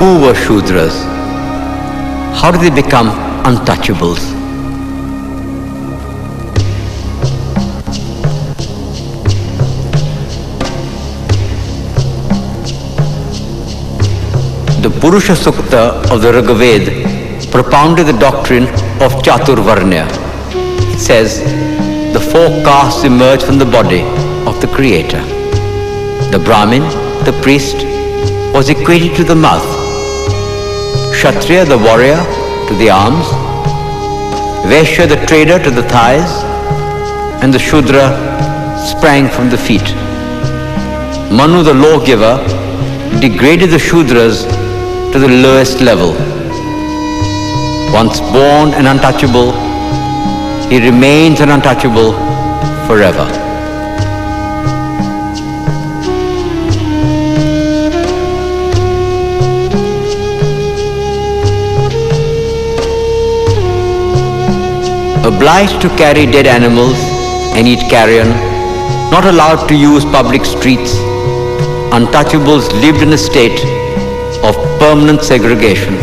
Who were Shudras? How did they become untouchables? The Purusha Sukta of the Rigveda propounded the doctrine of Chaturvarnya. It says, the four castes emerge from the body of the Creator. The Brahmin, the priest, was equated to the mouth, Kshatriya, the warrior, to the arms, Vaishya, the trader, to the thighs, and the Shudra sprang from the feet. Manu, the lawgiver, degraded the Shudras to the lowest level. Once born and untouchable, he remains an untouchable forever. Obliged to carry dead animals and eat carrion, not allowed to use public streets, untouchables lived in a state of permanent segregation.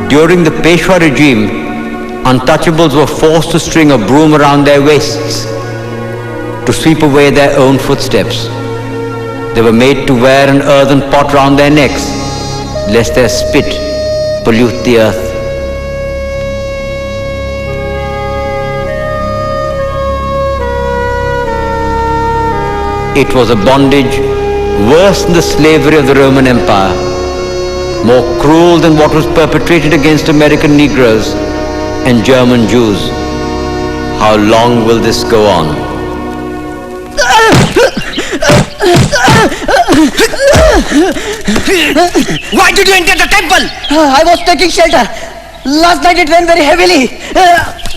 During the Peshwa regime, untouchables were forced to string a broom around their waists to sweep away their own footsteps. They were made to wear an earthen pot round their necks, lest their spit pollute the earth. It was a bondage worse than the slavery of the Roman Empire, more cruel than what was perpetrated against American Negroes and German Jews. How long will this go on? Why did you enter the temple? I was taking shelter. Last night it rained very heavily.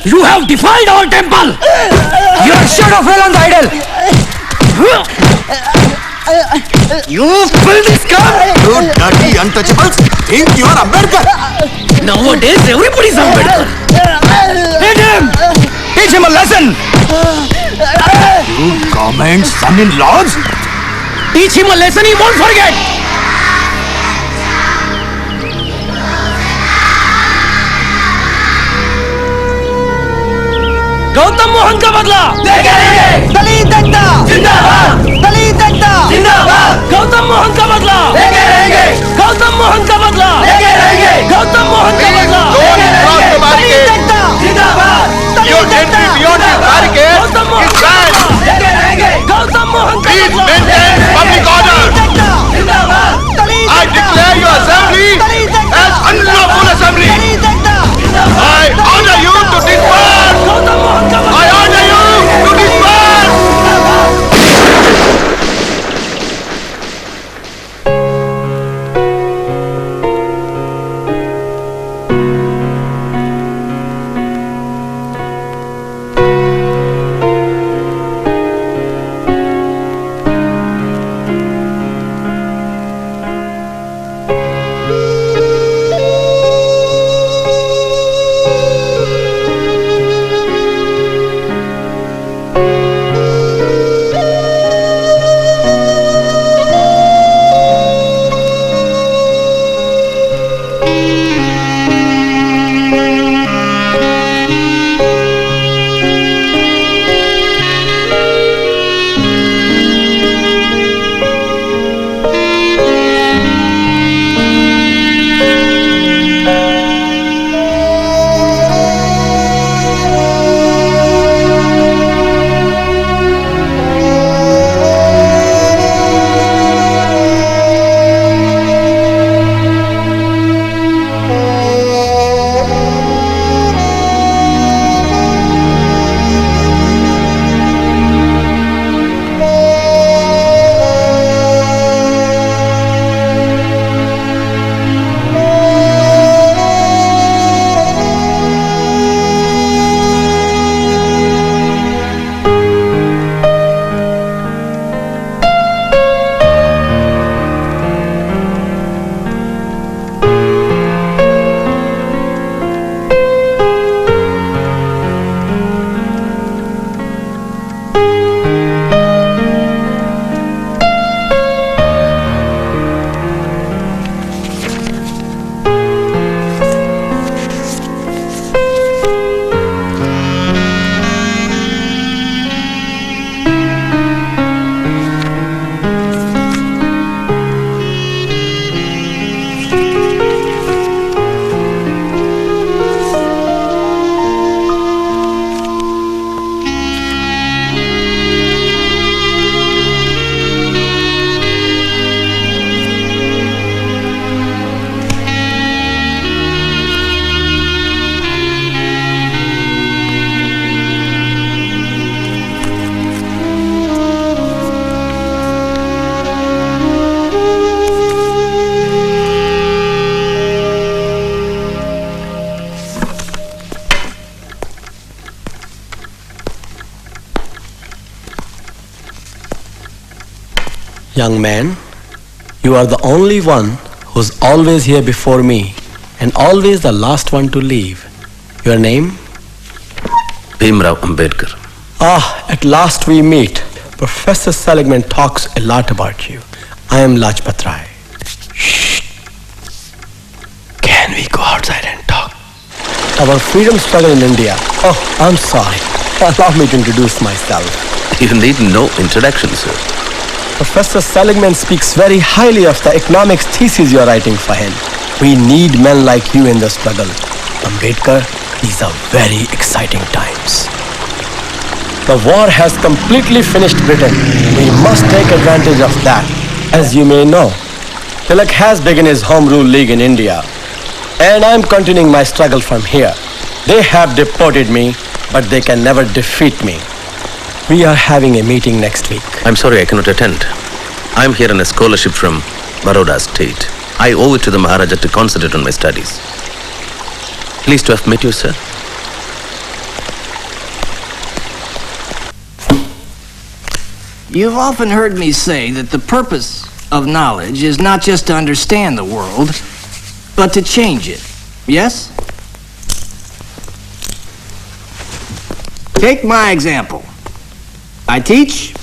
You have defiled our temple. You are shut off well on the idol. You filthy scum! You dirty untouchables think you are Ambedkar! Nowadays everybody's Ambedkar. Hit him! Teach him a lesson! You government son-in-laws! Teach him a lesson he won't forget! Gautam Mohan का बदला लेके रहेंगे। दलित एकता जिंदाबाद। दलित एकता जिंदाबाद। गौतम मोहन का बदला लेके रहेंगे। गौतम मोहन का बदला लेके रहेंगे। गौतम मोहन का बदला लेके रहेंगे। दलित एकता जिंदाबाद। दलित एकता गौतम मोहन का बदला लेके रहेंगे। गौतम मोहन का बदला Public order! जिंदाबाद। I declare your assembly as unlawful assembly! I order you to disperse! Gautam Mohan का I order you to disperse! Young man, you are the only one who's always here before me and always the last one to leave. Your name? Ambedkar. At last we meet. Professor Seligman talks a lot about you. I am Lajpat Rai. Shh. Can we go outside and talk? Our freedom struggle in India. Oh, I'm sorry. Allow me to introduce myself. You need no introduction, sir. Professor Seligman speaks very highly of the economics thesis you're writing for him. We need men like you in the struggle. Ambedkar, these are very exciting times. The war has completely finished Britain. We must take advantage of that. As you may know, Tirlok has begun his Home Rule League in India. And I'm continuing my struggle from here. They have deported me, but they can never defeat me. We are having a meeting next week. I'm sorry I cannot attend. I'm here on a scholarship from Baroda State. I owe it to the Maharaja to concentrate on my studies. Pleased to have met you, sir. You've often heard me say that the purpose of knowledge is not just to understand the world, but to change it. Yes? Take my example. I teach,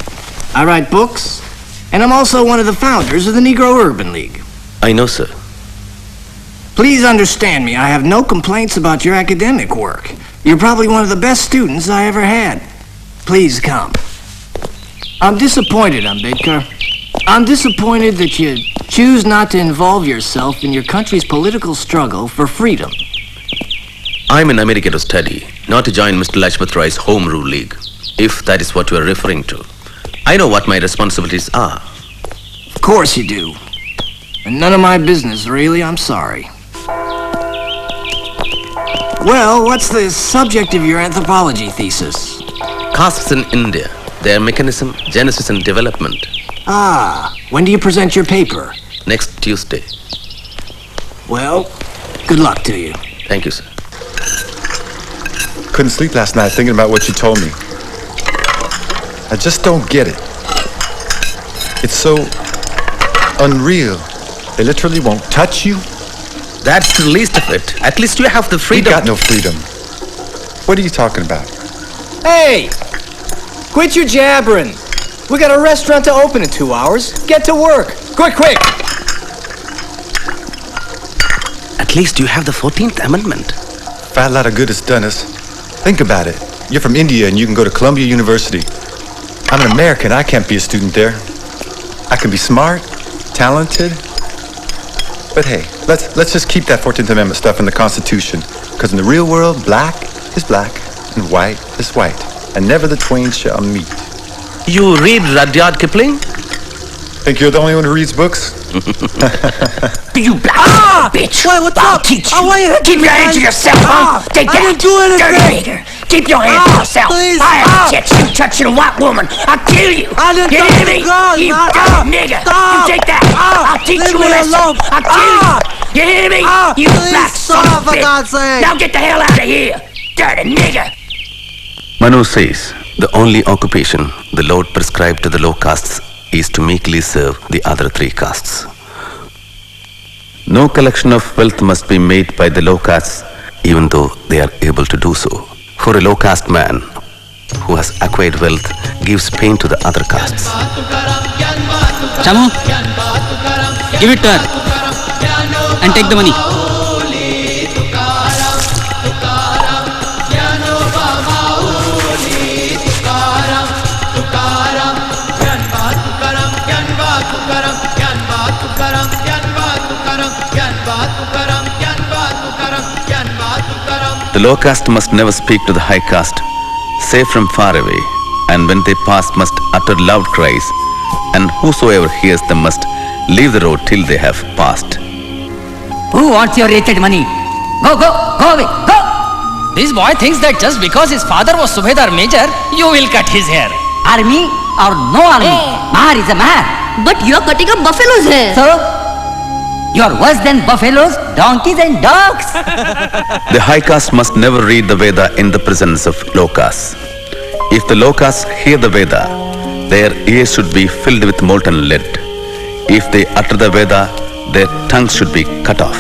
I write books, and I'm also one of the founders of the Negro Urban League. I know, sir. Please understand me, I have no complaints about your academic work. You're probably one of the best students I ever had. Please come. I'm disappointed, Ambedkar. I'm disappointed that you choose not to involve yourself in your country's political struggle for freedom. I'm in America to study, not to join Mr. Lajpat Rai's Home Rule League, if that is what you are referring to. I know what my responsibilities are. Of course you do. And none of my business, really, I'm sorry. Well, what's the subject of your anthropology thesis? Castes in India, their mechanism, genesis and development. When do you present your paper? Next Tuesday. Well, good luck to you. Thank you, sir. Couldn't sleep last night thinking about what you told me. I just don't get it. It's so unreal. They literally won't touch you. That's the least of it. At least you have the We freedom. got no freedom. What are you talking about? Hey! Quit your jabbering. We got a restaurant to open in 2 hours. Get to work. Quick, quick! At least you have the 14th Amendment. Fat lot of good it's done us. Think about it. You're from India and you can go to Columbia University. I'm an American. I can't be a student there. I can be smart, talented. But hey, let's just keep that 14th Amendment stuff in the Constitution. Because in the real world, black is black and white is white. And never the twain shall meet. You read Rudyard Kipling? Think you're the only one who reads books? You black bitch! What's I'll up? teach I you. want you to Keep your hands to yourself, huh? Take I that. didn't do anything. Dirty nigger. Keep your hands to yourself. Please, I have touched you touching a white woman. I'll kill you. I didn't You touch hear the me? girl. You Stop. dirty nigger. Stop. You take that. I'll teach Leave you a me lesson. alone. I'll kill you. You hear me? You Please black son stop, of a for bitch. God's sake. Now get the hell out of here. Dirty nigger. Manu says, the only occupation the Lord prescribed to the low castes is to meekly serve the other three castes. No collection of wealth must be made by the low castes, even though they are able to do so. For a low caste man who has acquired wealth gives pain to the other castes. Shamu, give it to her and take the money. The low caste must never speak to the high caste, save from far away, and when they pass must utter loud cries, and whosoever hears them must leave the road till they have passed. Who wants your wretched money? Go away, go! This boy thinks that just because his father was Subedar Major, you will cut his hair. Army or no army, Mahar is a Mahar. But you are cutting a buffalo's hair. So, you are worse than buffaloes, donkeys and dogs. The high caste must never read the Veda in the presence of low castes. If the low castes hear the Veda, their ears should be filled with molten lead. If they utter the Veda, their tongues should be cut off.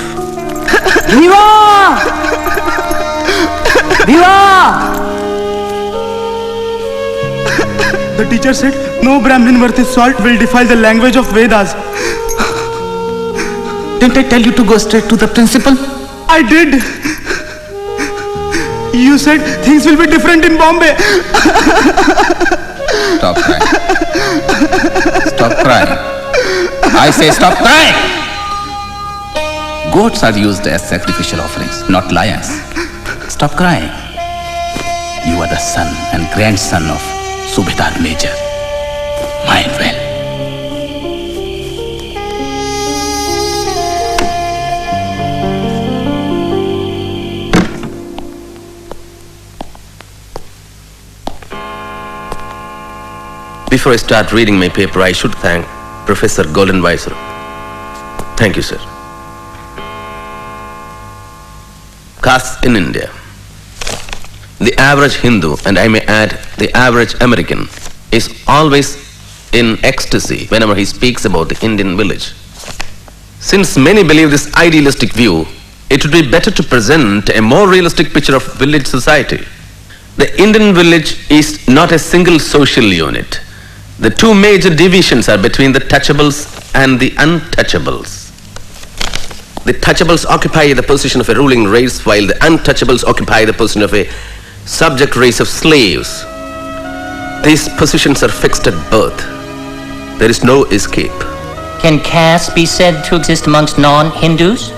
Viva! Viva! The teacher said no Brahmin worth his salt will defile the language of Vedas. Didn't I tell you to go straight to the principal? I did. You said things will be different in Bombay. Stop crying. Stop crying. I say stop crying! Goats are used as sacrificial offerings, not lions. Stop crying. You are the son and grandson of Subedar Major. Mind well. Before I start reading my paper, I should thank Professor Golden Visor. Thank you, sir. Castes in India. The average Hindu, and I may add the average American, is always in ecstasy whenever he speaks about the Indian village. Since many believe this idealistic view, it would be better to present a more realistic picture of village society. The Indian village is not a single social unit. The two major divisions are between the touchables and the untouchables. The touchables occupy the position of a ruling race, while the untouchables occupy the position of a subject race of slaves. These positions are fixed at birth. There is no escape. Can caste be said to exist amongst non-Hindus?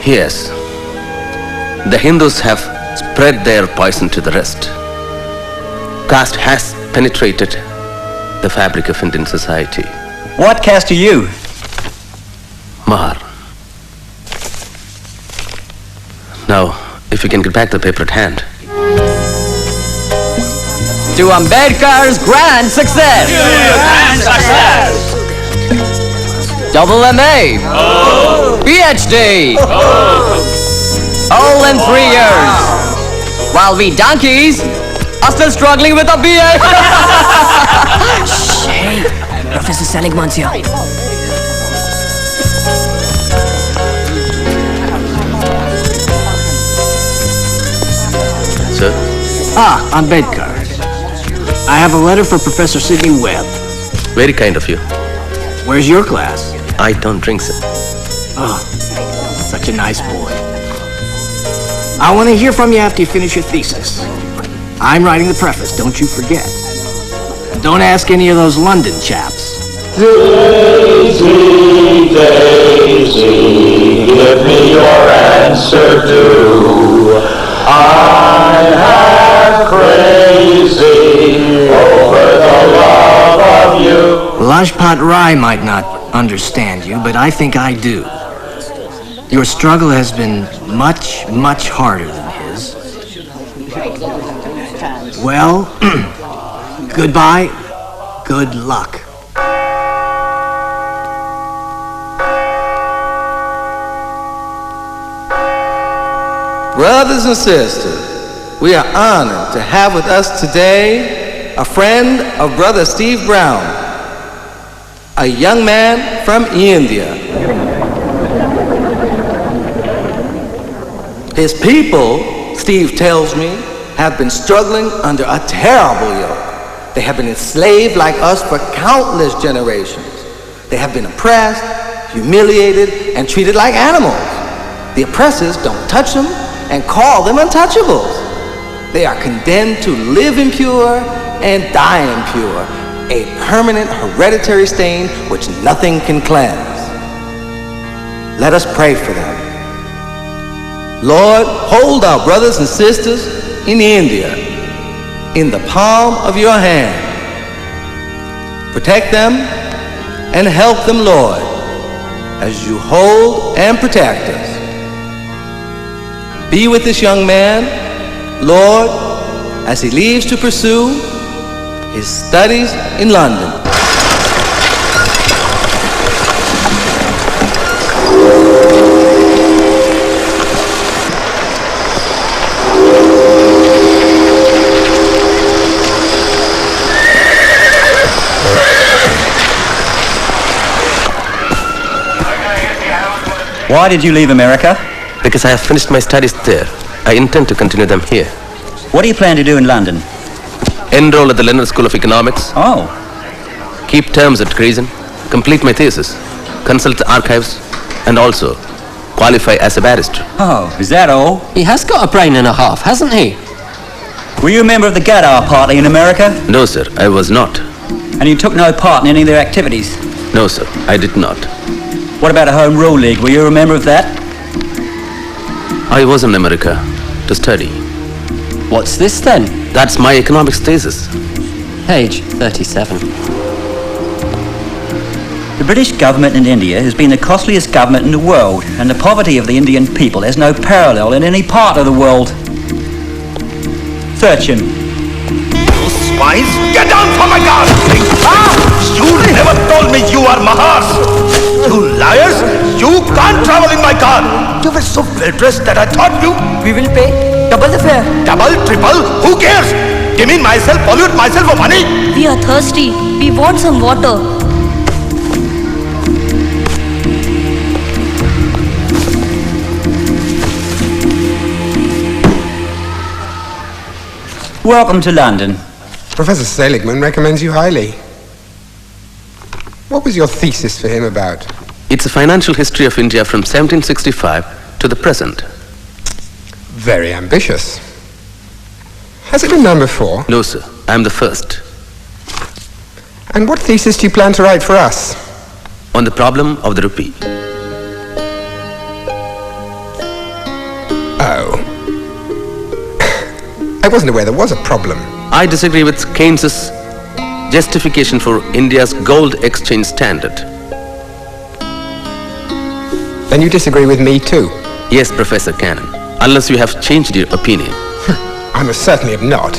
Yes. The Hindus have spread their poison to the rest. Caste has penetrated the fabric of Indian society. What caste are you? Mahar. Now, if you can get back the paper at hand. To Ambedkar's grand success! Grand success! Double MA! PhD! All in 3 years! While we donkeys are still struggling with a BA! Hey, Professor Seligman's here. Sir? Ambedkar. I have a letter for Professor Sidney Webb. Very kind of you. Where's your class? I don't drink, sir. Oh, such a nice boy. I want to hear from you after you finish your thesis. I'm writing the preface, don't you forget. Don't ask any of those London chaps. Daisy, Daisy, give me your answer too. I am crazy over the love of you. Lajpat Rai might not understand you, but I think I do. Your struggle has been much, much harder than his. Well, goodbye, good luck. Brothers and sisters, we are honored to have with us today a friend of Brother Steve Brown, a young man from India. His people, Steve tells me, have been struggling under a terrible yoke. They have been enslaved like us for countless generations. They have been oppressed, humiliated, and treated like animals. The oppressors don't touch them and call them untouchables. They are condemned to live impure and die impure, a permanent hereditary stain which nothing can cleanse. Let us pray for them. Lord, hold our brothers and sisters in India in the palm of your hand. Protect them and help them, Lord, as you hold and protect us. Be with this young man, Lord, as he leaves to pursue his studies in London. Why did you leave America? Because I have finished my studies there. I intend to continue them here. What do you plan to do in London? Enroll at the London School of Economics. Oh. Keep terms at Grayson. Complete my thesis. Consult the archives. And also qualify as a barrister. Oh, is that all? He has got a brain and a half, hasn't he? Were you a member of the Gadar party in America? No, sir, I was not. And you took no part in any of their activities? No, sir, I did not. What about a Home Rule League? Were you a member of that? I was in America to study. What's this then? That's my economics thesis. Page 37. The British government in India has been the costliest government in the world, and the poverty of the Indian people has no parallel in any part of the world. Search him. You swines! Get down from my car! You never told me you are Mahars! You liars! You can't travel in my car! You were so well-dressed that I thought you... We will pay double the fare. Double, triple, who cares? Give me myself, pollute myself for money! We are thirsty. We want some water. Welcome to London. Professor Seligman recommends you highly. What was your thesis for him about? It's a financial history of India from 1765 to the present. Very ambitious. Has it been done before? No, sir. I'm the first. And what thesis do you plan to write for us? On the problem of the rupee. Oh. I wasn't aware there was a problem. I disagree with Keynes's justification for India's gold exchange standard. Then you disagree with me too? Yes, Professor Cannon. Unless you have changed your opinion. I most certainly have not.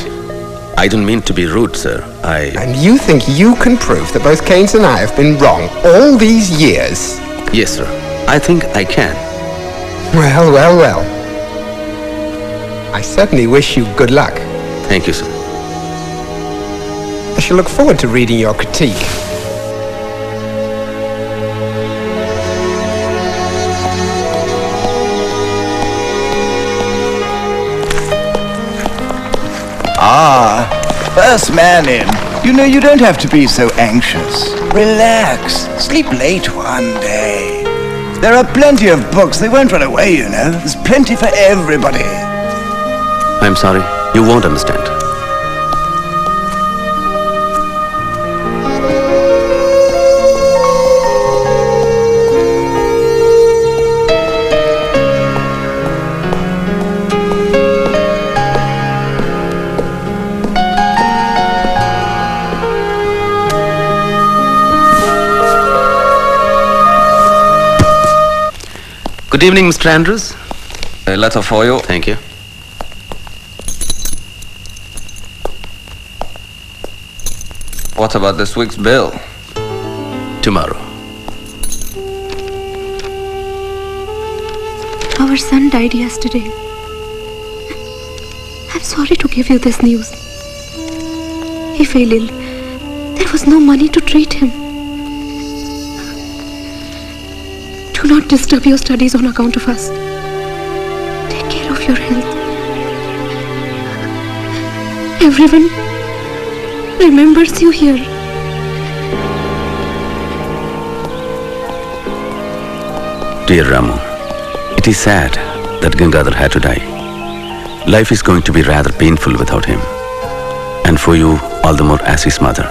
I don't mean to be rude, sir. And you think you can prove that both Keynes and I have been wrong all these years? Yes, sir. I think I can. Well, well, well. I certainly wish you good luck. Thank you, sir. I shall look forward to reading your critique. First man in. You know, you don't have to be so anxious. Relax. Sleep late one day. There are plenty of books. They won't run away, you know. There's plenty for everybody. I'm sorry. You won't understand. Good evening, Mr. Andrews. A letter for you. Thank you. What about this week's bill? Tomorrow. Our son died yesterday. I'm sorry to give you this news. He fell ill. There was no money to treat him. Do not disturb your studies on account of us. Take care of your health. Everyone remembers you here. Dear Ramu, it is sad that Gangadhar had to die. Life is going to be rather painful without him. And for you, all the more as his mother.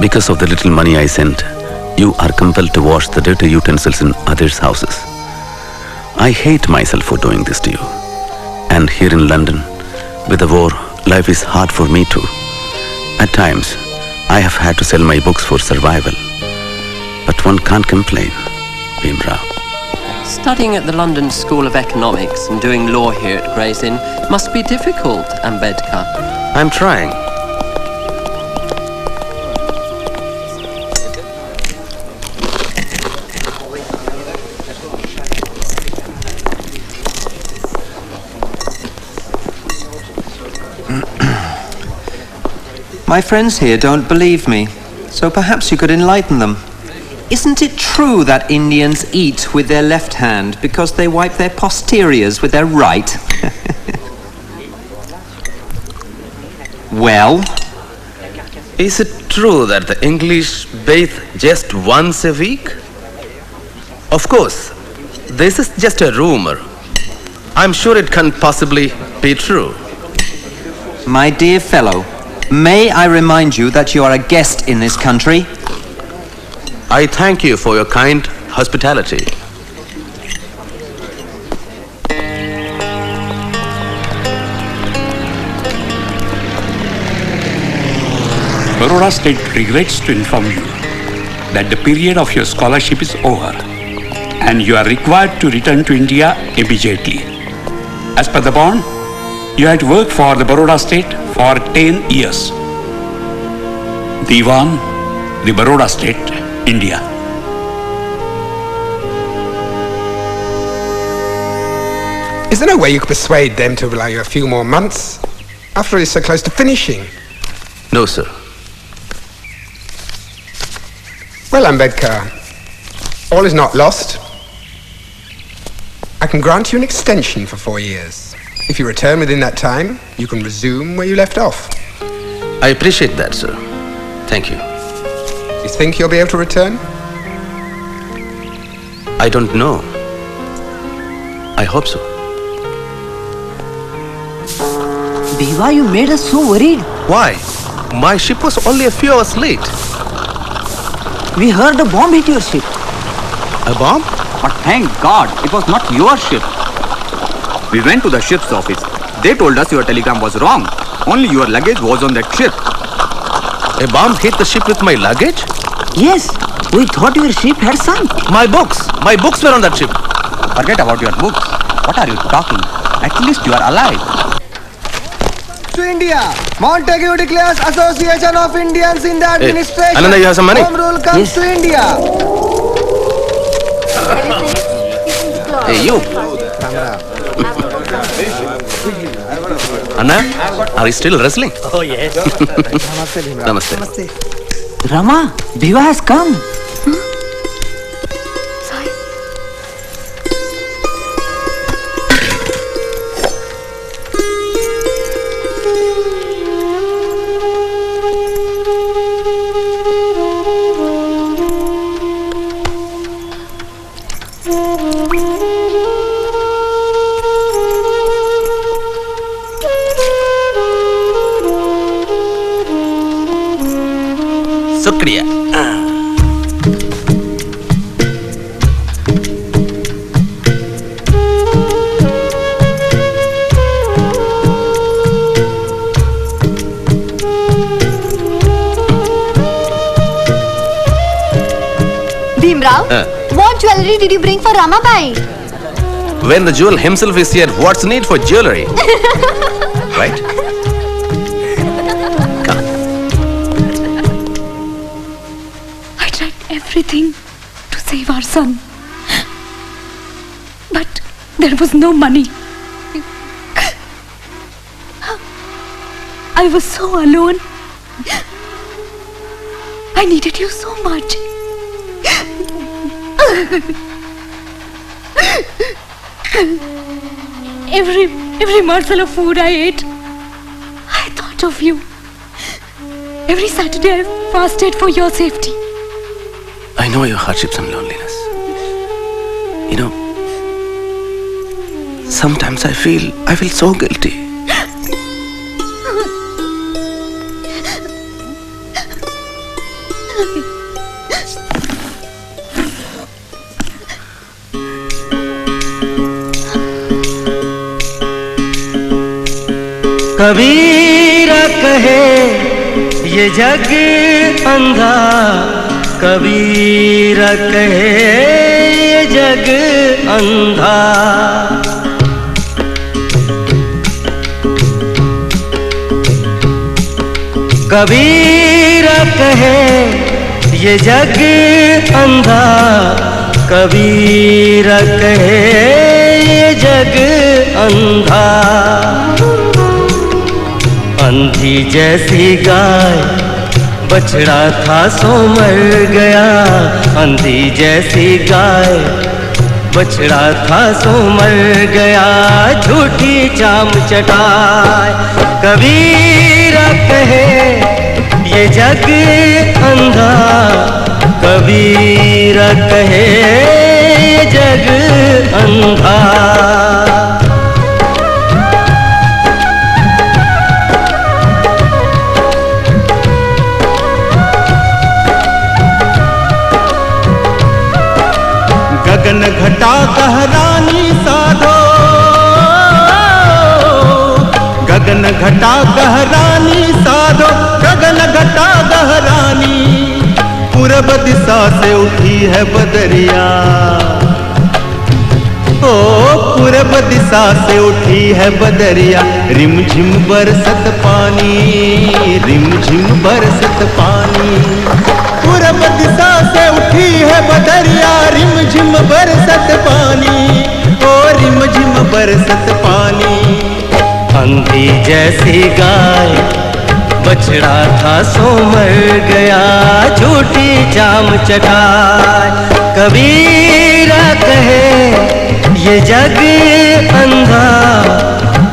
Because of the little money I sent, you are compelled to wash the dirty utensils in others' houses. I hate myself for doing this to you. And here in London, with the war, life is hard for me too. At times, I have had to sell my books for survival. But one can't complain, Bhimrao. Studying at the London School of Economics and doing law here at Gray's Inn must be difficult, Ambedkar. I'm trying. My friends here don't believe me, so perhaps you could enlighten them. isn't it true that Indians eat with their left hand because they wipe their posteriors with their right? Well? Is it true that the English bathe just once a week? Of course, this is just a rumor. I'm sure it can't possibly be true. My dear fellow, may I remind you that you are a guest in this country? I thank you for your kind hospitality. Baroda State regrets to inform you that the period of your scholarship is over and you are required to return to India immediately. As per the bond, you had worked for the Baroda State for 10 years. Diwan, the Baroda State, India. Is there no way you could persuade them to allow you a few more months? After all, it's so close to finishing. No, sir. Well, Ambedkar, all is not lost. I can grant you an extension for 4 years. If you return within that time, you can resume where you left off. I appreciate that, sir. Thank you. You think you'll be able to return? I don't know. I hope so. Biva, you made us so worried. Why? My ship was only a few hours late. We heard a bomb hit your ship. A bomb? But thank God, it was not your ship. We went to the ship's office. They told us your telegram was wrong. Only your luggage was on that ship. A bomb hit the ship with my luggage? Yes, we thought your ship had sunk. My books were on that ship. Forget about your books. What are you talking? At least you are alive. To India, Montague declares Association of Indians in the Administration. Ananda, you have some money? Home rule comes to India. Hey, you. Anna, are you still wrestling? Oh, yes. Namaste. Rama, Biva has come. Shukriya. Bhimrao, what jewelry did you bring for Ramabai? When the jewel himself is here, what's need for jewelry? Right? I tried everything to save our son. But there was no money. I was so alone. I needed you so much. Every morsel of food I ate, I thought of you. Every Saturday I fasted for your safety. I know your hardships and loneliness. You know, sometimes I feel so guilty. कबीरा कहे ये जग अंधा, कबीरा कहे ये जग अंधा। कबीरा कहे ये जग अंधा, कबीरा कहे ये जग अंधा। अंधी जैसी गाय बछड़ा था सो मर गया अंधी जैसी गाय, बछड़ा था सो मर गया झूठी चाम चटाए। कबीरा कहे ये जग अंधा, कबीरा कहे ये जग अंधा। गगन घटा गहरानी साधो, गगन घटा गहरानी साधो, गगन घटा गहरानी। पूरब दिशा से उठी है बदरिया, ओ पूरब दिशा से उठी है बदरिया। रिमझिम बरसत पानी, रिमझिम बरसत पानी। पूरब दिशा से उठी है बदरिया, रिमझिम बरसत पानी, ओ रिमझिम बरसत पानी। अंधी जैसी गाय, बछड़ा था सो मर गया झूठी जाम चटाए। कबीरा कहे ये जग अंधा,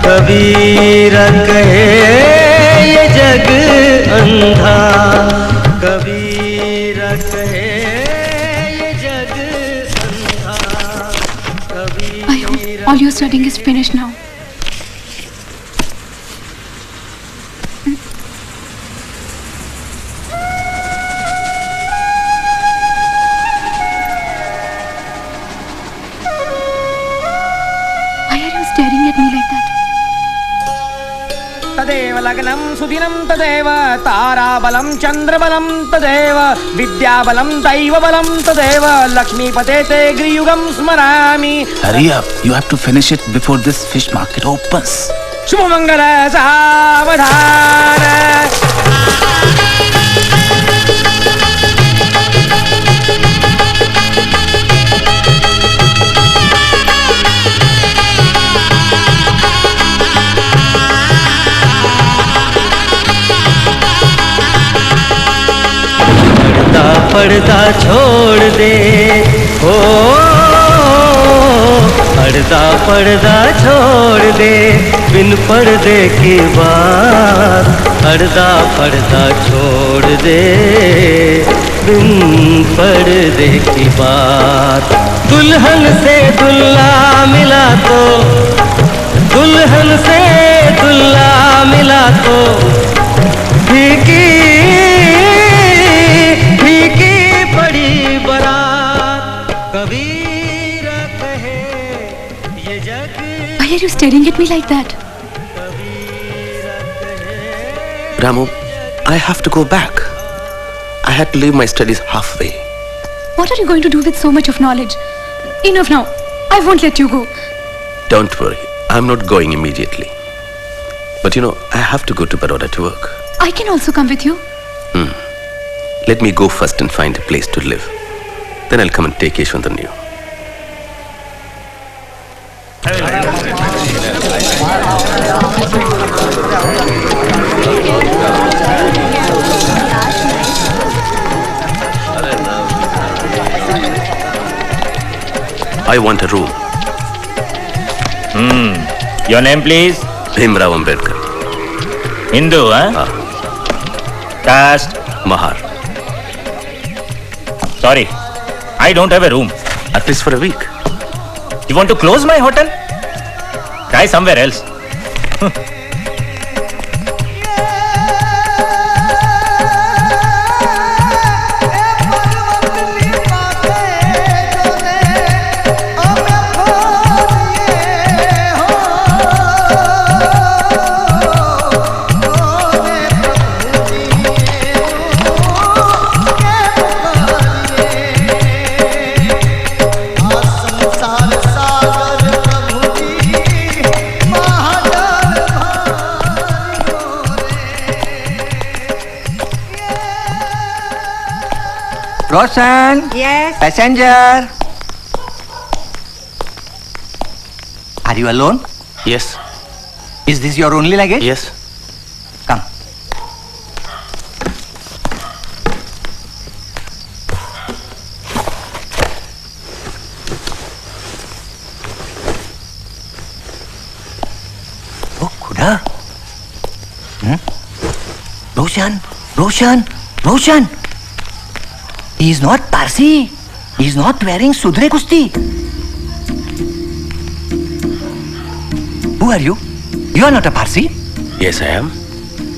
कबीरा कहे ये जग अंधा, कबीरा कहे ये जग अंधा, कबीरा। I hope all your studying is finished now. तदेव लग्नं सुदिनं तदेव ताराबलं चन्द्रबलं तदेव विद्याबलं दैवबलं तदेव लक्ष्मीपते ते गृयुगं स्मरामि। Hurry up, you have to finish it before this fish market opens. Shubhmangal सावधान। पर्दा छोड़ दे हो, पर्दा पर्दा छोड़ दे बिन पर्दे की बात, पर्दा पर्दा छोड़ दे बिन पर्दे की बात। दुल्हन से दुल्हा मिला तो, दुल्हन से दुल्हा मिला तो फीकी पड़ी बरात। कबीरा कहे ये जग। Why are you staring at me like that? Ramu, I have to go back. I had to leave my studies halfway. What are you going to do with so much of knowledge? Enough now. I won't let you go. Don't worry, I'm not going immediately. But you know, I have to go to Baroda to work. I can also come with you. Let me go first and find a place to live. Then I'll come and take Yeshwantan. I want a room. Your name, please? Ambedkar. Hindu, huh? Caste? Mahar. Sorry, I don't have a room. At least for a week. You want to close my hotel? Try somewhere else. Roshan? Yes? Passenger? Are you alone? Yes. Is this your only luggage? Yes. Come. Roshan. He is not Parsi. He is not wearing Sudre Kusti. Who are you? You are not a Parsi. Yes, I am.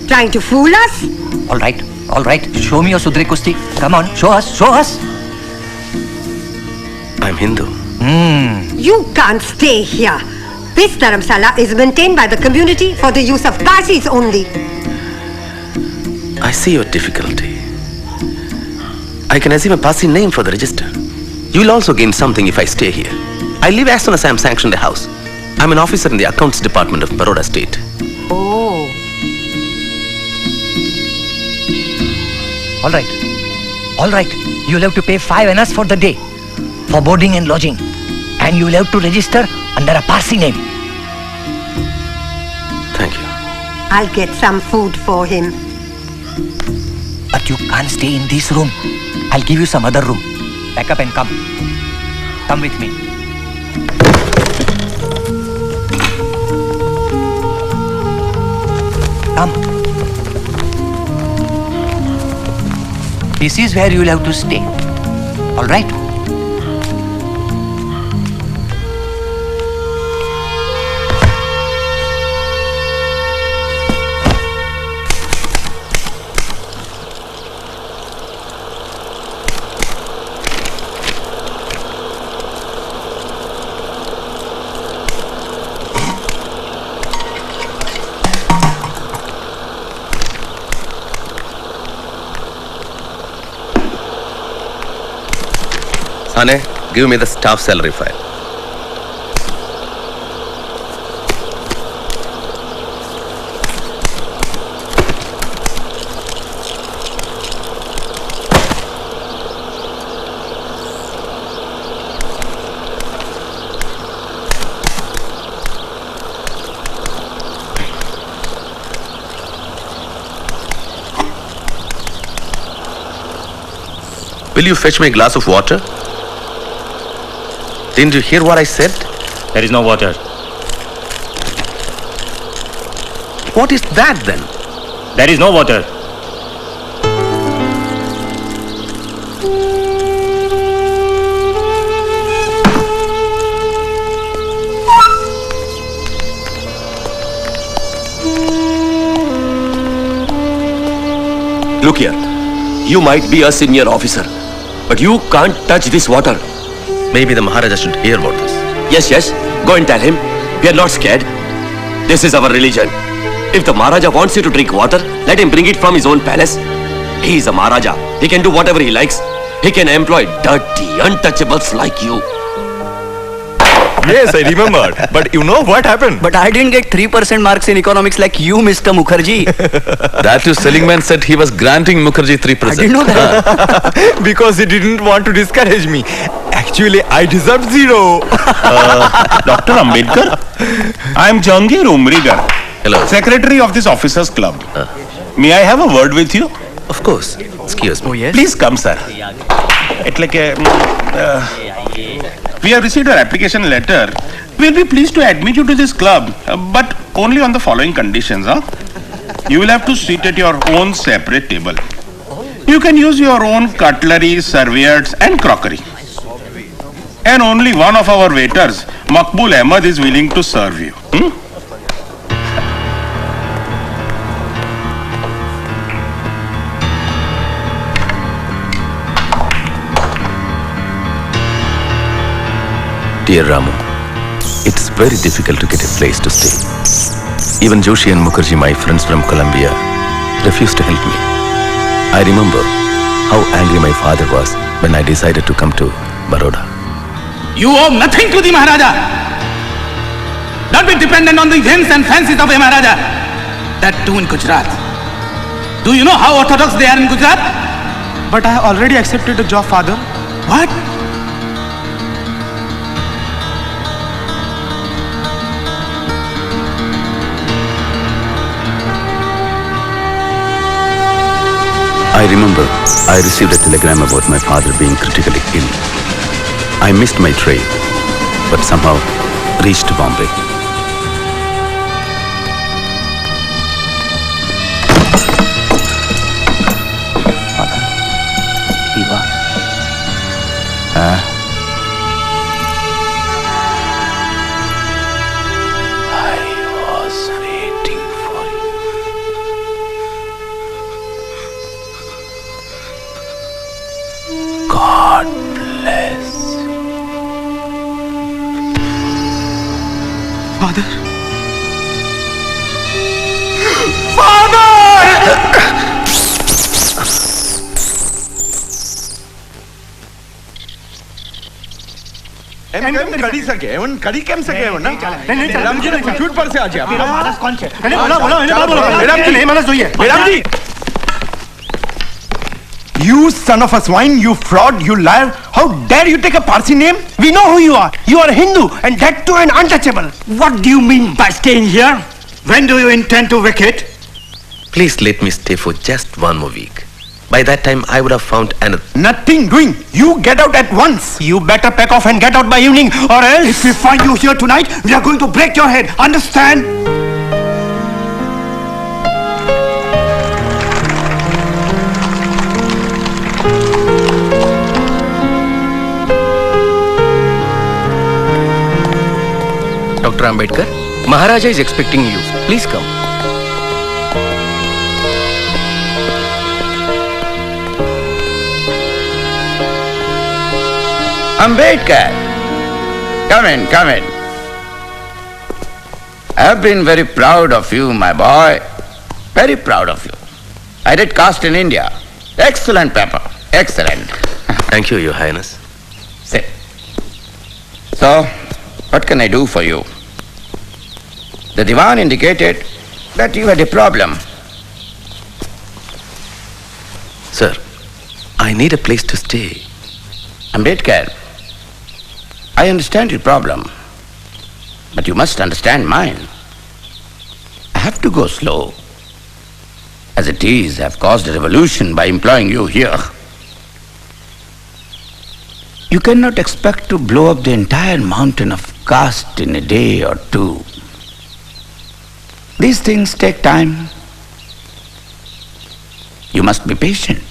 Trying to fool us? All right. Show me your Sudre Kusti. Come on, show us. I'm Hindu. You can't stay here. This dharamsala is maintained by the community for the use of Parsis only. I see your difficulty. I can assume a Parsi name for the register. You will also gain something if I stay here. I leave as soon as I am sanctioned a house. I'm an officer in the accounts department of Baroda state. Oh. All right. You will have to pay 5 annas for the day, for boarding and lodging. And you will have to register under a Parsi name. Thank you. I'll get some food for him. But you can't stay in this room. I'll give you some other room. Pack up and come. Come with me. Come. This is where you will have to stay. All right? Ane, give me the staff salary file. Will you fetch me a glass of water? Didn't you hear what I said? There is no water. What is that then? There is no water. Look here. You might be a senior officer, but you can't touch this water. Maybe the Maharaja should hear about this. Yes. Go and tell him. We are not scared. This is our religion. If the Maharaja wants you to drink water, let him bring it from his own palace. He is a Maharaja. He can do whatever he likes. He can employ dirty, untouchables like you. Yes, I remembered. But you know what happened? But I didn't get 3% marks in economics like you, Mr. Mukherjee. That too, Seligman said he was granting Mukherjee 3%. I didn't know that. Because he didn't want to discourage me. Actually, I deserved 0. Dr. Ambedkar, I am Jangir Umrigar. Hello. Secretary of this officers club. May I have a word with you? Of course. Excuse me. Oh, yes? Please come, sir. We have received your application letter. We will be pleased to admit you to this club, but only on the following conditions. You will have to sit at your own separate table. You can use your own cutlery, serviettes and crockery. And only one of our waiters, Makbul Ahmed, is willing to serve you. Dear Ramu, it's very difficult to get a place to stay. Even Joshi and Mukherjee, my friends from Colombia, refused to help me. I remember how angry my father was when I decided to come to Baroda. You owe nothing to the Maharaja. Don't be dependent on the whims and fancies of a Maharaja. That too in Gujarat. Do you know how orthodox they are in Gujarat? But I have already accepted a job, father. What? I remember I received a telegram about my father being critically ill. I missed my train, but somehow reached Bombay. God bless. Father? એમ કરી શકે એવન કરી કેમ શકે એવન મેડમજી ને shoot પર છે આજે માણસ કોણ છે એને બોલો મેડમજી ને માણસ જોઈએ મેડમજી You son of a swine, you fraud, you liar. How dare you take a Parsi name? We know who you are. You are a Hindu and that too an untouchable. What do you mean by staying here? When do you intend to vacate? Please let me stay for just one more week. By that time, I would have found another. Nothing doing. You get out at once. You better pack off and get out by evening or else. If we find you here tonight, we are going to break your head. Understand? Dr. Ambedkar, Maharaja is expecting you. Please come. Ambedkar, come in, come in. I have been very proud of you, my boy. Very proud of you. I did cast in India. Excellent paper. Excellent. Thank you, Your Highness. Sit. So, what can I do for you? The Diwan indicated that you had a problem. Sir, I need a place to stay. Ambedkar, I understand your problem, but you must understand mine. I have to go slow. As it is, I have caused a revolution by employing you here. You cannot expect to blow up the entire mountain of caste in a day or two. These things take time. You must be patient.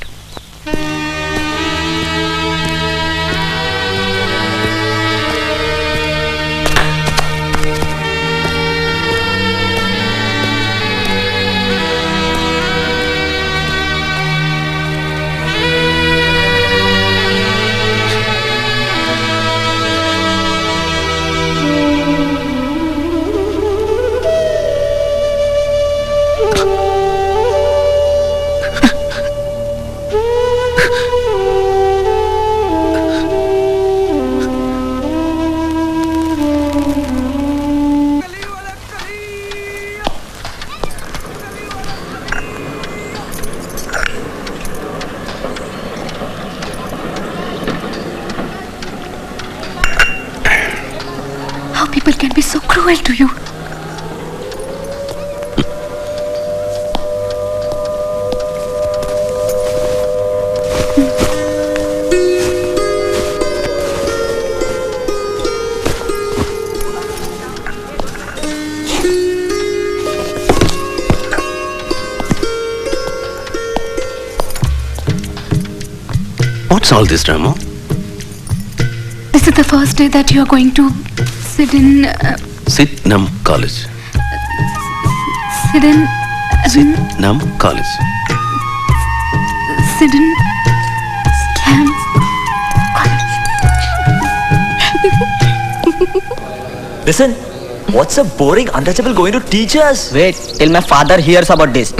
People can be so cruel to you. What's all this, Ramo? This is the first day that you are going to sit in... Sitnam College. Sit in... Sitnam College. Sit in... Stam... Listen, what's a boring untouchable going to teach us? Wait till my father hears about this.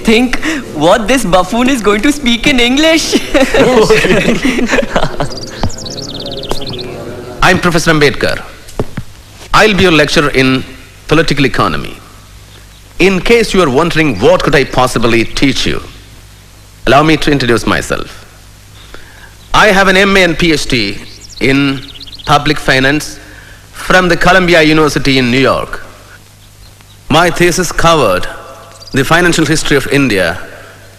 Think what this buffoon is going to speak in English. I'm Professor Ambedkar. I'll be your lecturer in political economy. In case you are wondering what could I possibly teach you, allow me to introduce myself. I have an MA and PhD in public finance from the Columbia University in New York. My thesis covered the financial history of India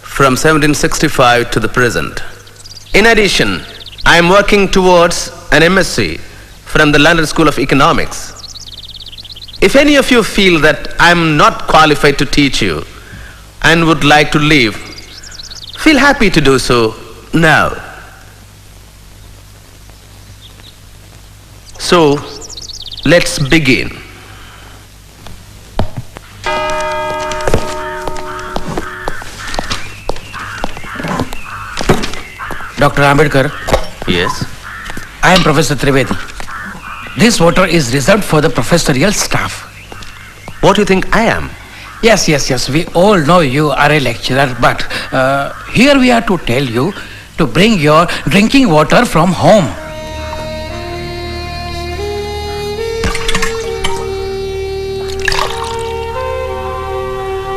from 1765 to the present. In addition, I am working towards an MSc from the London School of Economics. If any of you feel that I am not qualified to teach you and would like to leave, feel happy to do so now. So, let's begin. Dr. Ambedkar. Yes? I am Professor Trivedi. This water is reserved for the professorial staff. What do you think I am? Yes. We all know you are a lecturer, but here we are to tell you to bring your drinking water from home.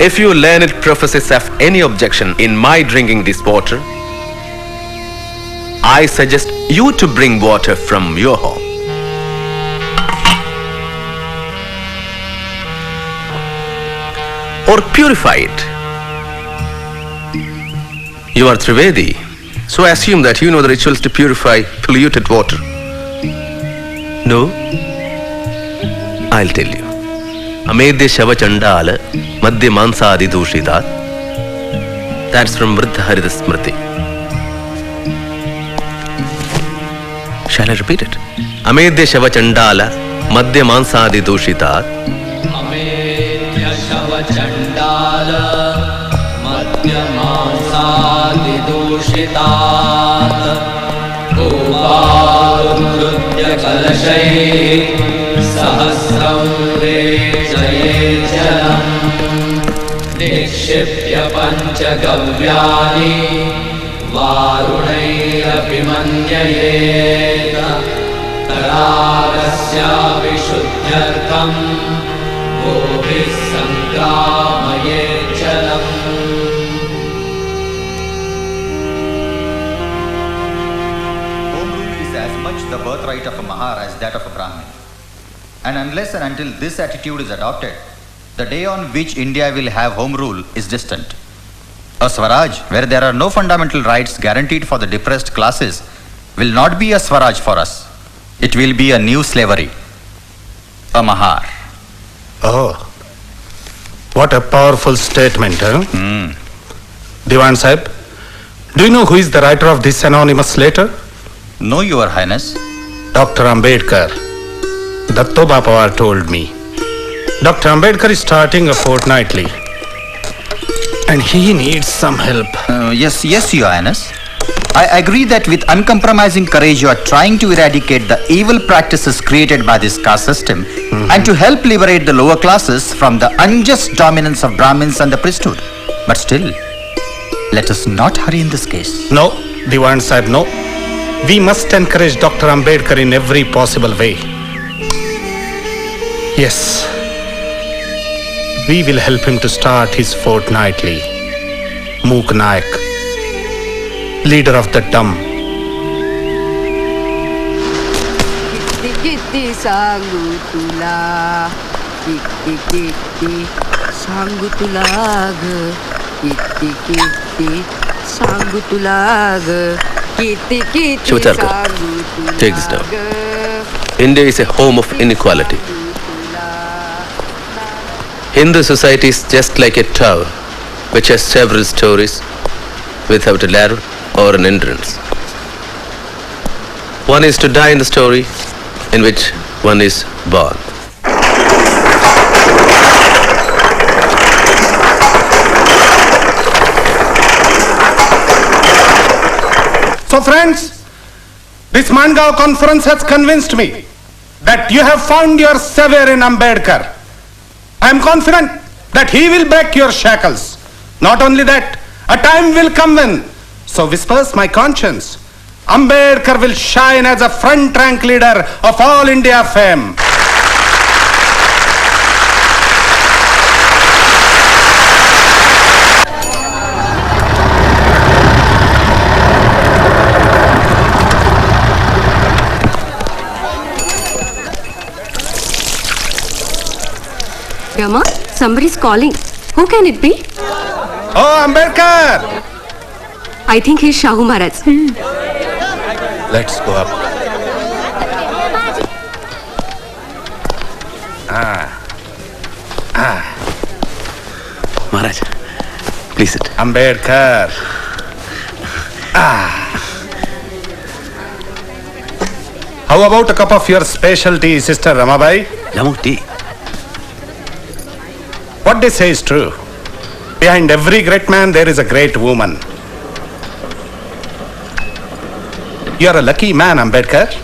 If you learned professors have any objection in my drinking this water, I suggest you to bring water from your home. Or purify it. You are Trivedi, so I assume that you know the rituals to purify polluted water. No? I'll tell you. Amedya Shava Chandala Madhya Mansadi Dushitat. That's from Vriddha Harita Smriti. Shall I repeat it? Amedya Shava Chandala Madhya Mansadi Dushitat. Amedya Shava Chandala Madhya Mansadi Dushitat. Gopaludrutya Kalashay Sahasram Jalam Nikshipya Panchagavyani Varunairapi Manyayeta Taragasya Vishuddhyartham Gopis Sangramaye Jalam. Home rule is as much the birthright of a Mahar as that of a Brahmin. And unless and until this attitude is adopted, the day on which India will have home rule is distant. A Swaraj, where there are no fundamental rights guaranteed for the depressed classes, will not be a Swaraj for us. It will be a new slavery. A Mahar. Oh, what a powerful statement, huh? Diwan Sahib, do you know who is the writer of this anonymous letter? No, Your Highness. Dr. Ambedkar. Dattoba Pawar told me. Dr. Ambedkar is starting a fortnightly. And he needs some help. Yes, Your Highness. I agree that with uncompromising courage you are trying to eradicate the evil practices created by this caste system and to help liberate the lower classes from the unjust dominance of Brahmins and the priesthood. But still, let us not hurry in this case. No, Diwan Sahib, no. We must encourage Dr. Ambedkar in every possible way. Yes, we will help him to start his fortnightly. Mooknayak, leader of the dumb. Kitti sangutula, kitti sangutula, kitti sangutula, kitti Cinematography, take this down. India is a home of inequality. Hindu society is just like a tower which has several stories without a ladder or an entrance. One is to die in the story in which one is born. So friends, this Mangaon conference has convinced me that you have found your savior in Ambedkar. I am confident that he will break your shackles. Not only that, a time will come when, so whispers my conscience, Ambedkar will shine as a front rank leader of all India fame. Grandma, somebody's calling. Who can it be? Oh, Ambedkar! I think he's Shahu Maharaj. Let's go up. Maharaj, please sit. Ambedkar. How about a cup of your specialty, Sister Ramabai? Mammootty. What they say is true. Behind every great man, there is a great woman. You are a lucky man, Ambedkar.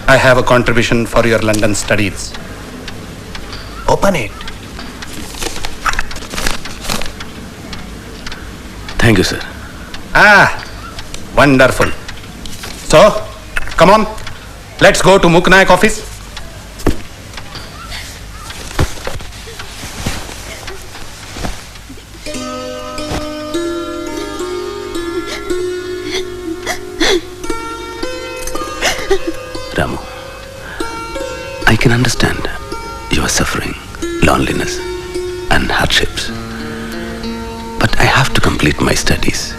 I have a contribution for your London studies. Open it. Thank you, sir. Wonderful. So, come on. Let's go to Mooknayak office. Ramu, I can understand your suffering, loneliness, and hardships. But I have to complete my studies.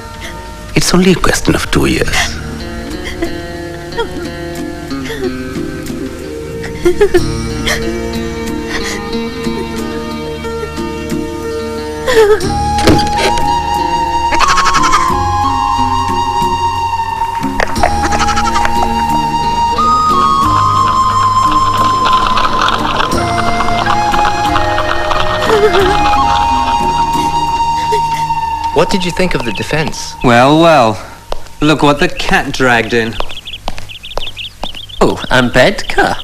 It's only a question of 2 years. What did you think of the defense? Well, well. Look what the cat dragged in. Oh, Ambedkar.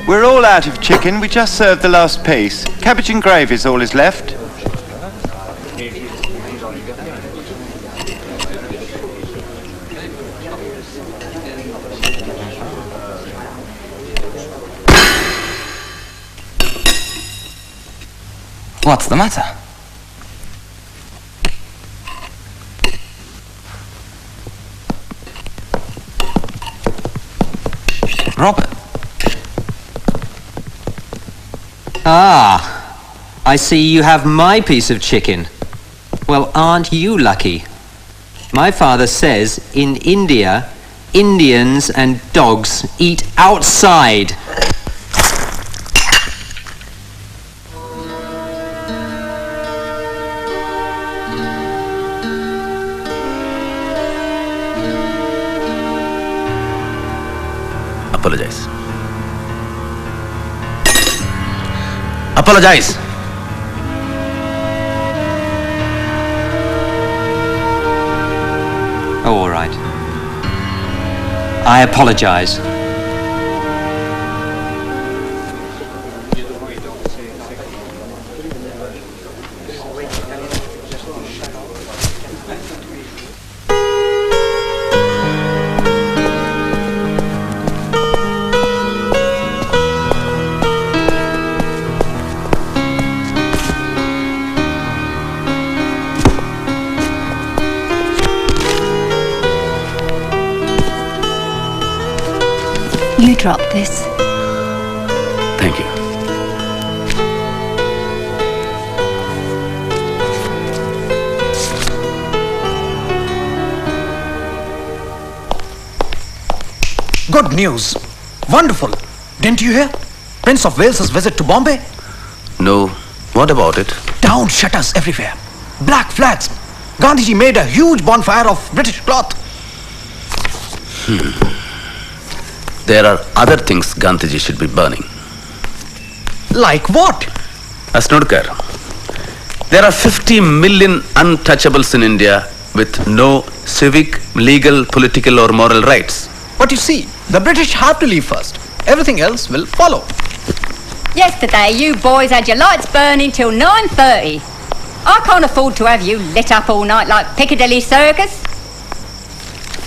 We're all out of chicken. We just served the last piece. Cabbage and gravy is all is left. What's the matter? Robert. I see you have my piece of chicken. Well, aren't you lucky? My father says in India, Indians and dogs eat outside. Apologize. Apologize. Oh, all right. I apologize. You drop this. Thank you. Good news. Wonderful. Didn't you hear? Prince of Wales's visit to Bombay? No. What about it? Down shutters everywhere. Black flags. Gandhiji made a huge bonfire of British cloth. There are other things Gandhiji should be burning. Like what? Asnodkar, there are 50 million untouchables in India with no civic, legal, political or moral rights. But you see, the British have to leave first. Everything else will follow. Yesterday, you boys had your lights burning till 9:30. I can't afford to have you lit up all night like Piccadilly Circus.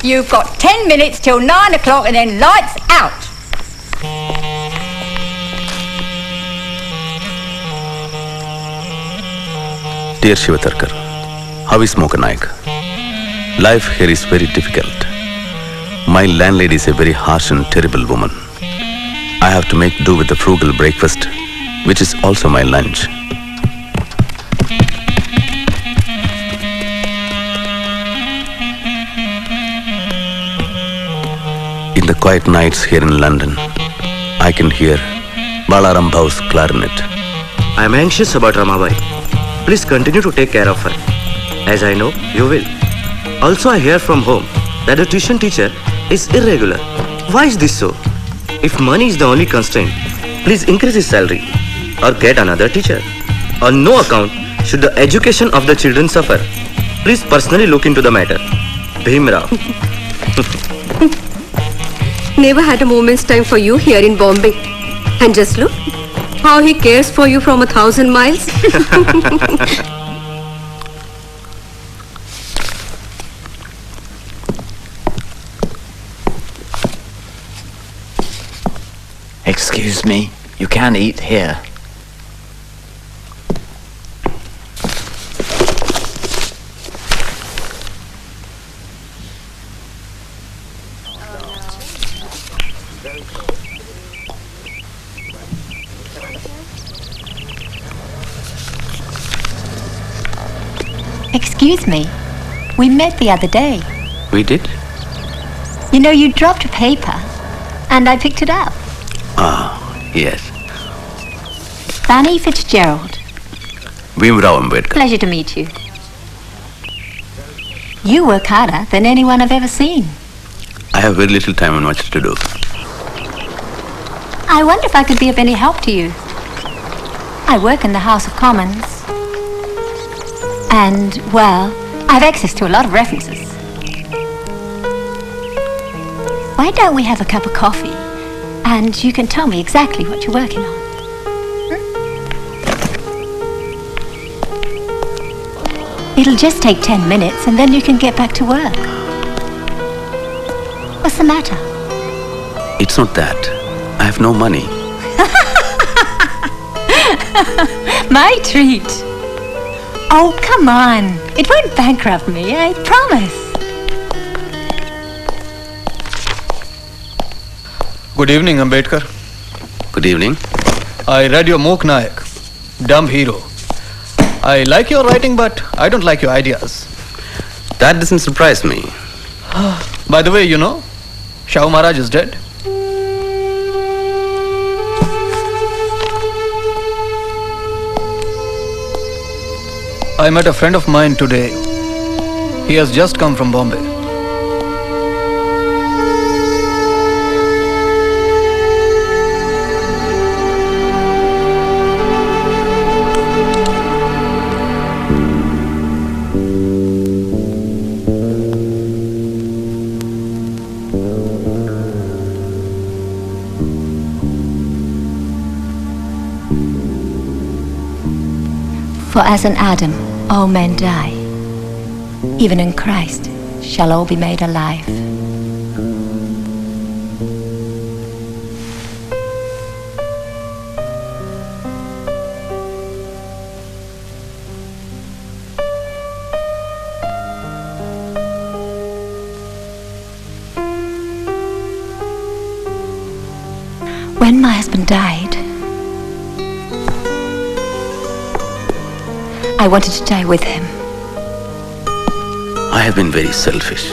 You've got 10 minutes till 9 o'clock and then lights out. Dear Shivatarkar, how is Mooknayak? Life here is very difficult. My landlady is a very harsh and terrible woman. I have to make do with the frugal breakfast, which is also my lunch. In the quiet nights here in London, I can hear Balaram Bhau's clarinet. I am anxious about Ramabai. Please continue to take care of her, as I know you will. Also, I hear from home that the tuition teacher is irregular. Why is this so? If money is the only constraint, please increase his salary or get another teacher. On no account should the education of the children suffer. Please personally look into the matter. Bhimrao. Never had a moment's time for you here in Bombay. And just look how he cares for you from 1,000 miles. Excuse me, you can eat here. Excuse me, we met the other day. We did? You know, you dropped a paper, and I picked it up. Ah, yes. Fanny Fitzgerald. Bhimrao Ambedkar. Pleasure to meet you. You work harder than anyone I've ever seen. I have very little time and much to do. I wonder if I could be of any help to you. I work in the House of Commons. And, well, I have access to a lot of references. Why don't we have a cup of coffee? And you can tell me exactly what you're working on. It'll just take 10 minutes and then you can get back to work. What's the matter? It's not that. I have no money. My treat. Oh, come on. It won't bankrupt me, I promise. Good evening, Ambedkar. Good evening. I read your Mooknayak, Dumb Hero. I like your writing, but I don't like your ideas. That doesn't surprise me. By the way, you know, Shah Maharaj is dead. I met a friend of mine today. He has just come from Bombay. For as in Adam, all men die. Even in Christ shall all be made alive. When my husband died, I wanted to die with him. I have been very selfish.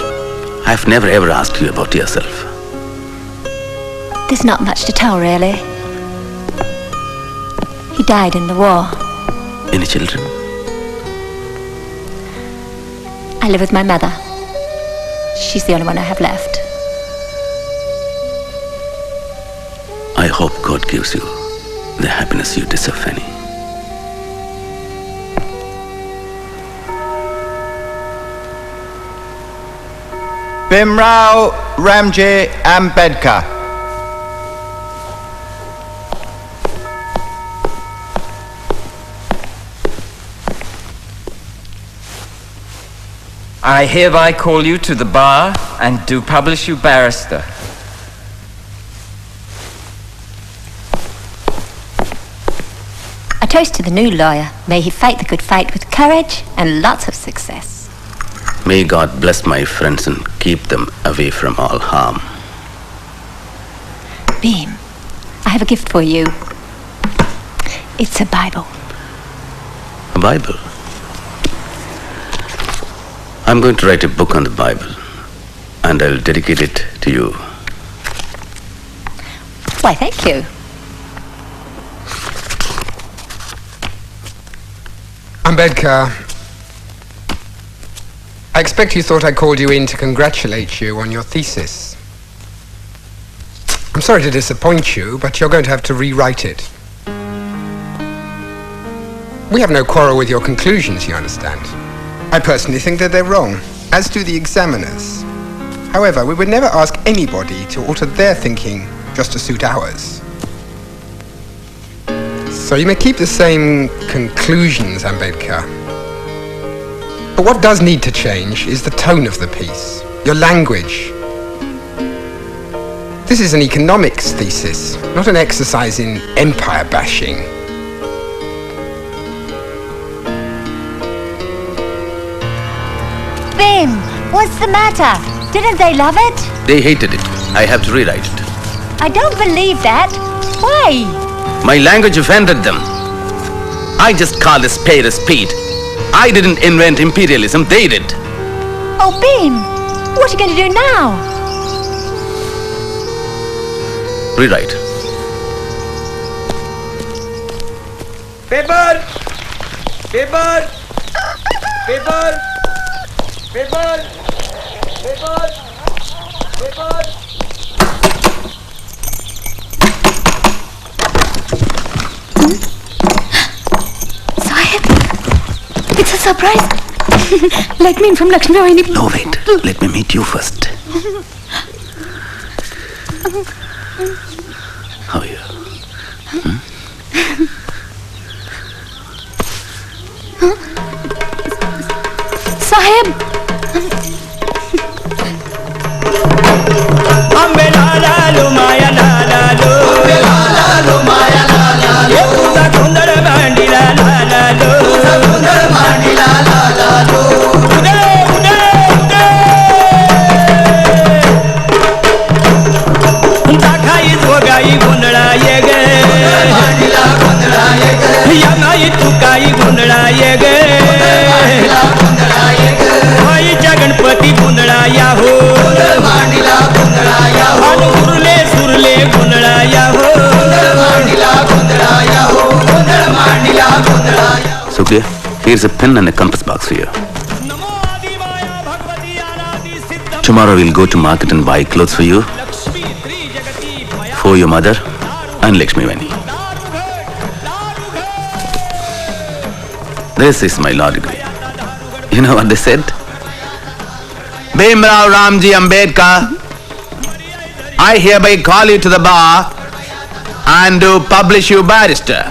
I have never ever asked you about yourself. There's not much to tell, really. He died in the war. Any children? I live with my mother. She's the only one I have left. I hope God gives you the happiness you deserve, Fanny. Bhimrao Ramji Ambedkar. I hereby call you to the bar and do publish you barrister. A toast to the new lawyer. May he fight the good fight with courage and lots of success. May God bless my friends and keep them away from all harm. Beam, I have a gift for you. It's a Bible. A Bible? I'm going to write a book on the Bible, and I'll dedicate it to you. Why, thank you. Ambedkar, I expect you thought I called you in to congratulate you on your thesis. I'm sorry to disappoint you, but you're going to have to rewrite it. We have no quarrel with your conclusions, you understand. I personally think that they're wrong, as do the examiners. However, we would never ask anybody to alter their thinking just to suit ours. So you may keep the same conclusions, Ambedkar. But what does need to change is the tone of the piece, your language. This is an economics thesis, not an exercise in empire bashing. Bim, what's the matter? Didn't they love it? They hated it. I have to rewrite it. I don't believe that. Why? My language offended them. I just called a spade a spade. I didn't invent imperialism, they did. Oh, Bim, what are you going to do now? Rewrite. Paper! Paper! Paper! Paper! Paper! Paper! Sahib, it's a surprise. Let me in from Lakshmi Vahini. No, wait. Let me meet you first. How are you? Sahib! Ambe la la lo maya la la lo. Ambe la la lo maya la la lo. Ye puta kundar bandi la la la lo. Puta kundar bandi la la la lo. Ude ude ude. Unta khai zogai gundra yege. Bandi la gundra yege. Yangai tu kai gundra yege. Bandi la gundra yege. Bhai Jaganpati gundra ya ho. Bandi la gundra ya ho. Surle surle gundra ya ho. Bandi la gundra ya ho. Bandi la gundra ya ho. Sukriya, here's a pen and a compass box for you. Tomorrow we'll go to market and buy clothes for you, for your mother and Lakshmi Vani. This is my law degree. You know what they said? Bhimrao Ramji Ambedkar, I hereby call you to the bar and do publish you barrister.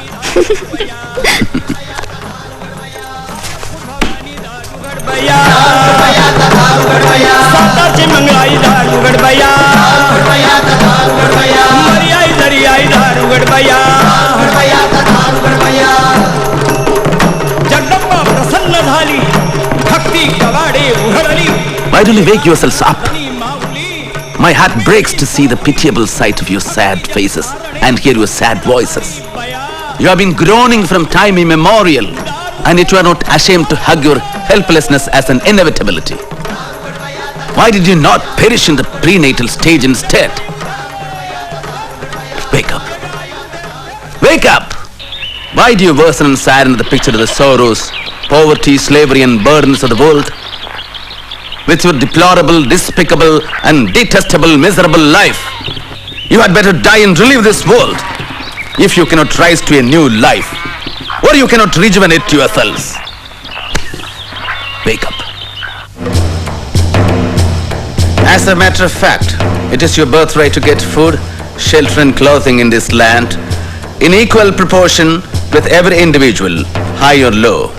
Why don't you wake yourselves up? My heart breaks to see the pitiable sight of your sad faces and hear your sad voices. You have been groaning from time immemorial, and yet you are not ashamed to hug your helplessness as an inevitability. Why did you not perish in the prenatal stage instead? Wake up. Wake up! Why do you worsen and sadden the picture of the sorrows, poverty, slavery and burdens of the world? With your deplorable, despicable and detestable, miserable life, you had better die and relive this world if you cannot rise to a new life, or you cannot rejuvenate yourselves. Wake up. As a matter of fact, it is your birthright to get food, shelter and clothing in this land in equal proportion with every individual, high or low.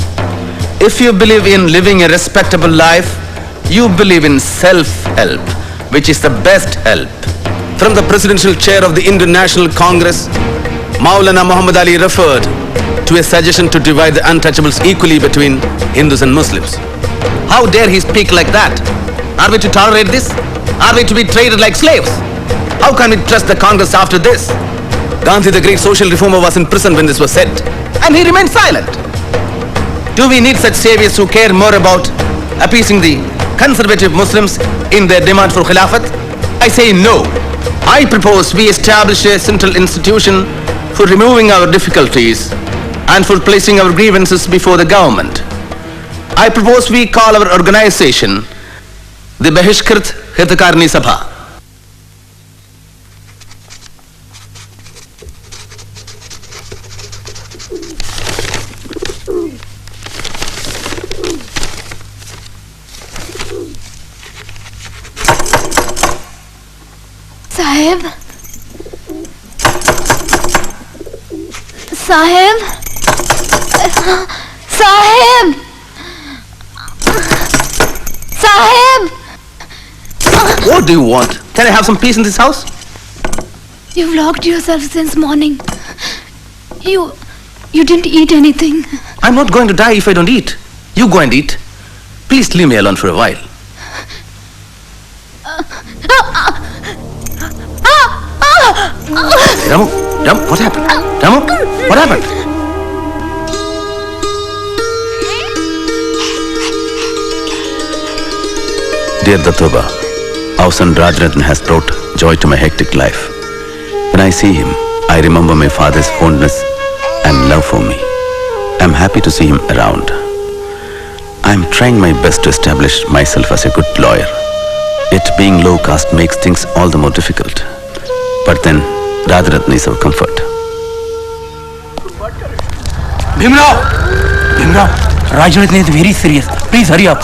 If you believe in living a respectable life, you believe in self-help, which is the best help. From the presidential chair of the Indian National Congress, Maulana Muhammad Ali referred to a suggestion to divide the untouchables equally between Hindus and Muslims. How dare he speak like that? Are we to tolerate this? Are we to be treated like slaves? How can we trust the Congress after this? Gandhi, the great social reformer, was in prison when this was said, and he remained silent. Do we need such saviors who care more about appeasing the conservative Muslims in their demand for Khilafat? I say no. I propose we establish a central institution for removing our difficulties and for placing our grievances before the government. I propose we call our organization the Bahishkrit Kulkarni Sabha. Sahib? Sahib? Sahib? Sahib? What do you want? Can I have some peace in this house? You've locked yourself since morning. You didn't eat anything. I'm not going to die if I don't eat. You go and eat. Please leave me alone for a while. Ramu, what happened? Ramu, what happened? Dear Datoba, our son Rajrathan has brought joy to my hectic life. When I see him, I remember my father's fondness and love for me. I'm happy to see him around. I'm trying my best to establish myself as a good lawyer. Yet being low caste makes things all the more difficult. But then, Rajrathan is our comfort. Bhimrao! Bhimrao, Rajrathan is very serious. Please hurry up.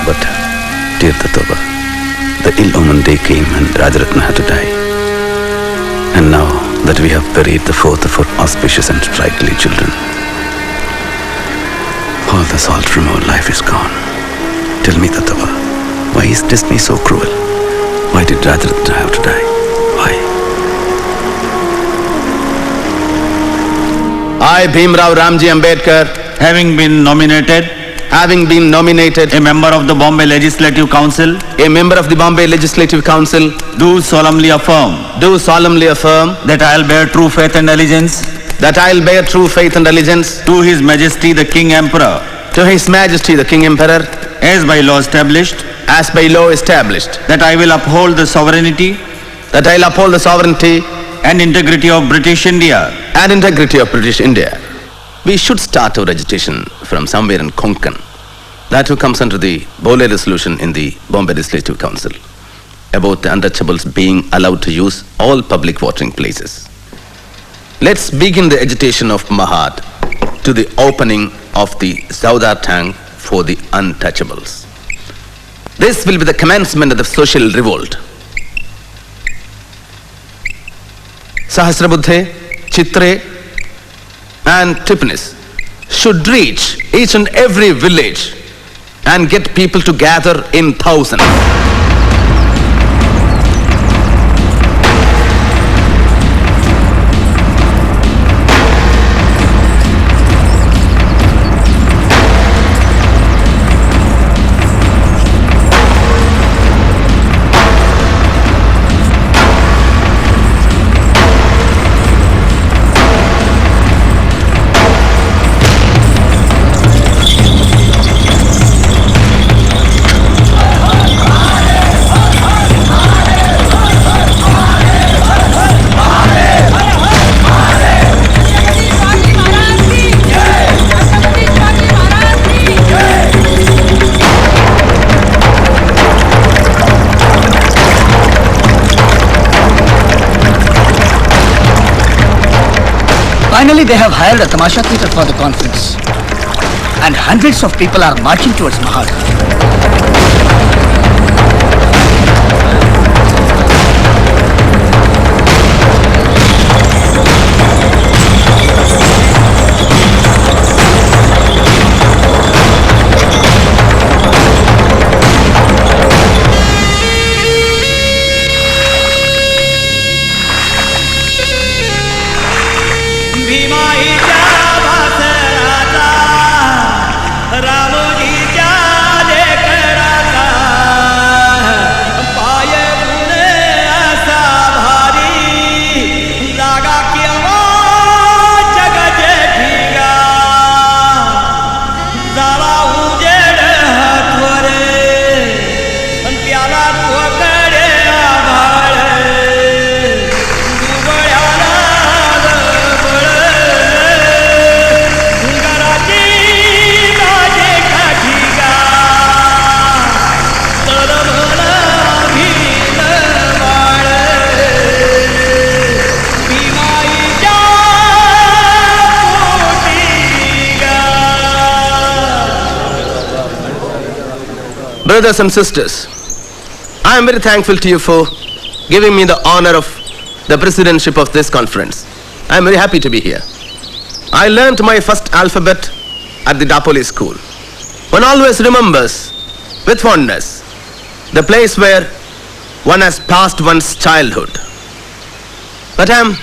But, dear Datoba, the ill-omened day came and Rajrathan had to die. And now that we have buried the fourth of our auspicious and sprightly children, all the salt from our life is gone. Tell me, Datoba, why is destiny so cruel? Why did Rajrathan have to die? Why? I, Bhimrao Ramji Ambedkar, having been nominated a member of the Bombay Legislative Council, do solemnly affirm that I'll bear true faith and allegiance to His Majesty the King Emperor, as by law established, that I will uphold the sovereignty and integrity of British India. We should start our agitation from somewhere in Konkan. That who comes under the Bole resolution in the Bombay Legislative Council about the untouchables being allowed to use all public watering places. Let's begin the agitation of Mahat to the opening of the Saudar tank for the untouchables. This will be the commencement of the social revolt. Sahasrabuddhe, Chitre, and Tipanis should reach each and every village and get people to gather in thousands. Finally, they have hired a tamasha theatre for the conference. And hundreds of people are marching towards Mahad. brothers and sisters, I am very thankful to you for giving me the honor of the presidentship of this conference. I am very happy to be here. I learnt my first alphabet at the Dapoli school. One always remembers with fondness the place where one has passed one's childhood. But I am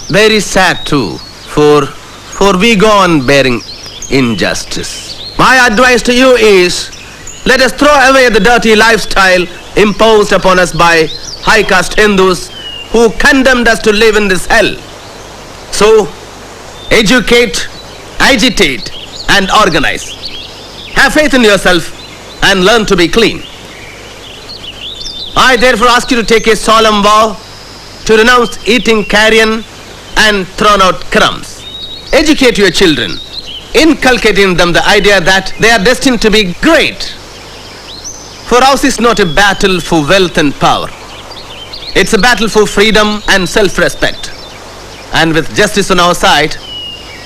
very sad too, for we go on bearing injustice. My advice to you is, let us throw away the dirty lifestyle imposed upon us by high caste Hindus who condemned us to live in this hell. So, educate, agitate, and organize. Have faith in yourself and learn to be clean. I therefore ask you to take a solemn vow to renounce eating carrion and thrown out crumbs. Educate your children, inculcating in them the idea that they are destined to be great. For ours is not a battle for wealth and power. It's a battle for freedom and self-respect. And with justice on our side,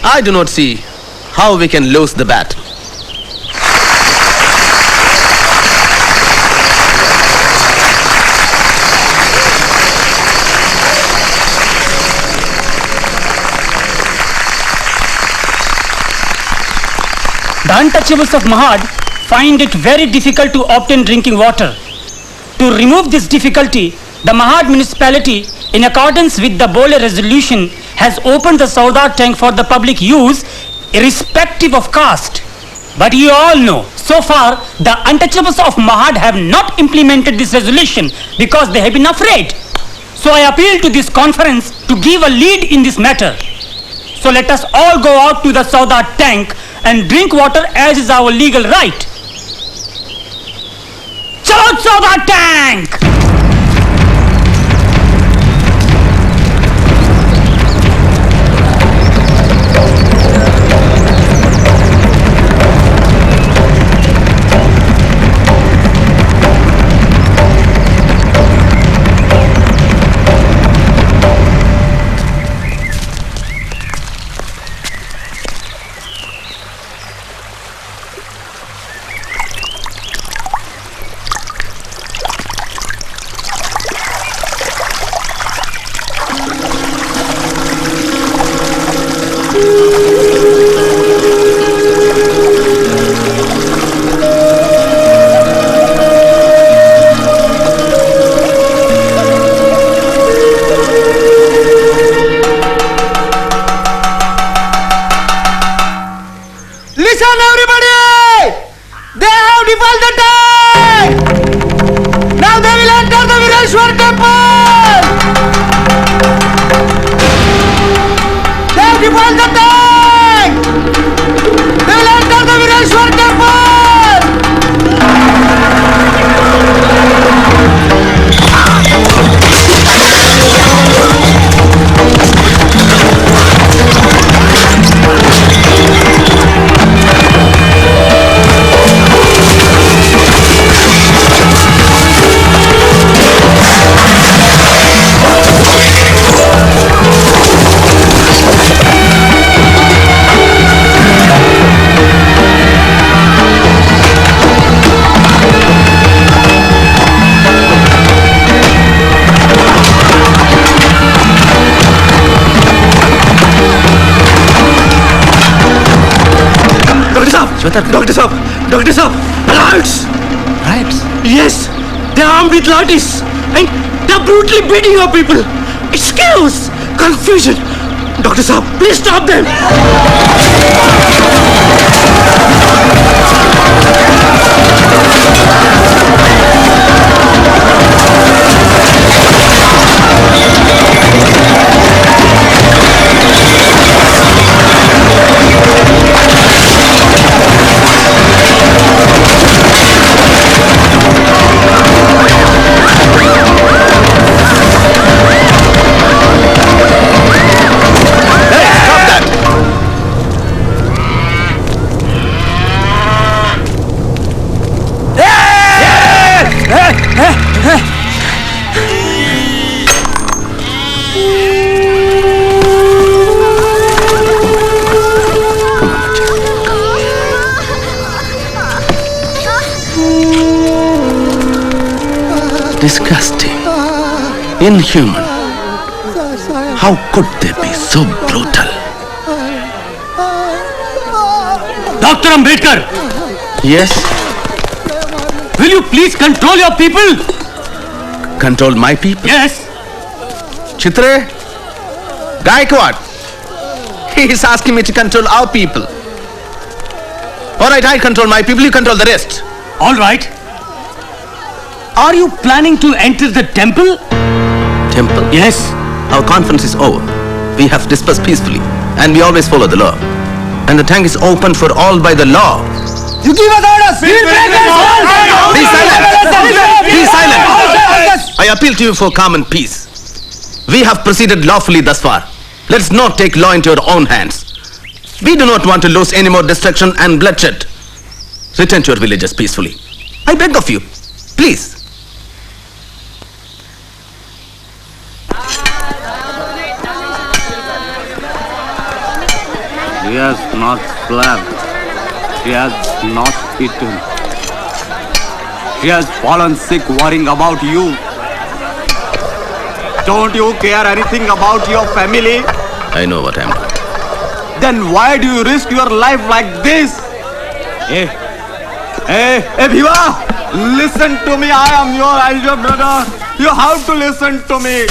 I do not see how we can lose the battle. The untouchables of Mahad find it very difficult to obtain drinking water. To remove this difficulty, the Mahad municipality, in accordance with the Bole resolution, has opened the Saudar tank for the public use, irrespective of caste. But you all know, so far, the untouchables of Mahad have not implemented this resolution because they have been afraid. So I appeal to this conference to give a lead in this matter. So let us all go out to the Saudar tank and drink water as is our legal right. Chalo Saudar tank! Doctor Sahab, riots! Riots? Yes, they are armed with lathis and they are brutally beating our people. It's chaos, confusion. Doctor Sahab, please stop them. Disgusting. Inhuman. How could they be so brutal? Dr. Ambedkar! Yes? Will you please control your people? Control my people? Yes. Chitre? Gaikwad? He is asking me to control our people. Alright, I control my people, you control the rest. Alright. Are you planning to enter the temple? Temple? Yes. Our conference is over. We have dispersed peacefully and we always follow the law. And the tank is open for all by the law. You give us orders! Be silent! Be silent! I appeal to you for calm and peace. We have proceeded lawfully thus far. Let's not take law into your own hands. We do not want to lose any more destruction and bloodshed. Return to your villages peacefully. I beg of you. Please. He has not slept. He has not eaten. He has fallen sick worrying about you. Don't you care anything about your family? I know what I'm doing. Then why do you risk your life like this? Hey, Bhiva! Listen to me, I am your elder brother. You have to listen to me.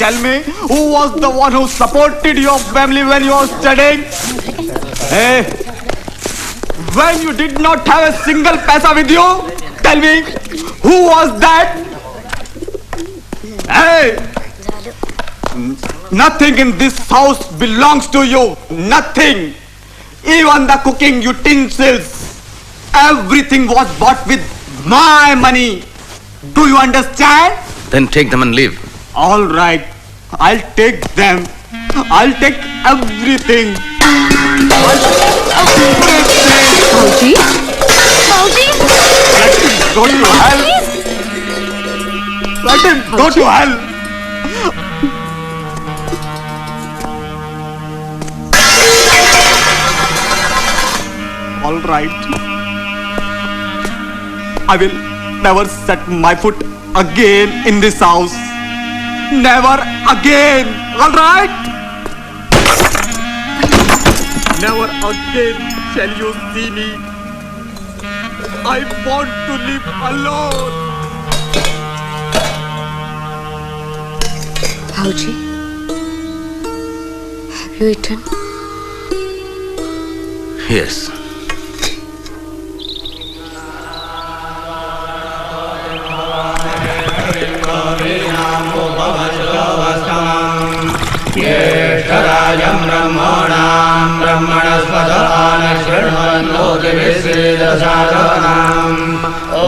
Tell me, who was the one who supported your family when you were studying? Hey, when you did not have a single paisa with you? Tell me, who was that? Hey! Nothing in this house belongs to you. Nothing. Even the cooking utensils. Everything was bought with my money. Do you understand? Then take them and leave. All right. I'll take them. I'll take everything. Mauji? Mauji? Let him go to hell. Let him go to hell. All right. I will never set my foot again in this house. Never again. All right? Never again shall you see me. I want to live alone. Mauji, have you eaten? Yes. ज्येष्ठराजं ब्रह्मणां ब्रह्मणस्पदान शृण्वन्नोतिभिश्रीदशादनाम् ॐ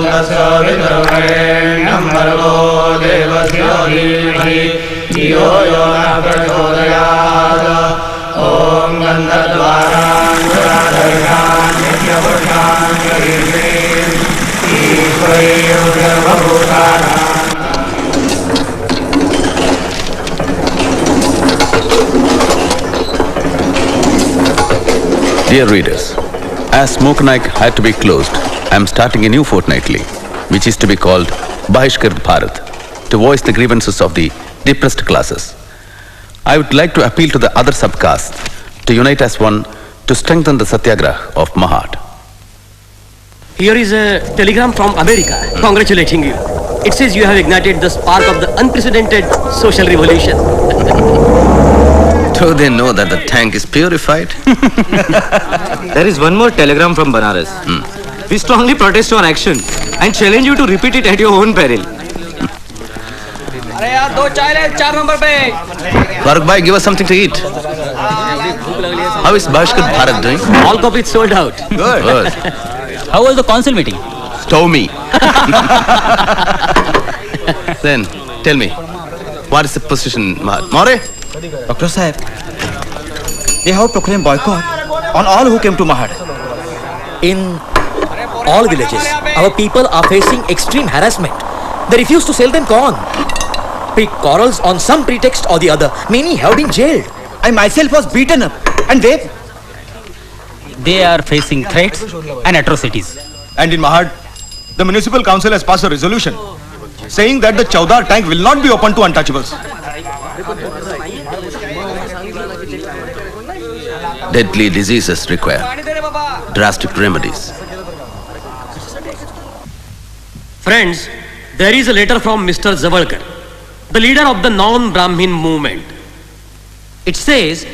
तत्सवितुर्वरेण्यं भर्गो देवस्य धीमहि धियो यो न प्रचोदयात् ॐ गन्धद्वारान् नित्यपुरुषान् गरीबीन् ईश्वरीं सर्वभूतानां Dear readers, as Mooknayak had to be closed, I am starting a new fortnightly, which is to be called Bahishkar Bharat, to voice the grievances of the depressed classes. I would like to appeal to the other subcastes to unite as one to strengthen the satyagraha of Mahat. Here is a telegram from America congratulating you. It says you have ignited the spark of the unprecedented social revolution. Do they know that the tank is purified? There is one more telegram from Banaras. We strongly protest your action and challenge you to repeat it at your own peril. अरे यार दो चाय ले 4 number पे. Faruk bhai, give us something to eat. How is Bahishkar Bharat doing? All copies sold out. Good. How was the council meeting? Stow me. Then, tell me, what is the position, More? Dr. Saheb, they have proclaimed boycott on all who came to Mahad. In all villages, our people are facing extreme harassment. They refuse to sell them corn. Pick quarrels on some pretext or the other. Many have been jailed. I myself was beaten up. And they are facing threats and atrocities. And in Mahad, the municipal council has passed a resolution saying that the Chaudhar tank will not be open to untouchables. Deadly diseases require drastic remedies. Friends, there is a letter from Mr. Jabbar, the leader of the non-Brahmin movement. It says,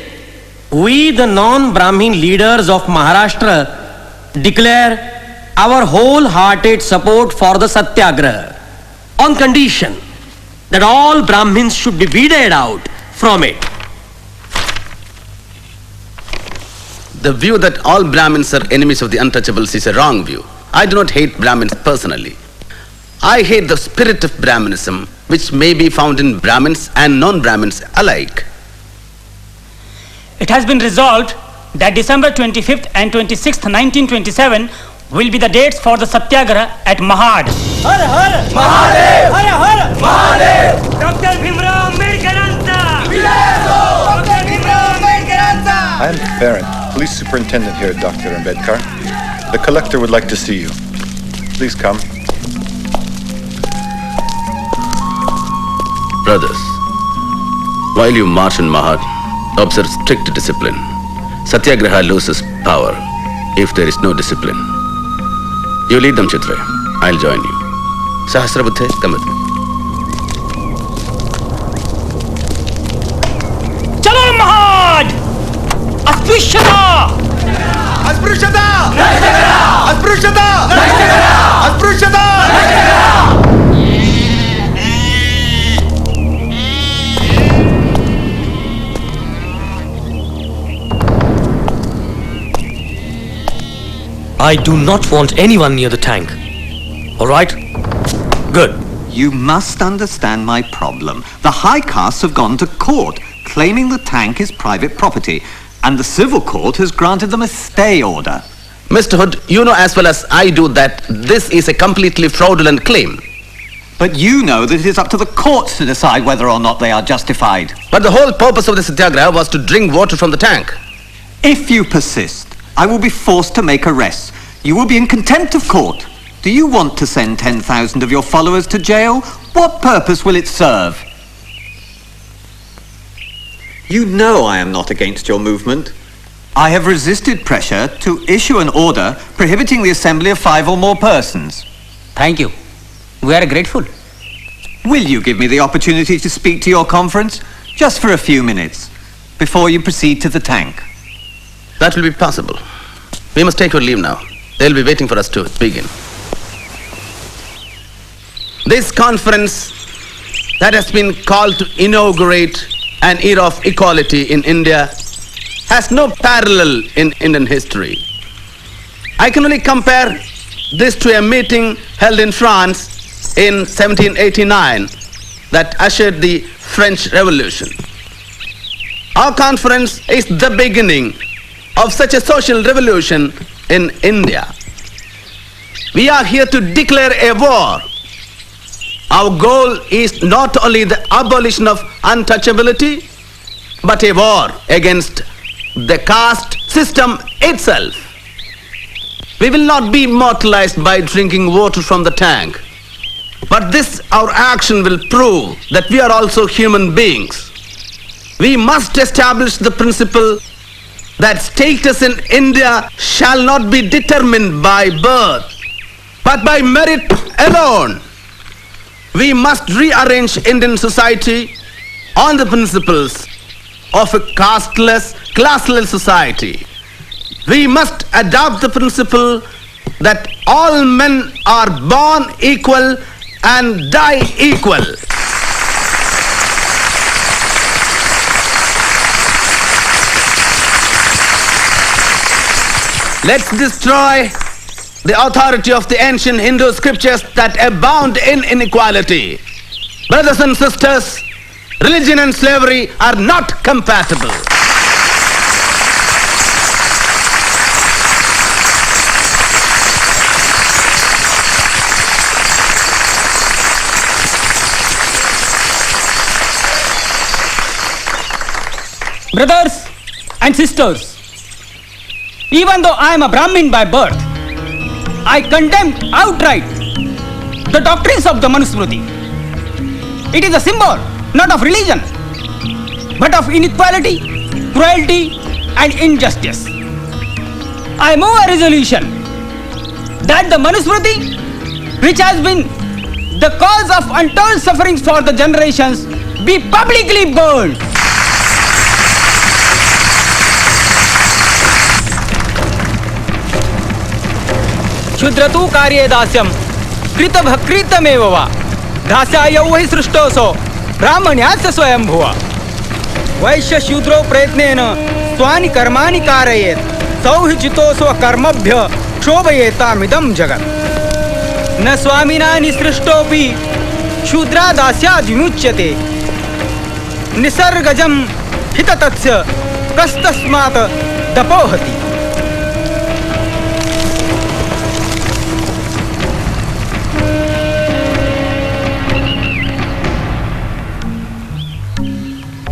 "We, the non-Brahmin leaders of Maharashtra, declare our wholehearted support for the Satyagraha on condition that all Brahmins should be weeded out from it." The view that all Brahmins are enemies of the untouchables is a wrong view. I do not hate Brahmins personally. I hate the spirit of Brahminism, which may be found in Brahmins and non-Brahmins alike. It has been resolved that December 25th and 26th, 1927 will be the dates for the Satyagraha at Mahad. Har Har Mahadev! Har Har Mahadev! Dr. Bhimrao Ambedkaranta! Vijay! Dr. Bhimrao Ambedkaranta! I am the parent, police superintendent here at Dr. Ambedkar. The collector would like to see you. Please come. Brothers, while you march in Mahad, observe strict discipline. Satyagraha loses power if there is no discipline. You lead them, Chitra. I'll join you. Sahasrabuddhe, come with me. Chalo Mahad! Asprishyata! Asprishyata! Asprishyata! Asprishyata! I do not want anyone near the tank. All right? Good. You must understand my problem. The high castes have gone to court, claiming the tank is private property, and the civil court has granted them a stay order. Mr. Hood, you know as well as I do that this is a completely fraudulent claim. But you know that it is up to the courts to decide whether or not they are justified. But the whole purpose of the Satyagraha was to drink water from the tank. If you persist, I will be forced to make arrests. You will be in contempt of court. Do you want to send 10,000 of your followers to jail? What purpose will it serve? You know I am not against your movement. I have resisted pressure to issue an order prohibiting the assembly of 5 or more persons. Thank you. We are grateful. Will you give me the opportunity to speak to your conference? Just for a few minutes, before you proceed to the tank. That will be possible. We must take your leave now. They'll be waiting for us to begin. This conference that has been called to inaugurate an era of equality in India has no parallel in Indian history. I can only compare this to a meeting held in France in 1789 that ushered the French Revolution. Our conference is the beginning of such a social revolution in India. We are here to declare a war. Our goal is not only the abolition of untouchability, but a war against the caste system itself. We will not be immortalized by drinking water from the tank, but this, our action, will prove that we are also human beings. We must establish the principle that status in India shall not be determined by birth, but by merit alone. We must rearrange Indian society on the principles of a casteless, classless society. We must adopt the principle that all men are born equal and die equal. Let's destroy the authority of the ancient Hindu scriptures that abound in inequality. Brothers and sisters, religion and slavery are not compatible. Brothers and sisters, even though I am a Brahmin by birth, I condemn outright the doctrines of the Manusmriti. It is a symbol, not of religion, but of inequality, cruelty, and injustice. I move a resolution that the Manusmriti, which has been the cause of untold sufferings for the generations, be publicly burned. क्षुद्रतु कार्ये दास्यं कृतभकृतमेव वा दास्यायौ हि सृष्टोऽसौ ब्राह्मण्यास्य स्वयंभुव वैश्य शूद्रो प्रयत्नेन स्वानि कर्माणि कारयेत् सौ हि चितो स्वकर्मभ्य क्षोभयेतामिदं जगत् न स्वामिना निसृष्टोऽपि शूद्रा दास्याद् विमुच्यते निसर्गजं हिततस्य कस्तस्मात् दपोहति.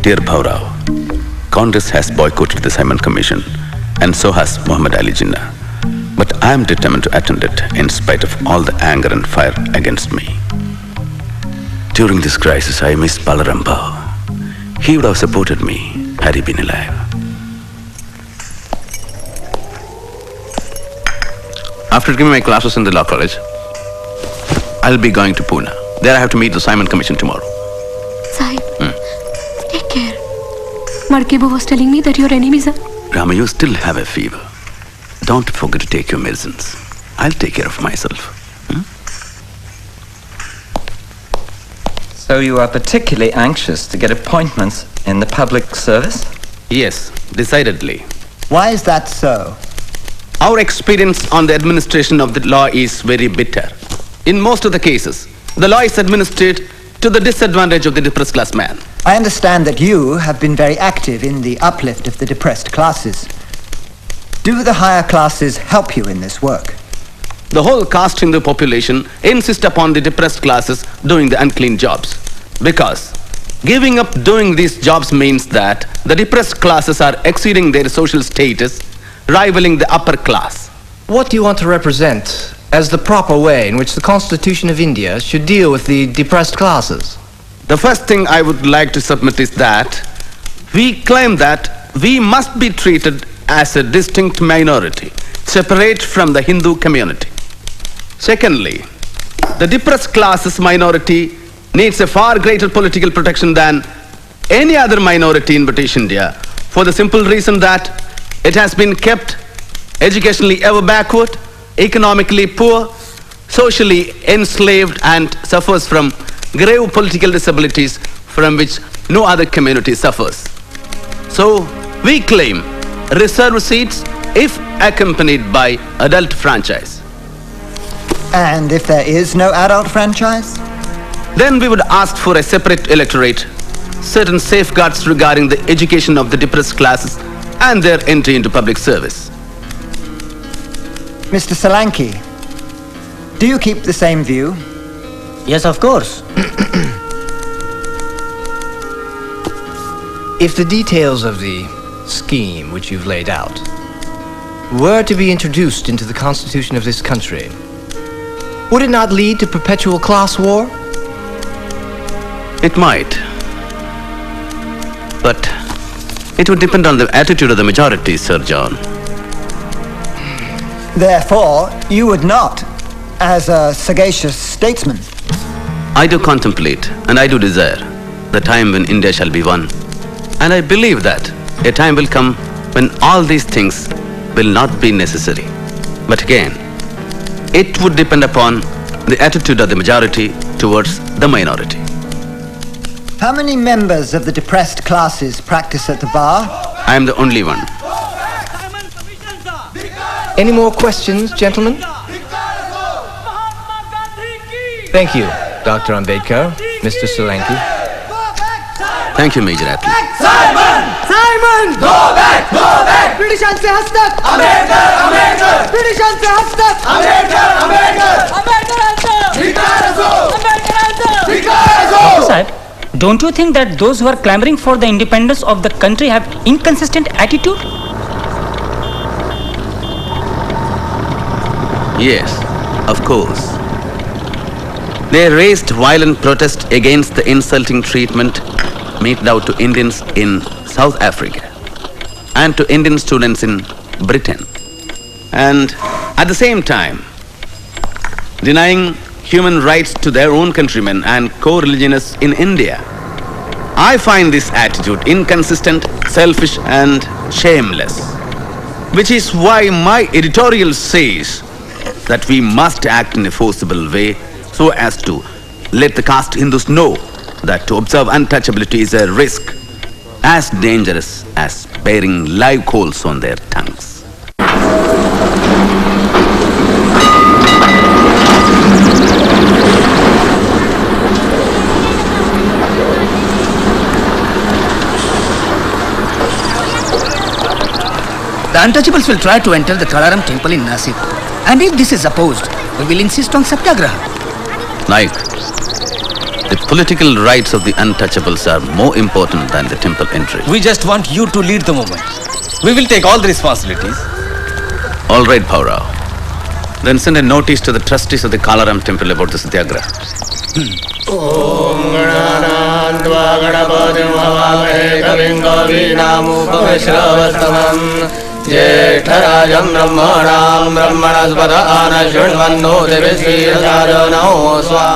Dear Bhaurao, Congress has boycotted the Simon Commission, and so has Muhammad Ali Jinnah. But I am determined to attend it in spite of all the anger and fire against me. During this crisis, I miss Balaram Bhau. He would have supported me had he been alive. After giving my classes in the law college, I'll be going to Pune. There I have to meet the Simon Commission tomorrow. Sahib, take care. Markebo was telling me that your enemies are... Rama, you still have a fever. Don't forget to take your medicines. I'll take care of myself. So you are particularly anxious to get appointments in the public service? Yes, decidedly. Why is that so? Our experience on the administration of the law is very bitter. In most of the cases, the law is administered to the disadvantage of the depressed class man. I understand that you have been very active in the uplift of the depressed classes. Do the higher classes help you in this work? The whole caste Hindu population insist upon the depressed classes doing the unclean jobs. Because giving up doing these jobs means that the depressed classes are exceeding their social status, rivaling the upper class. What do you want to represent as the proper way in which the Constitution of India should deal with the depressed classes? The first thing I would like to submit is that we claim that we must be treated as a distinct minority, separate from the Hindu community. Secondly, the depressed classes minority needs a far greater political protection than any other minority in British India, for the simple reason that it has been kept educationally ever backward, economically poor, socially enslaved, and suffers from grave political disabilities from which no other community suffers. So, we claim reserved seats if accompanied by adult franchise. And if there is no adult franchise? Then we would ask for a separate electorate, certain safeguards regarding the education of the depressed classes and their entry into public service. Mr. Solanki, do you keep the same view? Yes, of course. If the details of the scheme which you've laid out were to be introduced into the constitution of this country, would it not lead to perpetual class war? It might. But it would depend on the attitude of the majority, Sir John. Therefore, you would not, as a sagacious statesman. I do contemplate and I do desire the time when India shall be one. And I believe that a time will come when all these things will not be necessary. But again, it would depend upon the attitude of the majority towards the minority. How many members of the depressed classes practice at the bar? I am the only one. Any more questions, gentlemen? Thank you, Dr. Ambedkar, Mr. Solanki. Thank you, Major Atlee. Simon! Simon! Go back! Go back! ब्रिटिशांचे हस्तक Ambedkar Ambedkar ब्रिटिशांचे हस्तक Ambedkar Ambedkar आंबेडकरांचं धिक्कार असो आंबेडकरांचं धिक्कार असो Sahib, don't you think that those who are clamoring for the independence of the country have inconsistent attitude? Yes, of course. They raised violent protest against the insulting treatment meted out to Indians in South Africa and to Indian students in Britain. And at the same time, denying human rights to their own countrymen and co-religionists in India. I find this attitude inconsistent, selfish and shameless. Which is why my editorial says that we must act in a forcible way so as to let the caste Hindus know that to observe untouchability is a risk as dangerous as bearing live coals on their tongues. The untouchables will try to enter the Kalaram temple in Nasik. And if this is opposed, we will insist on Satyagraha. Naik, the political rights of the untouchables are more important than the temple entry. We just want you to lead the movement. We will take all the responsibilities. All right, Pawar. Then send a notice to the trustees of the Kalaram temple about the Satyagraha. Om Gananandva Ganapatim Havamahe Kavim Kavinamupavishravastavam Jethtarajam Brahmanam Brahmanaspata Anashunvanno Devisvirajano Swa.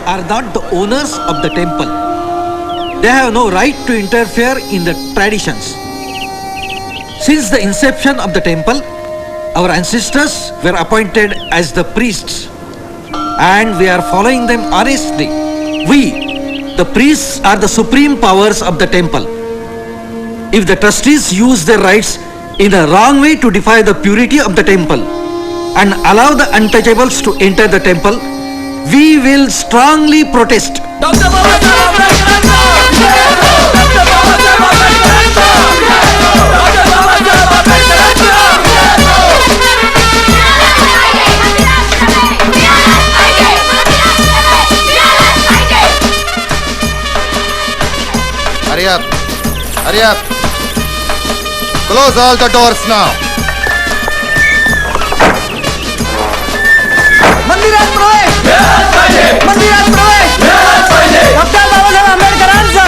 Are not the owners of the temple. They have no right to interfere in the traditions. Since the inception of the temple, our ancestors were appointed as the priests and we are following them honestly. We, the priests, are the supreme powers of the temple. If the trustees use their rights in a wrong way to defy the purity of the temple and allow the untouchables to enter the temple, we will strongly protest. Dr. Hurry up. Hurry up. Close all the doors now. मंदिरात प्रवेश! मंदिरात प्रवेश! Doctor Babasaheb आंबेडकरांचा!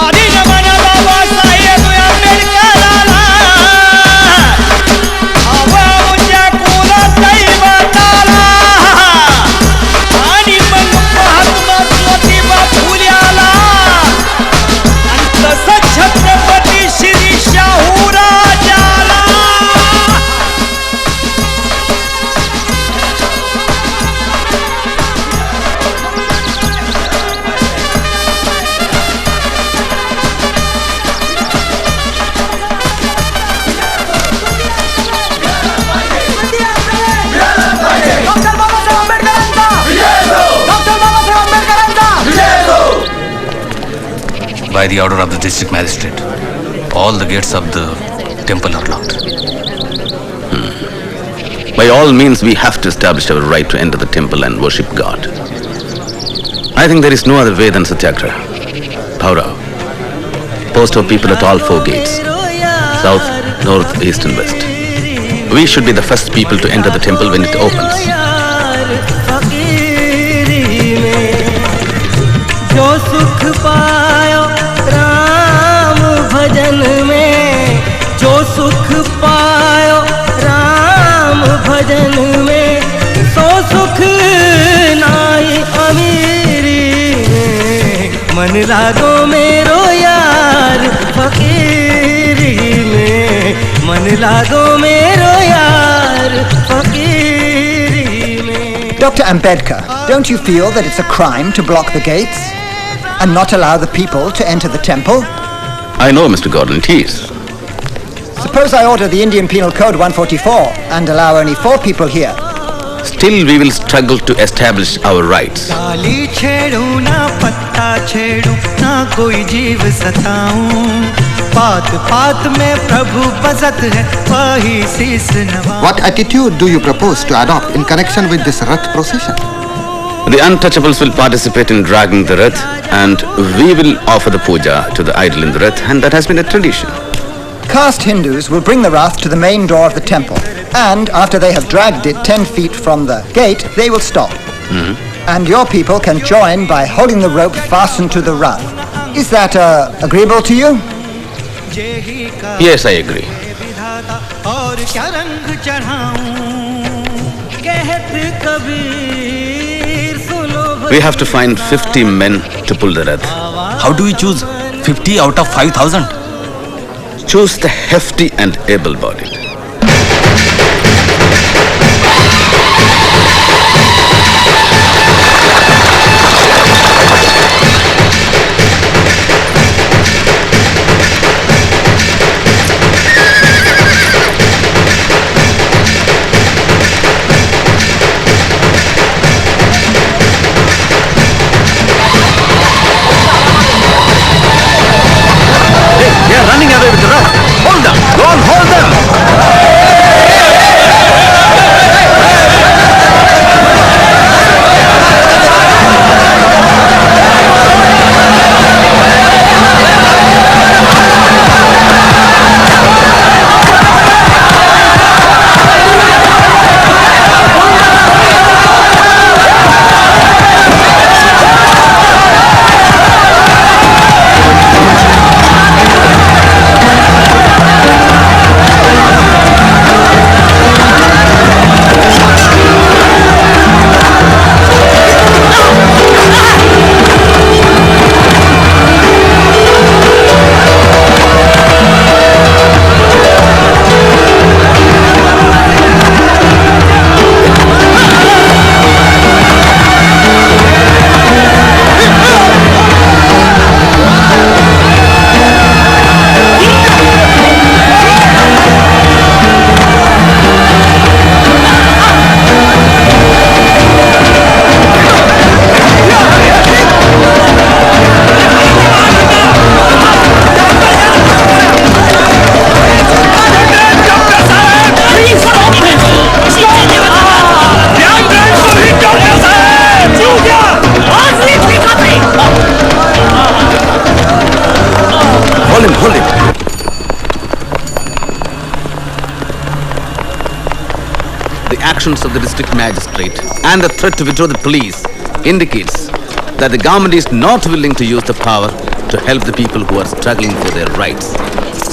आदिनमन बाबासाहेब आंबेडकराला आवाच्या कुलदैवताला आणि मग महात्मा ज्योतिबा फुल्याला आणि तसंच छत्रपती श्री शाहू राजाला. Doctor Babasaheb आंबेडकरांचा! डॉक्टर बाबासाहेब आंबेडकरांचा! By the order of the district magistrate, all the gates of the temple are locked. By all means, we have to establish our right to enter the temple and worship God. I think there is no other way than Satyagraha. Pawar, post our people at all four gates, south, north, east and west. We should be the first people to enter the temple when it opens. जो सुख पायो राम भजन में, जो सुख पायो राम भजन में, सो सुख नाई अमीरी में. मन लागो मेरो यार फकीरी में, मन लागो मेरो यार फकीरी में. Dr. Ambedkar, don't you feel that it's a crime to block the gates and not allow the people to enter the temple? I know, Mr. Gordon, it is. Suppose I order the Indian Penal Code 144 and allow only 4 people here. Still, we will struggle to establish our rights. डाली छेड़ू ना पत्ता छेड़ू ना कोई जीव सताऊं, पात पात में प्रभु बसत है वही शीस नवा. What attitude do you propose to adopt in connection with this Rath procession? The untouchables will participate in dragging the Rath, and we will offer the puja to the idol in the Rath, and that has been a tradition. Caste Hindus will bring the Rath to the main door of the temple, and after they have dragged it 10 feet from the gate, they will stop. And your people can join by holding the rope fastened to the Rath. Is that agreeable to you? Yes, I agree. और क्या रंग चढ़ाऊं कहत Kabir सुलो. We have to find 50 men to pull the Rath. How do we choose 50 out of 5,000? Choose the hefty and able-bodied. They are running away with the Rath. Hold them! Go on, hold them! Hold him. The actions of the district magistrate and the threat to withdraw the police indicates that the government is not willing to use the power to help the people who are struggling for their rights.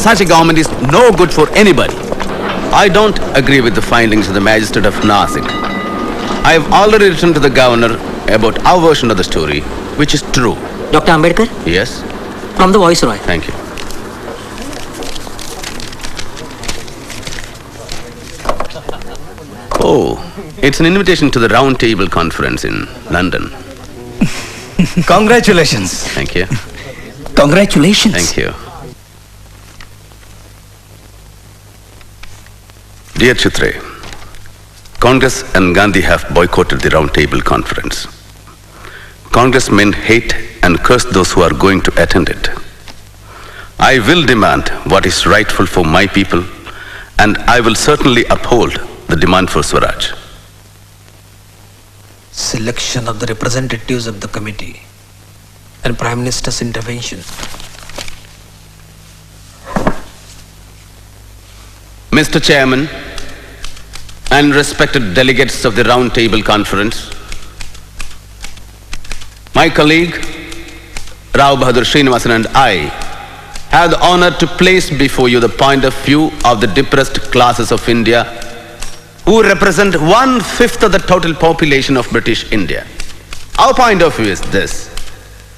Such a government is no good for anybody. I don't agree with the findings of the magistrate of Nasik. I have already written to the governor about our version of the story, which is true. Dr. Ambedkar? Yes? From the Viceroy. Thank you. Oh, it's an invitation to the Round Table Conference in London. Congratulations. Thank you. Congratulations. Thank you. Dear Chitre, Congress and Gandhi have boycotted the Round Table Conference. Congressmen hate and curse those who are going to attend it. I will demand what is rightful for my people, and I will certainly uphold the demand for Swaraj. Selection of the representatives of the committee and Prime Minister's intervention. Mr. Chairman and respected delegates of the Round Table Conference, my colleague Rao Bahadur Srinivasan and I have the honor to place before you the point of view of the depressed classes of India who represent 1/5 of the total population of British India. Our point of view is this: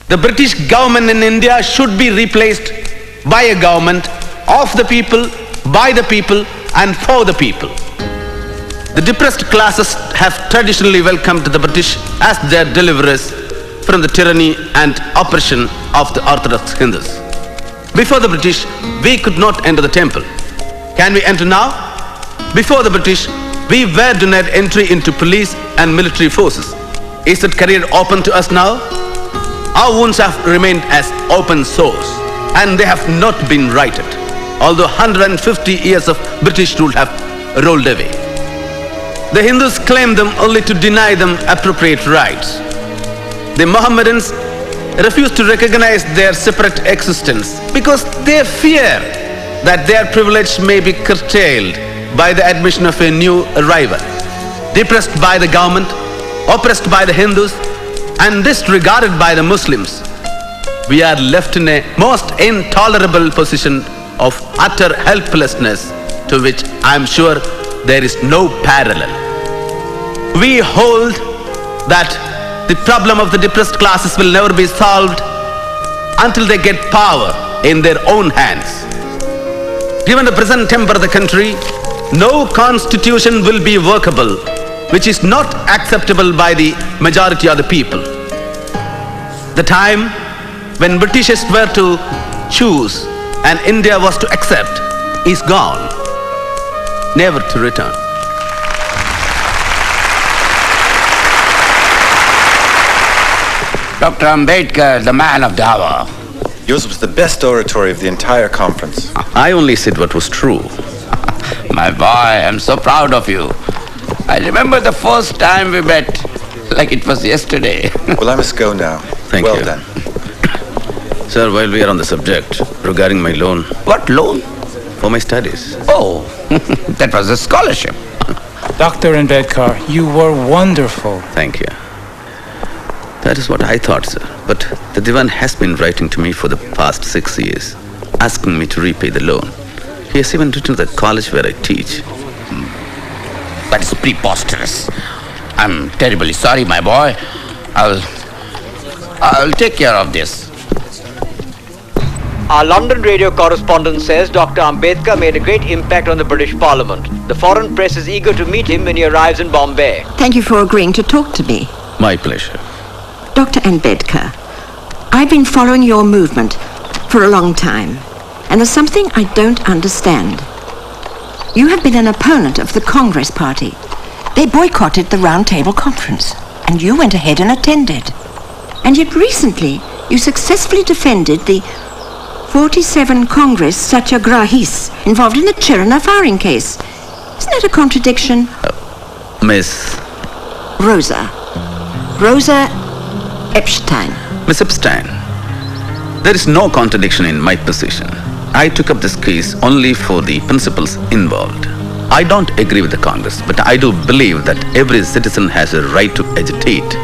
the British government in India should be replaced by a government of the people, by the people, and for the people. The depressed classes have traditionally welcomed the British as their deliverers from the tyranny and oppression of the Orthodox Hindus. Before the British, we could not enter the temple. Can we enter now? Before the British, we were denied entry into police and military forces. Is that career open to us now? Our wounds have remained as open sores. and they have not been righted, although 150 years of British rule have rolled away. The Hindus claim them only to deny them appropriate rights. The Mohammedans refuse to recognize their separate existence because they fear that their privilege may be curtailed by the admission of a new arrival. Depressed by the government, oppressed by the Hindus, and disregarded by the Muslims, we are left in a most intolerable position of utter helplessness to which I am sure there is no parallel. We hold that the problem of the depressed classes will never be solved until they get power in their own hands. Given the present temper of the country, no constitution will be workable which is not acceptable by the majority of the people. The time when Britishers were to choose and India was to accept is gone, never to return. Dr. Ambedkar, the man of the hour. Yours was the best oratory of the entire conference. I only said what was true. My boy, I'm so proud of you. I remember the first time we met, like it was yesterday. Well, I must go now. Thank you. Well done. Sir, while we are on the subject, regarding my loan. What loan? For my studies. Oh, that was a scholarship. Dr. Ambedkar, you were wonderful. Thank you. That is what I thought, sir. But the Divan has been writing to me for the past 6 years, asking me to repay the loan. He has even written to the college where I teach. That is preposterous. I'm terribly sorry, my boy. I'll take care of this. Our London radio correspondent says Dr. Ambedkar made a great impact on the British Parliament. The foreign press is eager to meet him when he arrives in Bombay. Thank you for agreeing to talk to me. My pleasure. Dr. Ambedkar, I've been following your movement for a long time, and there's something I don't understand. You have been an opponent of the Congress Party. They boycotted the Round Table Conference, and you went ahead and attended. And yet recently, you successfully defended the 47 Congress Satyagrahis involved in the Chirana firing case. Isn't that a contradiction? Miss Rosa Epstein. Miss Epstein, there is no contradiction in my position. I took up this case only for the principles involved. I don't agree with the Congress, but I do believe that every citizen has a right to agitate.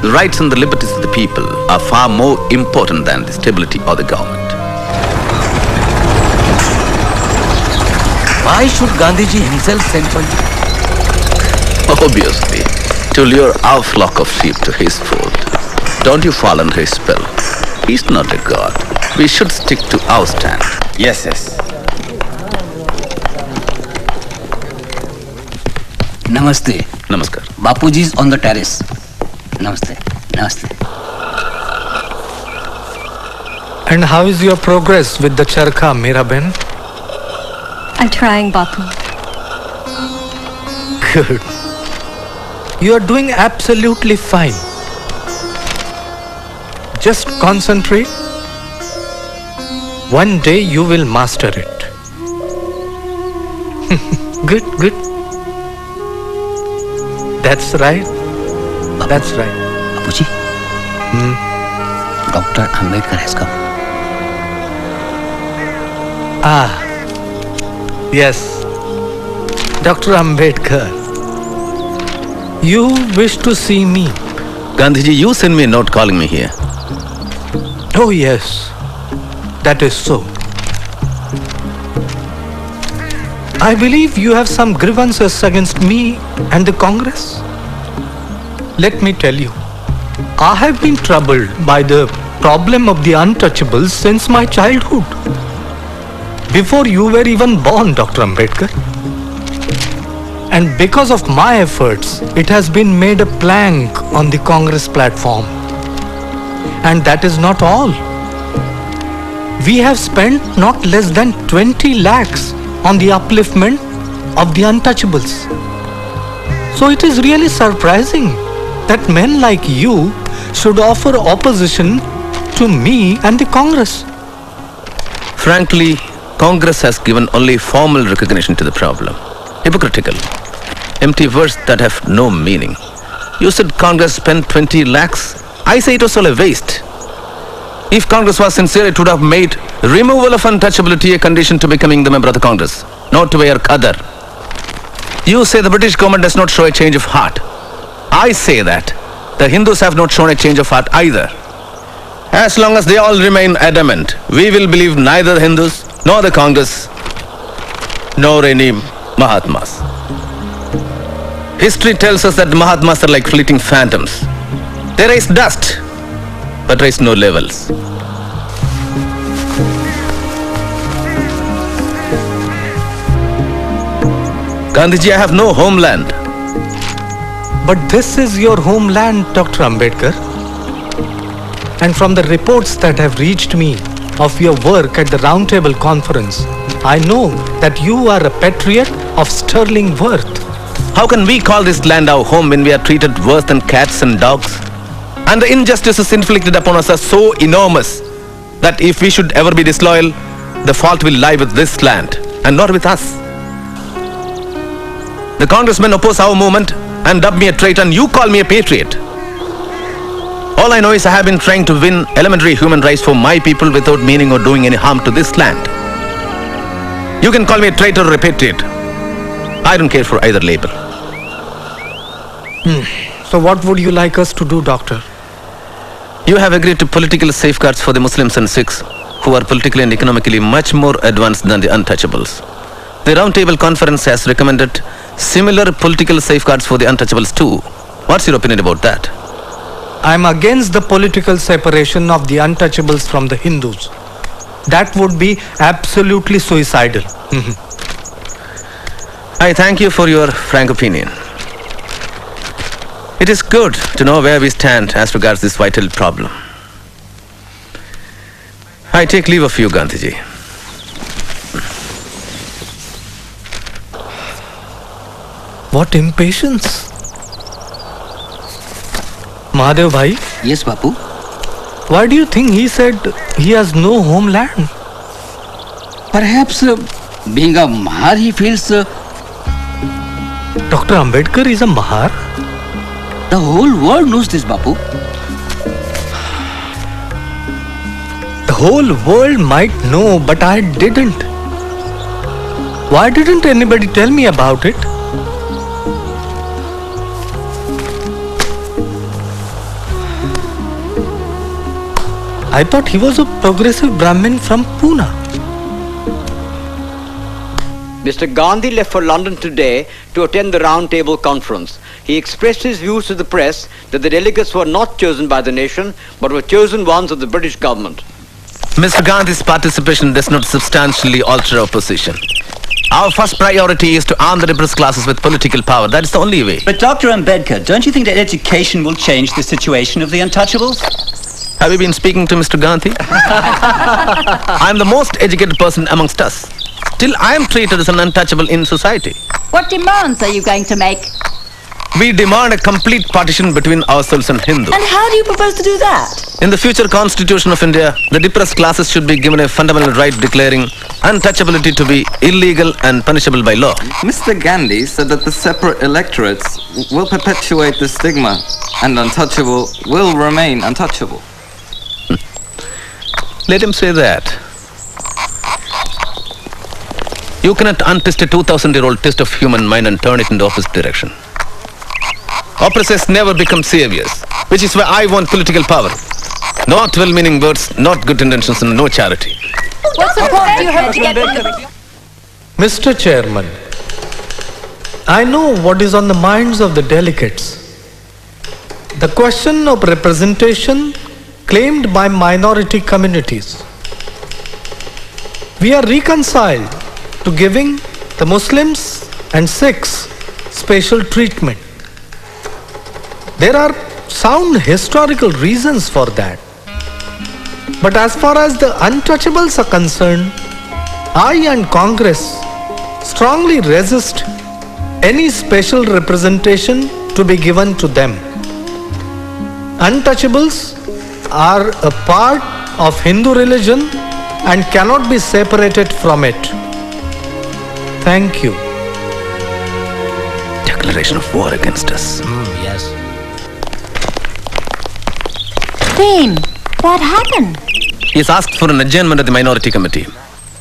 The rights and the liberties of the people are far more important than the stability of the government. Why should Gandhiji himself send for you? Obviously, to lure our flock of sheep to his fold. Don't you fall under his spell. He's not a god. We should stick to our stand. Yes. Namaste. Namaskar. Bapuji is on the terrace. Namaste. And how is your progress with the charkha, Miraben? I'm trying, Bapu. Good. You are doing absolutely fine. Just concentrate. One day you will master it. Good. That's right. That's right. Bapuji, Dr. Ambedkar has come. Yes. Dr. Ambedkar, you wish to see me? Gandhiji, you sent me a note calling me here. Oh yes, that is so. I believe you have some grievances against me and the Congress. Let me tell you, I have been troubled by the problem of the untouchables since my childhood. Before you were even born, Dr. Ambedkar. And because of my efforts, it has been made a plank on the Congress platform. And that is not all. We have spent not less than 20 lakhs on the upliftment of the untouchables. So it is really surprising that men like you should offer opposition to me and the Congress? Frankly, Congress has given only formal recognition to the problem. Hypocritical. Empty words that have no meaning. You said Congress spent 20 lakhs. I say it was all a waste. If Congress was sincere, it would have made removal of untouchability a condition to becoming the member of the Congress, not to wear qadar. You say the British government does not show a change of heart. I say that the Hindus have not shown a change of heart either. As long as they all remain adamant, we will believe neither the Hindus, nor the Congress, nor any Mahatmas. History tells us that the Mahatmas are like fleeting phantoms. They raise dust, but raise no levels. Gandhiji, I have no homeland. But this is your homeland, Dr. Ambedkar. And from the reports that have reached me of your work at the Roundtable Conference, I know that you are a patriot of sterling worth. How can we call this land our home when we are treated worse than cats and dogs? And the injustices inflicted upon us are so enormous that if we should ever be disloyal, the fault will lie with this land and not with us. The congressmen oppose our movement and dub me a traitor, and you call me a patriot. All I know is I have been trying to win elementary human rights for my people without meaning or doing any harm to this land. You can call me a traitor or a patriot. I don't care for either label. So what would you like us to do, Doctor? You have agreed to political safeguards for the Muslims and Sikhs, who are politically and economically much more advanced than the untouchables. The Roundtable Conference has recommended similar political safeguards for the untouchables too. What's your opinion about that? I'm against the political separation of the untouchables from the Hindus. That would be absolutely suicidal. I thank you for your frank opinion. It is good to know where we stand as regards this vital problem. I take leave of you, Gandhiji. What impatience! Mahadev Bhai? Yes, Bapu? Why do you think he said he has no homeland? Perhaps being a Mahar, he feels... Dr. Ambedkar is a Mahar? The whole world knows this, Bapu. The whole world might know, but I didn't. Why didn't anybody tell me about it? I thought he was a progressive Brahmin from Pune. Mr. Gandhi left for London today to attend the Roundtable Conference. He expressed his views to the press that the delegates were not chosen by the nation, but were chosen ones of the British government. Mr. Gandhi's participation does not substantially alter our position. Our first priority is to arm the repressed classes with political power. That is the only way. But Dr. Ambedkar, don't you think that education will change the situation of the untouchables? Have you been speaking to Mr. Gandhi? I am the most educated person amongst us. Still, I am treated as an untouchable in society. What demands are you going to make? We demand a complete partition between ourselves and Hindus. And how do you propose to do that? In the future constitution of India, the depressed classes should be given a fundamental right declaring untouchability to be illegal and punishable by law. Mr. Gandhi said that the separate electorates will perpetuate the stigma and untouchable will remain untouchable. Let him say that. You cannot untwist a 2,000-year-old twist of human mind and turn it in the opposite direction. Oppressors never become saviors, which is why I want political power. Not well-meaning words, not good intentions, and no charity. What support do you have to get rid of it? Mr. Chairman, I know what is on the minds of the delegates. The question of representation claimed by minority communities. We are reconciled to giving the Muslims and Sikhs special treatment. There are sound historical reasons for that. But as far as the untouchables are concerned, I and Congress strongly resist any special representation to be given to them. Untouchables are a part of Hindu religion and cannot be separated from it. Thank you. Declaration of war against us. Yes. Then, what happened? He has asked for an adjournment of the minority committee.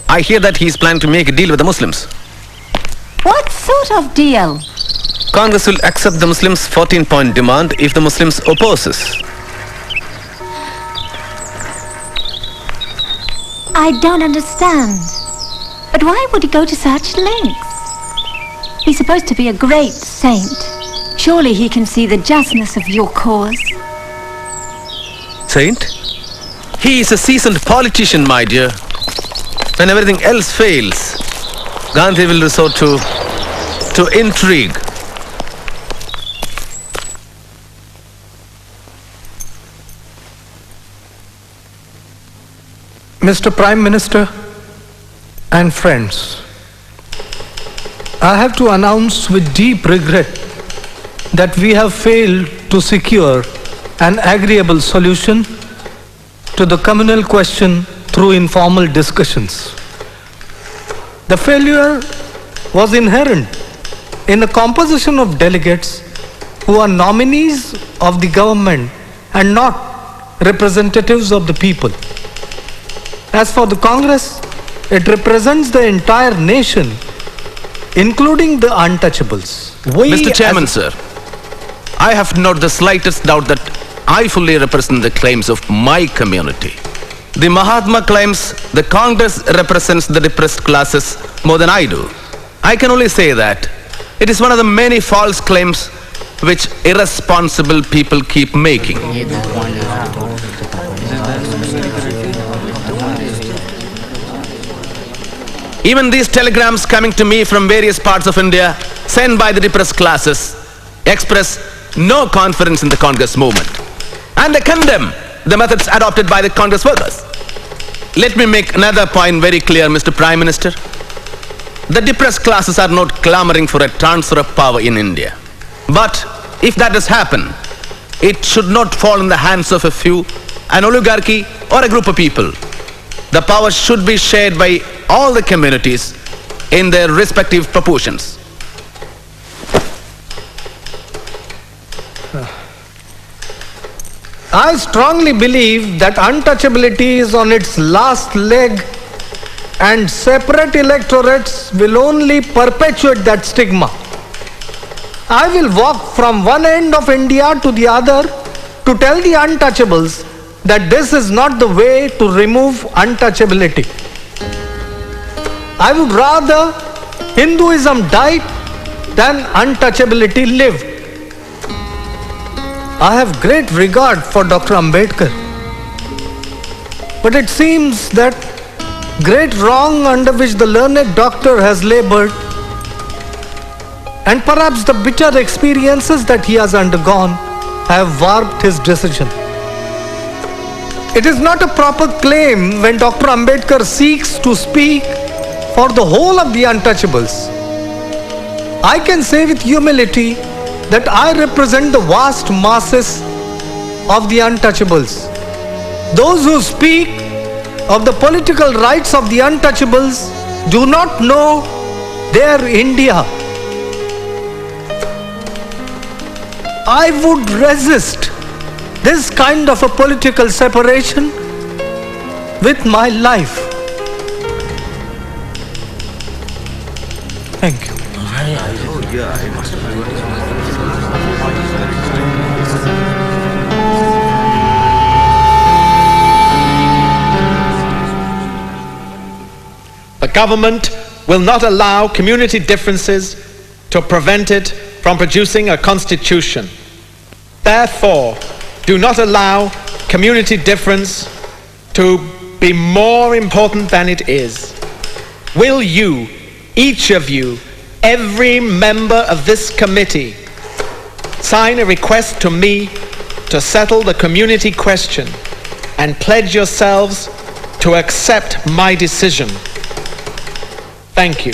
I hear that he is planning to make a deal with the Muslims. What sort of deal? Congress will accept the Muslims' 14-point demand if the Muslims opposes. I don't understand. But why would he go to such lengths? He's supposed to be a great saint. Surely he can see the justness of your cause. Saint? He is a seasoned politician, my dear. When everything else fails, Gandhi will resort to intrigue. Mr. Prime Minister and friends, I have to announce with deep regret that we have failed to secure an agreeable solution to the communal question through informal discussions. The failure was inherent in the composition of delegates who are nominees of the government and not representatives of the people. As for the Congress, it represents the entire nation, including the untouchables. Mr. Chairman, sir, I have not the slightest doubt that I fully represent the claims of my community. The Mahatma claims the Congress represents the depressed classes more than I do. I can only say that it is one of the many false claims which irresponsible people keep making. Even these telegrams coming to me from various parts of India, sent by the depressed classes, express no confidence in the Congress movement. And they condemn the methods adopted by the Congress workers. Let me make another point very clear, Mr. Prime Minister. The depressed classes are not clamoring for a transfer of power in India. But if that does happen, it should not fall in the hands of a few, an oligarchy or a group of people. The power should be shared by all the communities in their respective proportions. I strongly believe that untouchability is on its last leg and separate electorates will only perpetuate that stigma. I will walk from one end of India to the other to tell the untouchables that this is not the way to remove untouchability. I would rather Hinduism died than untouchability lived. I have great regard for Dr. Ambedkar. But it seems that great wrong under which the learned doctor has labored and perhaps the bitter experiences that he has undergone have warped his decision. It is not a proper claim when Dr. Ambedkar seeks to speak for the whole of the untouchables. I can say with humility that I represent the vast masses of the untouchables. Those who speak of the political rights of the untouchables do not know their India. I would resist this kind of a political separation with my life. Thank you. The government will not allow community differences to prevent it from producing a constitution. Therefore, do not allow community difference to be more important than it is. Will you, each of you, every member of this committee, sign a request to me to settle the community question and pledge yourselves to accept my decision? Thank you.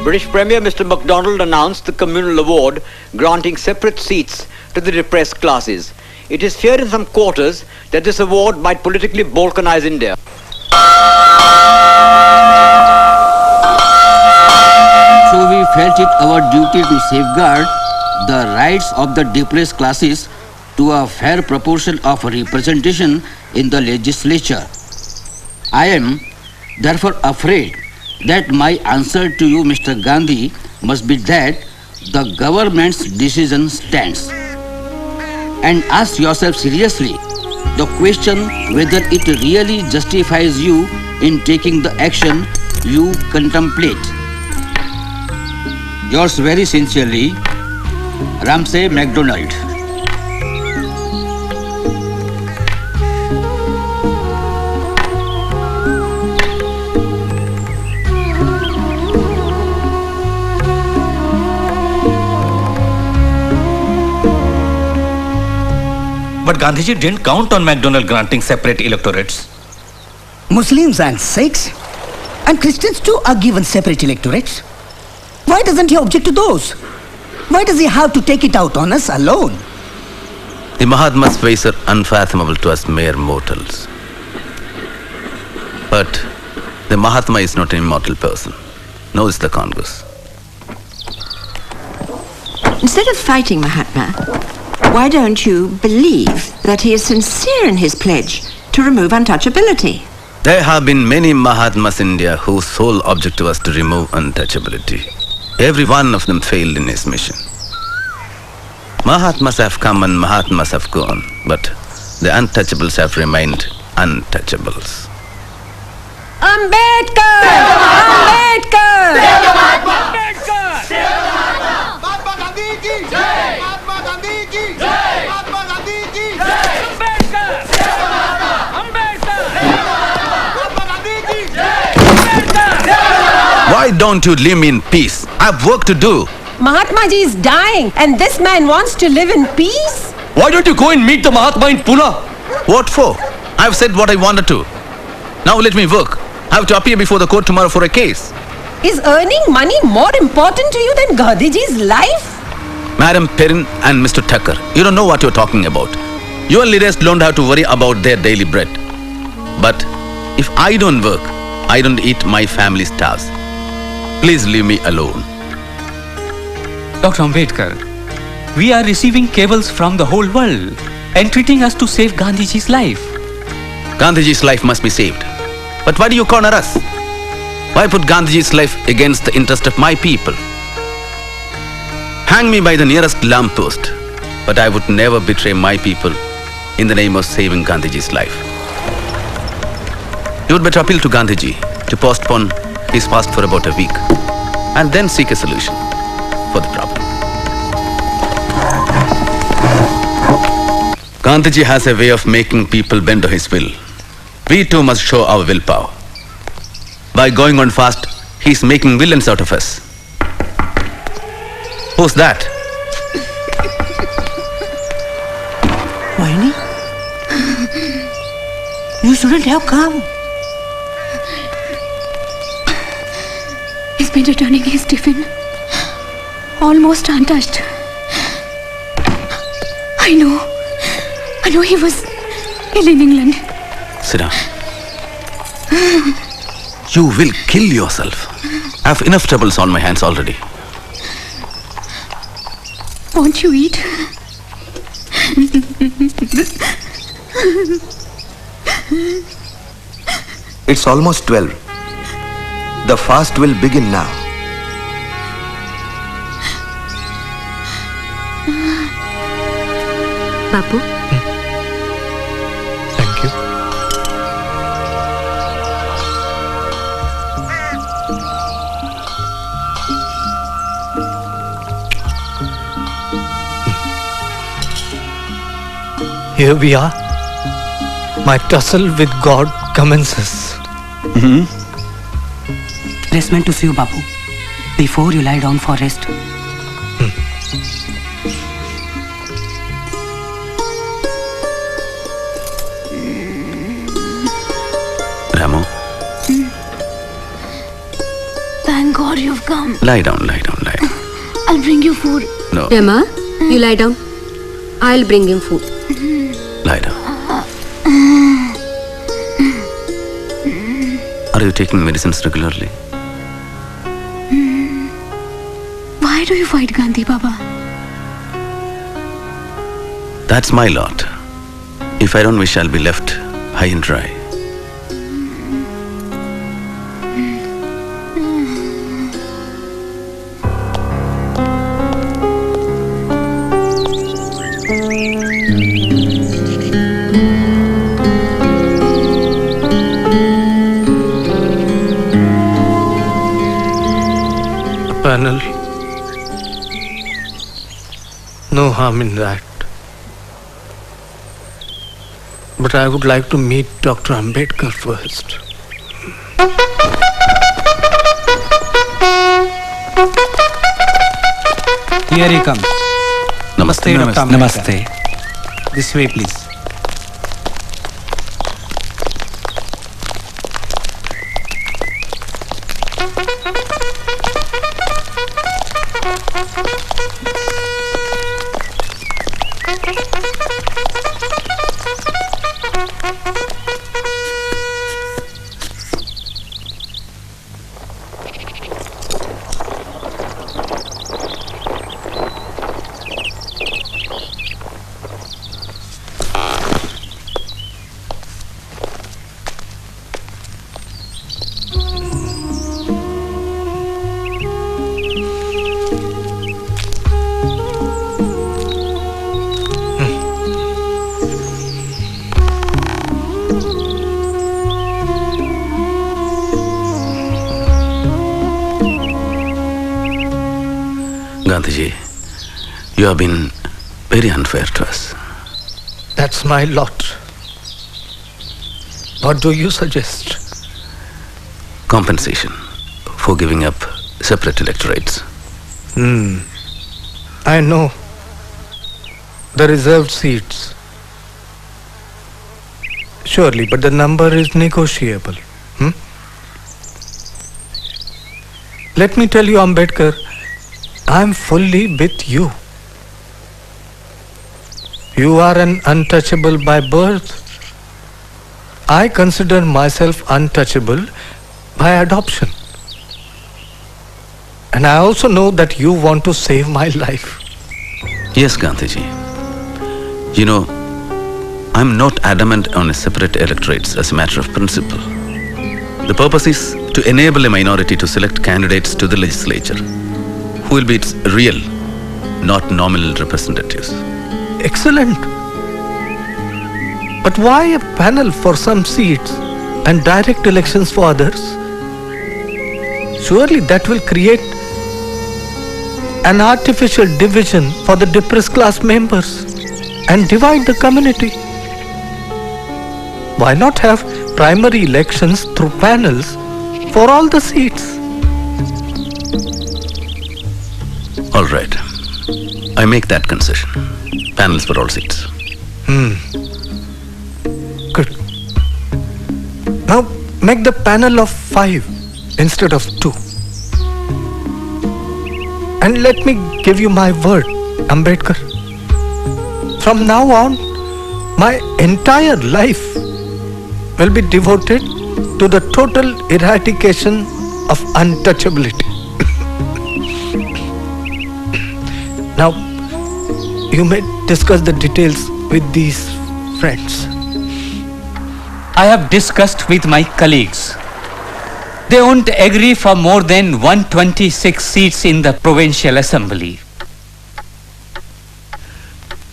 British Premier Mr. MacDonald announced the communal award granting separate seats to the depressed classes. It is feared in some quarters that this award might politically balkanize India. So we felt it our duty to safeguard the rights of the depressed classes to a fair proportion of representation in the legislature. I am therefore afraid that my answer to you, Mr. Gandhi, must be that the government's decision stands. And ask yourself seriously the question whether it really justifies you in taking the action you contemplate. Yours very sincerely, Ramsay MacDonald. But Gandhiji didn't count on MacDonald granting separate electorates. Muslims and Sikhs and Christians too are given separate electorates. Why doesn't he object to those? Why does he have to take it out on us alone? The Mahatma's ways are unfathomable to us mere mortals. But the Mahatma is not an immortal person, nor is the Congress. Instead of fighting Mahatma, why don't you believe that he is sincere in his pledge to remove untouchability? There have been many Mahatmas in India whose sole object was to remove untouchability. Every one of them failed in his mission. Mahatmas have come and Mahatmas have gone, but the untouchables have remained untouchables. Ambedkar! Ambedkar! Why don't you leave me in peace? I have work to do. Mahatma ji is dying and this man wants to live in peace? Why don't you go and meet the Mahatma in Pune? What for? I have said what I wanted to. Now let me work. I have to appear before the court tomorrow for a case. Is earning money more important to you than Gandhiji's life? Madam Perrin and Mr. Tucker, you don't know what you're talking about. Your leaders don't have to worry about their daily bread. But if I don't work, I don't eat, my family starves. Please leave me alone. Dr. Ambedkar, we are receiving cables from the whole world, entreating us to save Gandhiji's life. Gandhiji's life must be saved. But why do you corner us? Why put Gandhiji's life against the interest of my people? Hang me by the nearest lamppost, but I would never betray my people in the name of saving Gandhiji's life. You would better appeal to Gandhiji to postpone his fast for about a week and then seek a solution for the problem. Gandhiji has a way of making people bend to his will. We too must show our willpower. By going on fast, he is making villains out of us. Who's that? Vahini? You shouldn't have come. He's been returning his tiffin, almost untouched. I know he was ill in England. Sit down. You will kill yourself. I have enough troubles on my hands already. Won't you eat? It's almost 12. The fast will begin now. Babu? Thank you. Here we are. My tussle with God commences. Rest meant to see you, Bapu, before you lie down for rest. Ramu. Thank God God you've come. Lie down, lie down, lie down. I'll bring you food. No. Emma, you lie down. I'll bring him food. Lie down. Are you taking medicines regularly? Why do you fight Gandhi, Baba? That's my lot. If I don't wish, I'll be left high and dry. Panel. No harm in that. But I would like to meet Dr. Ambedkar first. Here he comes. Namaste. Dr. Ambedkar. This way, please. Gandhiji, you have been very unfair to us. That's my lot. What do you suggest? Compensation for giving up separate electorates. I know. The reserved seats. Surely, but the number is negotiable. Let me tell you, Ambedkar, I am fully with you. You are an untouchable by birth. I consider myself untouchable by adoption. And I also know that you want to save my life. Yes, Gandhiji. You know, I'm not adamant on a separate electorates as a matter of principle. The purpose is to enable a minority to select candidates to the legislature who will be its real, not nominal representatives. Excellent. But why a panel for some seats and direct elections for others? Surely that will create an artificial division for the depressed class members and divide the community. Why not have primary elections through panels for all the seats? All right. I make that concession. Panels for all seats. Good. Now make the panel of 5 instead of 2. And let me give you my word, Ambedkar. From now on, my entire life will be devoted to the total eradication of untouchability. Now, you may discuss the details with these friends. I have discussed with my colleagues. They won't agree for more than 126 seats in the provincial assembly.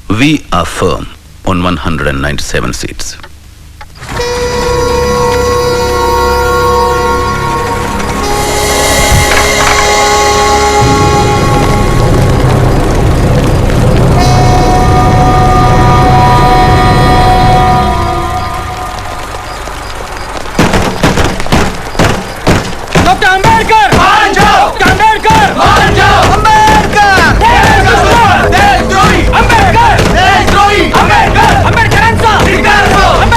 We are firm on 197 seats. Dr. Ambedkar! मान जाओ! Dr. Ambedkar! मान जाओ! Ambedkar! देशद्रोही! Ambedkar! देशद्रोही! Ambedkar! Ambedkar! Ambedkar!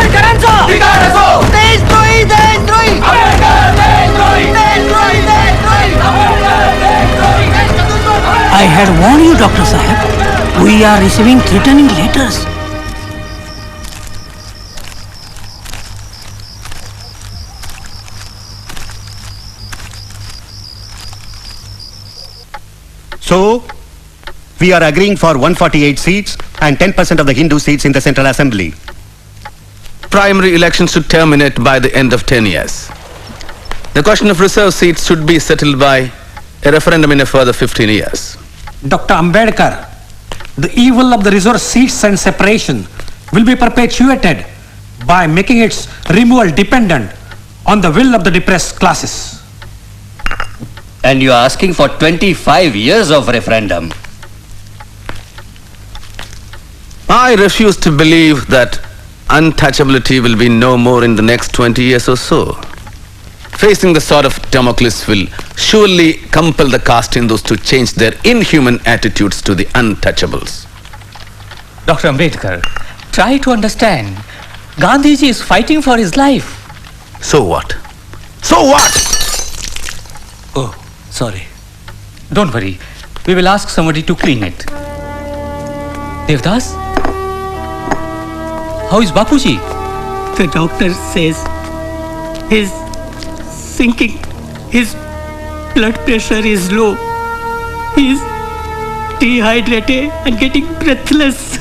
I had warned you, Dr. Saheb. We are receiving threatening letters. So, we are agreeing for 148 seats and 10% of the Hindu seats in the Central Assembly. Primary elections should terminate by the end of 10 years. The question of reserve seats should be settled by a referendum in a further 15 years. Dr. Ambedkar, the evil of the reserve seats and separation will be perpetuated by making its removal dependent on the will of the depressed classes. And you are asking for 25 years of referendum. I refuse to believe that untouchability will be no more in the next 20 years or so. Facing the sword of Damocles will surely compel the caste Hindus to change their inhuman attitudes to the untouchables. Dr. Ambedkar, try to understand. Gandhiji is fighting for his life. So what? So what? Oh, sorry. Don't worry. We will ask somebody to clean it. Devdas? How is Bapuji? The doctor says he's sinking. His blood pressure is low. He's dehydrated and getting breathless.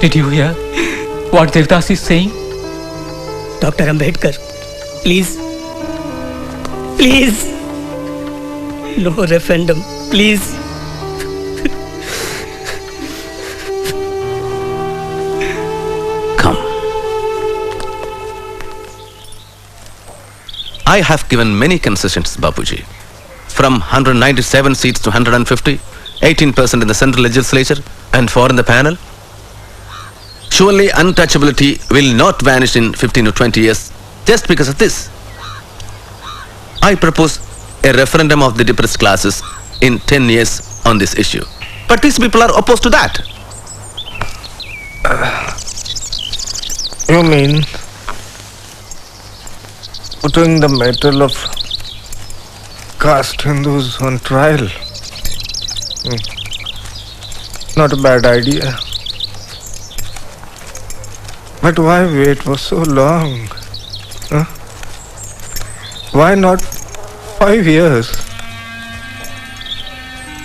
Did you hear what Devdas is saying? Dr. Ambedkar, please. Please. No referendum, please. I have given many concessions, Bapuji. From 197 seats to 150, 18% in the central legislature and 4 in the panel. Surely untouchability will not vanish in 15 to 20 years just because of this. I propose a referendum of the depressed classes in 10 years on this issue. But these people are opposed to that. You mean putting the matter of caste Hindus on trial? Not a bad idea. But why wait for so long? Huh? Why not 5 years?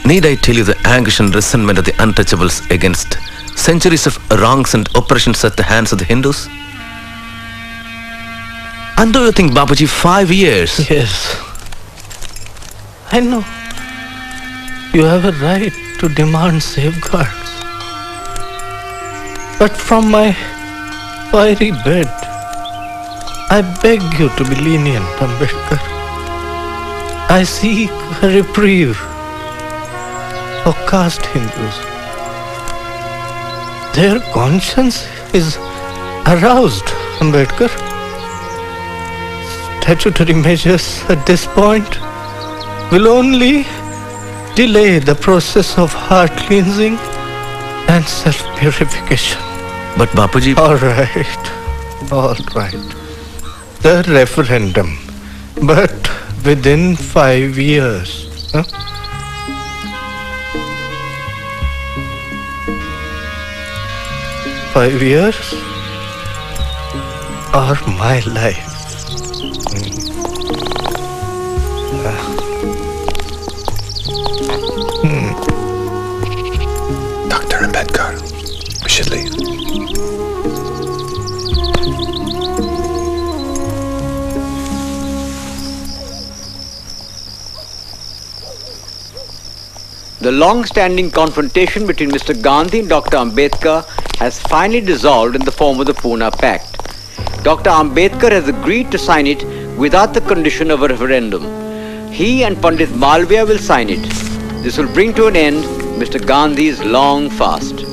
Need I tell you the anguish and resentment of the untouchables against centuries of wrongs and oppressions at the hands of the Hindus? And do you think, Bapuji, 5 years? Yes. I know. You have a right to demand safeguards. But from my fiery bed, I beg you to be lenient, Ambedkar. I seek a reprieve for caste Hindus. Their conscience is aroused, Ambedkar. Statutory measures at this point will only delay the process of heart cleansing and self-purification. But Bapuji... All right. The referendum, but within 5 years. Huh? $5 years or my life. Dr. Ambedkar, we should leave. The long-standing confrontation between Mr. Gandhi and Dr. Ambedkar has finally dissolved in the form of the Pune Pact. Dr. Ambedkar has agreed to sign it without the condition of a referendum. He and Pandit Malviya will sign it. This will bring to an end Mr. Gandhi's long fast.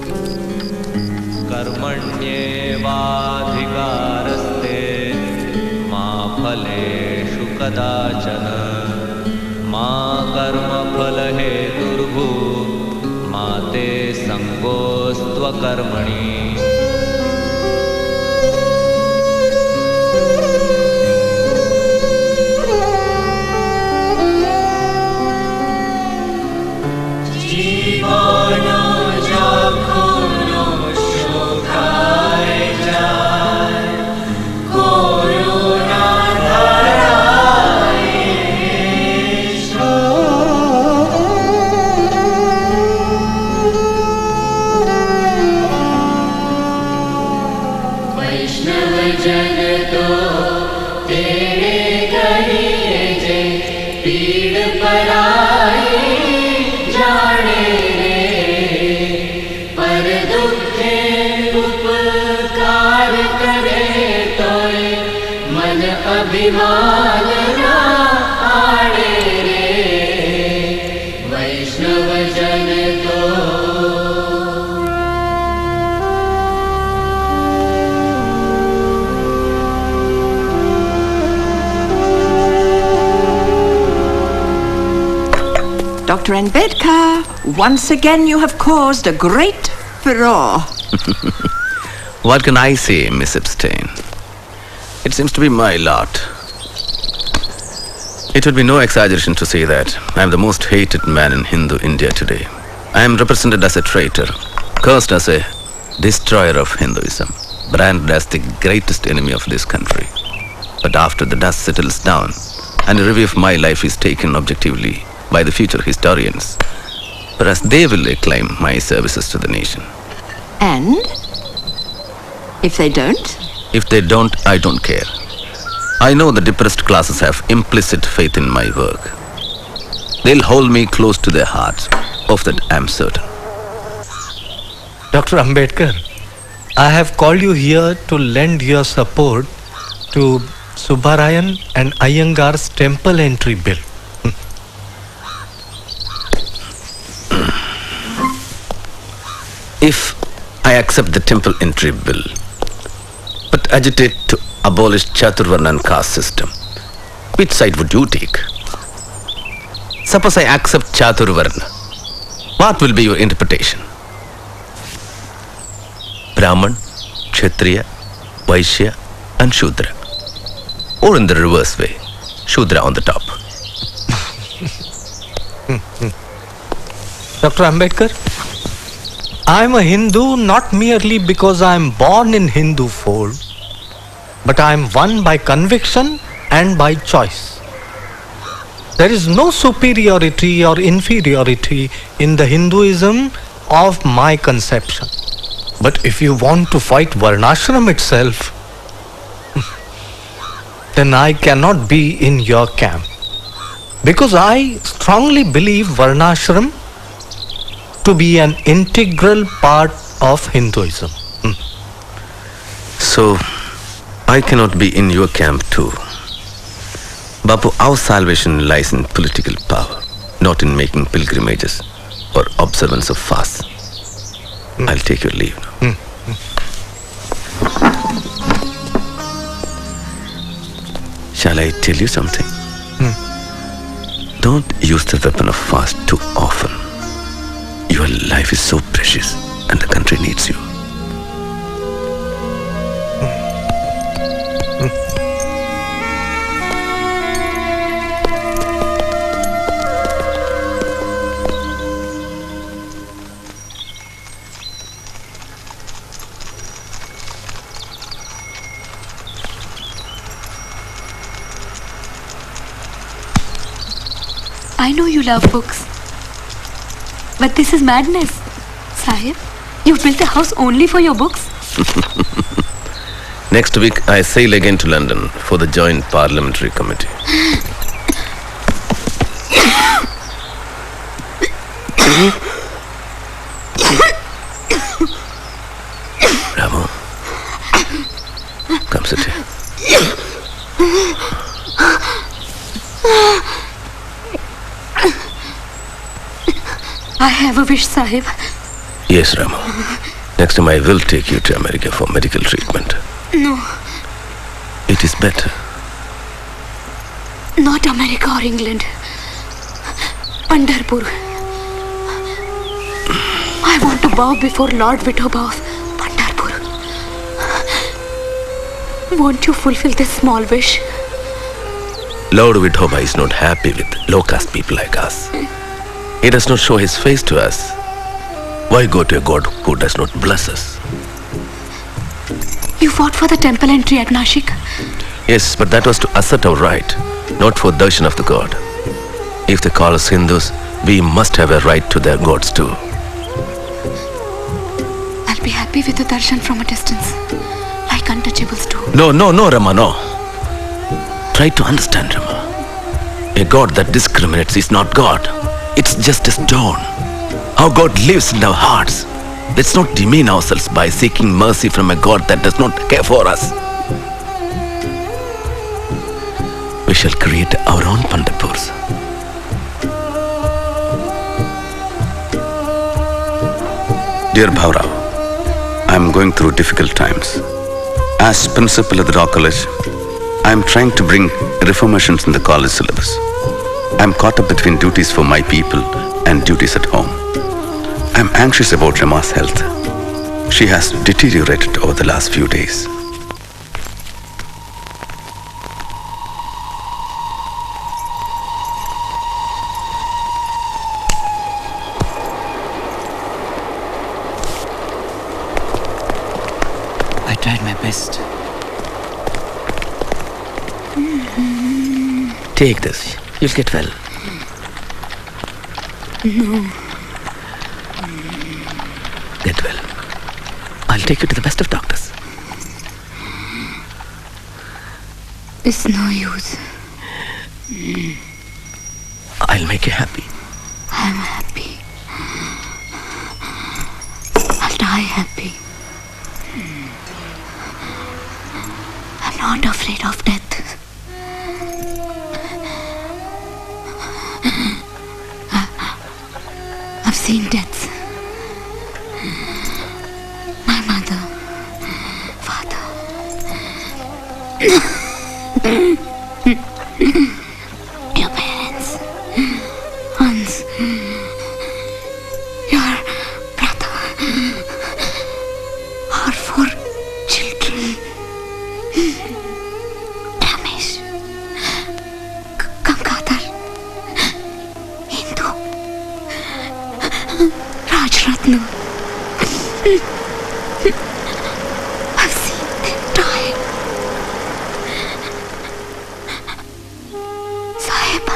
पराई जाने रे पर दुखे उपकार करे तोय मन अभिमान ना आड़े रे वैष्णव जन तो Dr. Ambedkar, once again you have caused a great furore. What can I say, Miss Epstein? It seems to be my lot. It would be no exaggeration to say that I am the most hated man in Hindu India today. I am represented as a traitor, cursed as a destroyer of Hinduism, branded as the greatest enemy of this country. But after the dust settles down and a review of my life is taken objectively by the future historians, perhaps they will acclaim my services to the nation. And if they don't? If they don't, I don't care. I know the depressed classes have implicit faith in my work. They'll hold me close to their hearts. Of that I'm certain. Dr. Ambedkar, I have called you here to lend your support to Subbarayan and Iyengar's temple entry bill. If I accept the temple entry bill, but agitate to abolish Chaturvarnan caste system, which side would you take? Suppose I accept Chaturvarna, what will be your interpretation? Brahman, Kshatriya, Vaishya and Shudra. Or in the reverse way, Shudra on the top. Dr. Ambedkar, I am a Hindu not merely because I am born in Hindu fold, but I am one by conviction and by choice. There is no superiority or inferiority in the Hinduism of my conception. But if you want to fight Varnashram itself, then I cannot be in your camp. Because I strongly believe Varnashram to be an integral part of Hinduism. So, I cannot be in your camp too. Bapu, our salvation lies in political power, not in making pilgrimages or observance of fasts. I'll take your leave now. Shall I tell you something? Don't use the weapon of fast too often. Your life is so precious and the country needs you. I know you love books. But this is madness. Sahib, you've built a house only for your books? Next week, I sail again to London for the Joint Parliamentary Committee. Ramu, come sit here. I have a wish, Sahib. Yes, Ramu. Next time I will take you to America for medical treatment. No, It is better. not America or England. Pandharpur. I want to bow before Lord Vithoba of Pandharpur. Won't you fulfill this small wish? Lord Vithoba is not happy with low-caste people like us. He does not show his face to us. Why go to a God who does not bless us? You fought for the temple entry at Nashik. Yes, but that was to assert our right, not for darshan of the God. If they call us Hindus, we must have a right to their gods too. I'll be happy with the darshan from a distance, like untouchables do. No, Rama, no. Try to understand, Rama. A God that discriminates is not God. It's just a stone. Our God lives in our hearts. Let's not demean ourselves by seeking mercy from a God that does not care for us. We shall create our own Pandapurs. Dear Bhaurav, I am going through difficult times. As principal of the Law College, I am trying to bring reformations in the college syllabus. I am caught up between duties for my people and duties at home. I am anxious about Rama's health. She has deteriorated over the last few days. I tried my best. Take this. You'll get well. No. Get well. I'll take you to the best of doctors. It's no use. I'll make you happy. I'm happy. I'll die happy. I'm not afraid of death. I've seen death. My mother, father. Your parents. Aunts. Your brother. Our 4 children. Ramesh. Gangadhar. Hindu. Rajratna. I've seen them die. Sahib.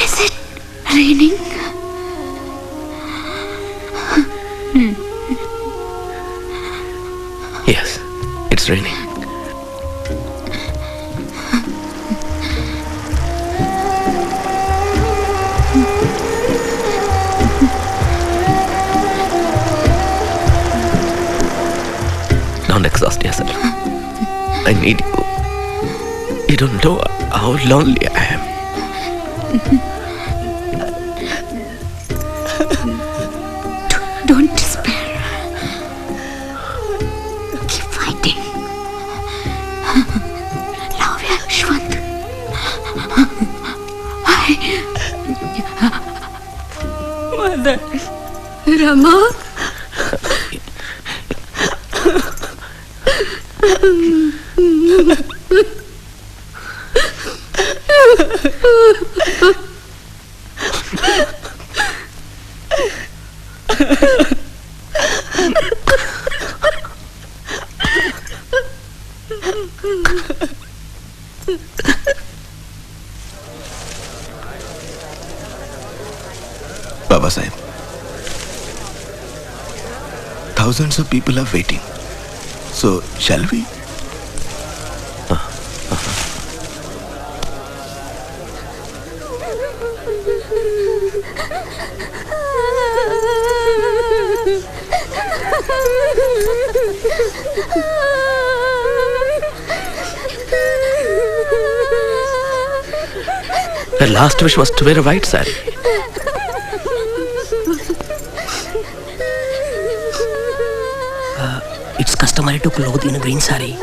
Is it raining? Yes, it's raining. Don't exhaust yourself. I need you. You don't know how lonely I am. Don't despair. Keep fighting. Love you, Shwant. Mother. Rama. Babasaheb, thousands of people are waiting. So, shall we? Her last wish was to wear a white sari. It's customary to clothe in a green sari.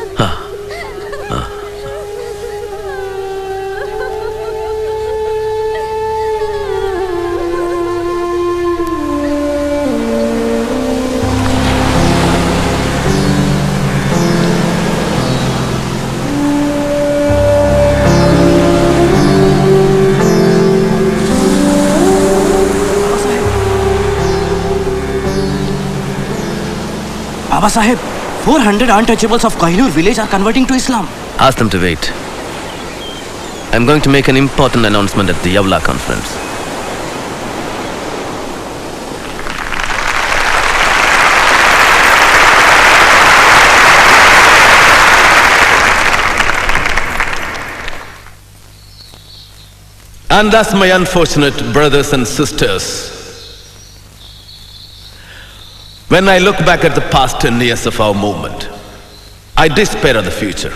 Babasaheb, 400 untouchables of Kohinoor village are converting to Islam. Ask them to wait. I'm going to make an important announcement at the Yavla conference. And thus, my unfortunate brothers and sisters, when I look back at the past 10 years of our movement, I despair of the future.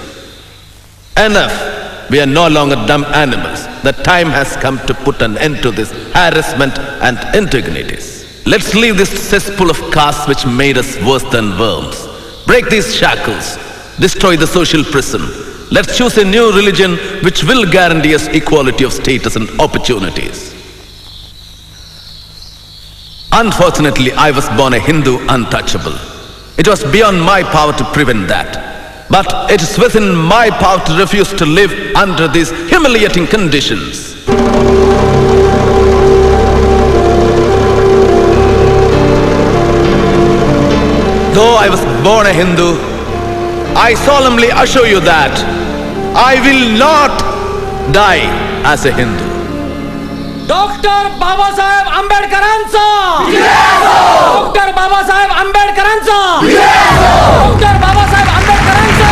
Enough. We are no longer dumb animals. The time has come to put an end to this harassment and indignities. Let's leave this cesspool of caste which made us worse than worms. Break these shackles. Destroy the social prison. Let's choose a new religion which will guarantee us equality of status and opportunities. Unfortunately, I was born a Hindu untouchable. It was beyond my power to prevent that. But it is within my power to refuse to live under these humiliating conditions. Though I was born a Hindu, I solemnly assure you that I will not die as a Hindu. Dr. Babasaheb Ambedkaranचा! Dr. Babasaheb Ambedkaranचा! Dr. Babasaheb Ambedkaranचा!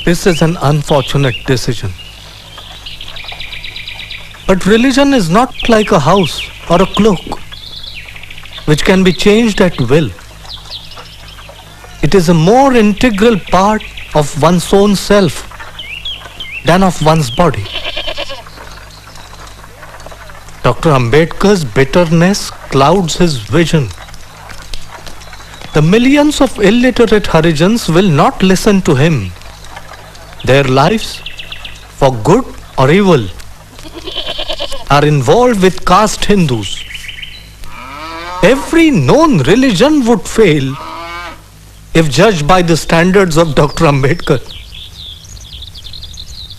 This is an unfortunate decision. But religion is not like a house or a cloak, which can be changed at will. It is a more integral part of one's own self than of one's body. Dr. Ambedkar's bitterness clouds his vision. The millions of illiterate Harijans will not listen to him. Their lives, for good or evil, are involved with caste Hindus. Every known religion would fail if judged by the standards of Dr. Ambedkar.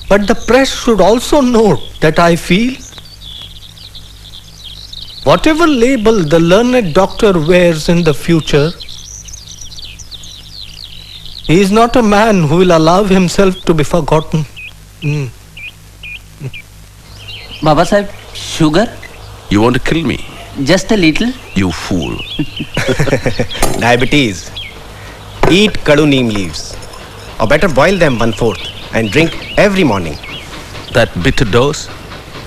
But the press should also note that I feel whatever label the learned doctor wears in the future, he is not a man who will allow himself to be forgotten. Babasaheb, sugar? You want to kill me? Just a little. You fool. Diabetes. Eat kadu neem leaves. Or better boil them 1/4 and drink every morning. That bitter dose,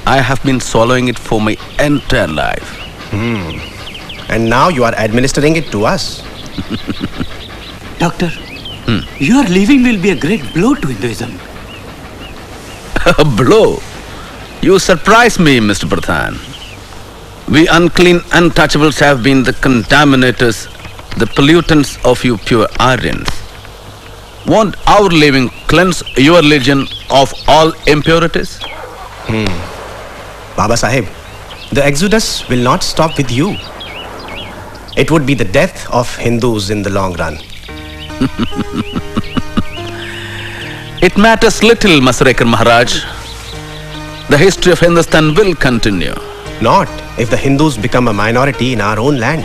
I have been swallowing it for my entire life. And now you are administering it to us. Doctor, your leaving will be a great blow to Hinduism. A blow? You surprise me, Mr. Pradhan. We unclean untouchables have been the contaminators, the pollutants of you pure Aryans. Won't our leaving cleanse your religion of all impurities? Babasaheb, the exodus will not stop with you. It would be the death of Hindus in the long run. It matters little, Masrekar Maharaj. The history of Hindustan will continue. Not if the Hindus become a minority in our own land.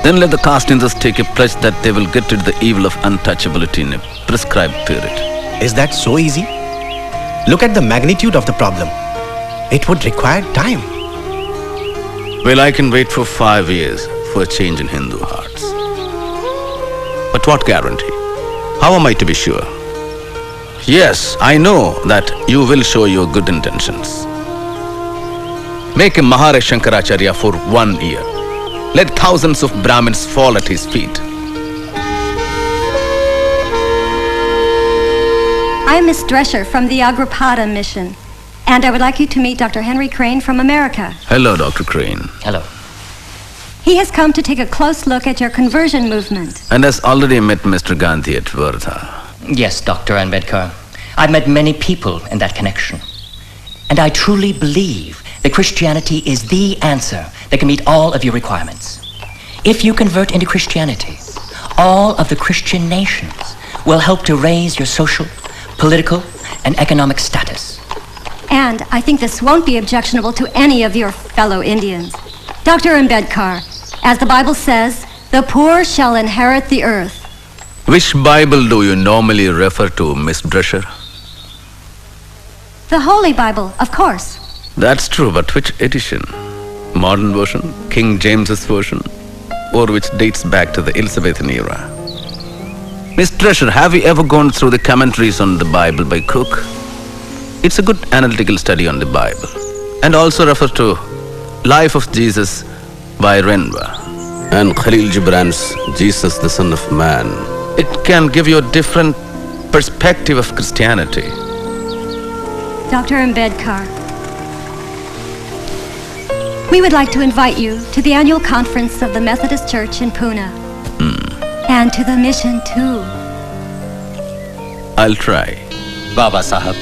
Then let the caste Hindus take a pledge that they will get rid of the evil of untouchability in a prescribed period. Is that so easy? Look at the magnitude of the problem. It would require time. Well, I can wait for 5 years for a change in Hindu hearts. But what guarantee? How am I to be sure? Yes, I know that you will show your good intentions. Make a Mahara Shankaracharya for 1 year. Let thousands of Brahmins fall at his feet. I'm Miss Drescher from the Agripada mission, and I would like you to meet Dr. Henry Crane from America. Hello, Dr. Crane. Hello. He has come to take a close look at your conversion movement. And has already met Mr. Gandhi at Vardha. Yes, Dr. Ambedkar. I've met many people in that connection. And I truly believe that Christianity is the answer that can meet all of your requirements. If you convert into Christianity, all of the Christian nations will help to raise your social, political, and economic status. And I think this won't be objectionable to any of your fellow Indians. Dr. Ambedkar, as the Bible says, the poor shall inherit the earth. Which Bible do you normally refer to, Miss Drescher? The Holy Bible, of course. That's true, but which edition? Modern version, King James's version, or which dates back to the Elizabethan era? Miss Drescher, have you ever gone through the commentaries on the Bible by Cook? It's a good analytical study on the Bible. And also refer to Life of Jesus by Renwa and Khalil Gibran's Jesus the Son of Man. It can give you a different perspective of Christianity. Dr. Ambedkar, we would like to invite you to the annual conference of the Methodist Church in Pune. And to the mission too. I'll try. Babasaheb,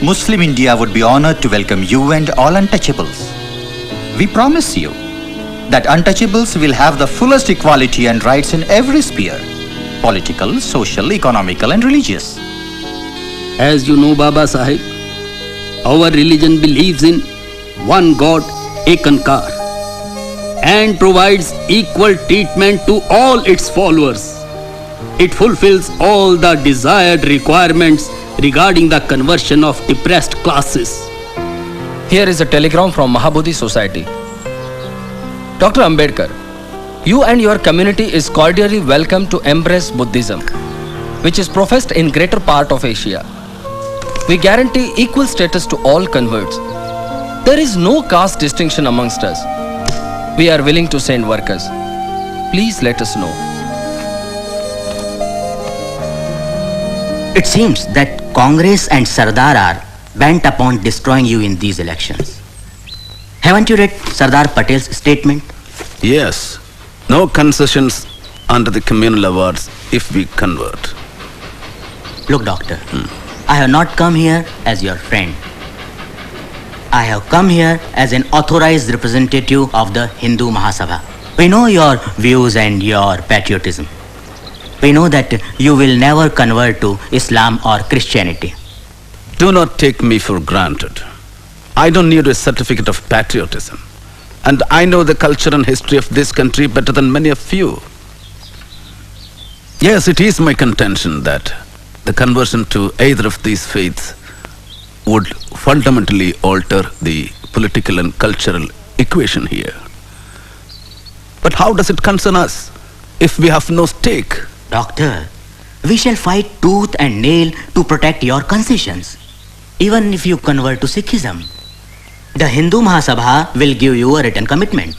Muslim India would be honored to welcome you and all untouchables. We promise you that untouchables will have the fullest equality and rights in every sphere: political, social, economical and religious. As you know, Babasaheb, our religion believes in one God, Ekankar, and provides equal treatment to all its followers. It fulfills all the desired requirements regarding the conversion of depressed classes. Here is a telegram from Mahabodhi Society. Dr. Ambedkar, you and your community is cordially welcome to embrace Buddhism, which is professed in greater part of Asia. We guarantee equal status to all converts. There is no caste distinction amongst us. We are willing to send workers. Please let us know. It seems that Congress and Sardar are bent upon destroying you in these elections. Haven't you read Sardar Patel's statement? Yes. No concessions under the communal awards if we convert. Look, doctor, I have not come here as your friend. I have come here as an authorized representative of the Hindu Mahasabha. We know your views and your patriotism. We know that you will never convert to Islam or Christianity. Do not take me for granted. I don't need a certificate of patriotism. And I know the culture and history of this country better than many of you. Yes, it is my contention that the conversion to either of these faiths would fundamentally alter the political and cultural equation here. But how does it concern us if we have no stake? Doctor, we shall fight tooth and nail to protect your concessions. Even if you convert to Sikhism, the Hindu Mahasabha will give you a written commitment.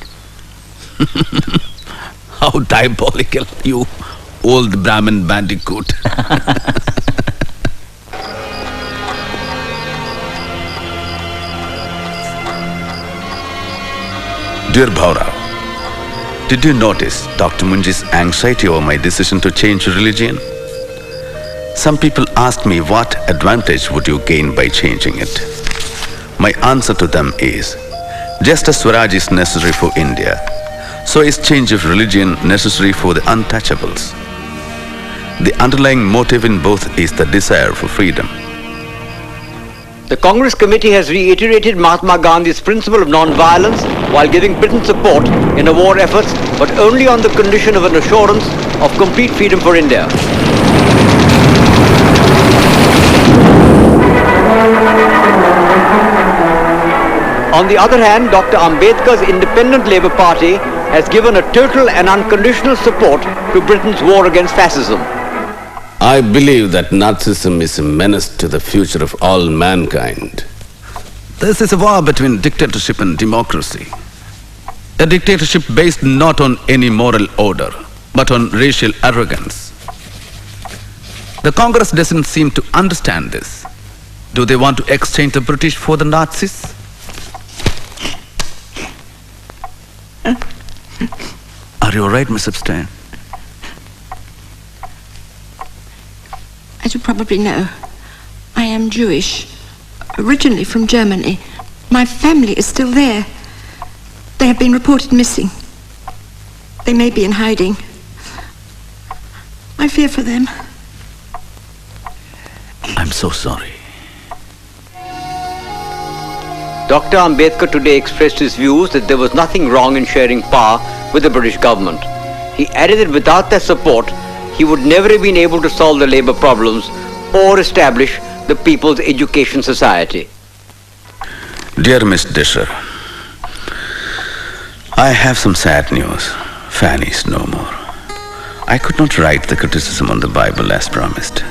How diabolical, you old Brahmin bandicoot. Dear Bharat, did you notice Dr. Munji's anxiety over my decision to change religion? Some people asked me what advantage would you gain by changing it. My answer to them is, just as Swaraj is necessary for India, so is change of religion necessary for the untouchables. The underlying motive in both is the desire for freedom. The Congress Committee has reiterated Mahatma Gandhi's principle of non-violence while giving Britain support in the war efforts, but only on the condition of an assurance of complete freedom for India. On the other hand, Dr. Ambedkar's Independent Labour Party has given a total and unconditional support to Britain's war against fascism. I believe that Nazism is a menace to the future of all mankind. This is a war between dictatorship and democracy. A dictatorship based not on any moral order, but on racial arrogance. The Congress doesn't seem to understand this. Do they want to exchange the British for the Nazis? Are you all right, Miss Epstein? As you probably know, I am Jewish, originally from Germany. My family is still there. They have been reported missing. They may be in hiding. I fear for them. I'm so sorry. Dr. Ambedkar today expressed his views that there was nothing wrong in sharing power with the British government. He added that without their support, he he would never have been able to solve the labor problems or establish the People's Education Society. Dear Miss Disher, I have some sad news. Fanny is no more. I could not write the criticism on the Bible as promised,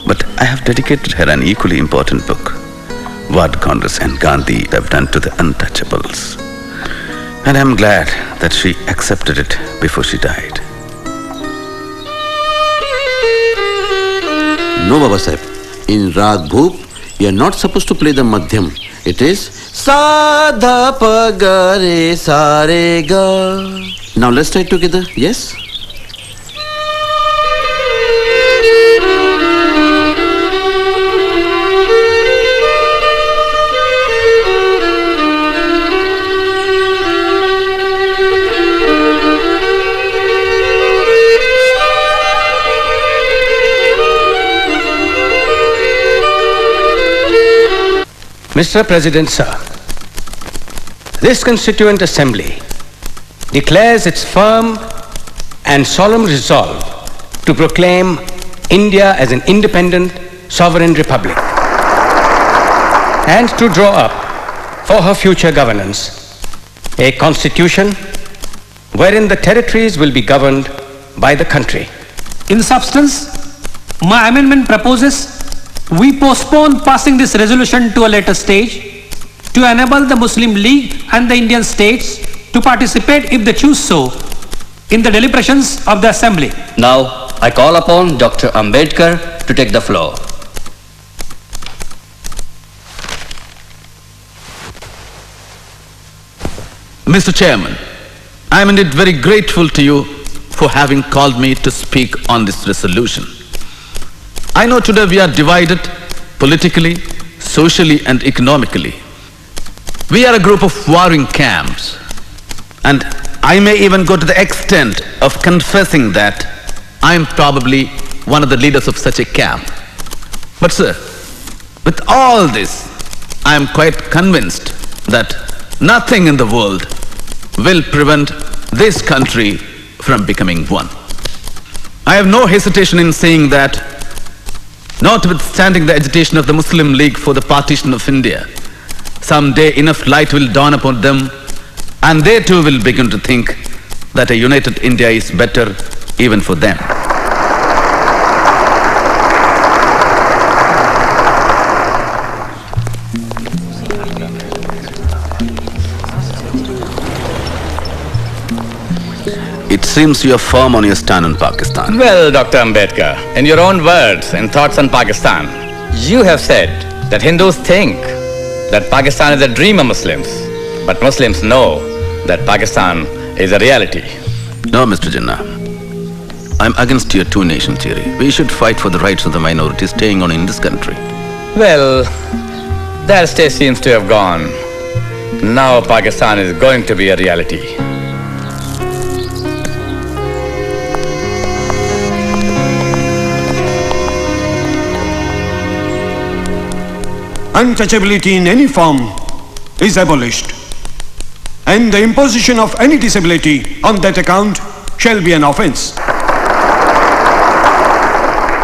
but I have dedicated her an equally important book, What Congress and Gandhi Have Done to the Untouchables. And I am glad that she accepted it before she died. No, Babasaheb. In Rag Bhoop, you are not supposed to play the Madhyam. It is Sa Dha Pa Ga Re Sa Re Ga. Now let's try it together. Yes? Mr. President, sir, this Constituent Assembly declares its firm and solemn resolve to proclaim India as an independent, sovereign republic and to draw up for her future governance a constitution wherein the territories will be governed by the country. In substance, my amendment proposes we postpone passing this resolution to a later stage to enable the Muslim League and the Indian states to participate, if they choose so, in the deliberations of the Assembly. Now, I call upon Dr. Ambedkar to take the floor. Mr. Chairman, I am indeed very grateful to you for having called me to speak on this resolution. I know today we are divided politically, socially and economically. We are a group of warring camps, and I may even go to the extent of confessing that I am probably one of the leaders of such a camp. But sir, with all this, I am quite convinced that nothing in the world will prevent this country from becoming one. I have no hesitation in saying that, notwithstanding the agitation of the Muslim League for the partition of India, someday enough light will dawn upon them, and they too will begin to think that a united India is better even for them. It seems you are firm on your stand on Pakistan. Well, Dr. Ambedkar, in your own words and thoughts on Pakistan, you have said that Hindus think that Pakistan is a dream of Muslims, but Muslims know that Pakistan is a reality. No, Mr. Jinnah. I'm against your two-nation theory. We should fight for the rights of the minorities staying on in this country. Well, that stage seems to have gone. Now Pakistan is going to be a reality. Untouchability in any form is abolished, and the imposition of any disability on that account shall be an offence.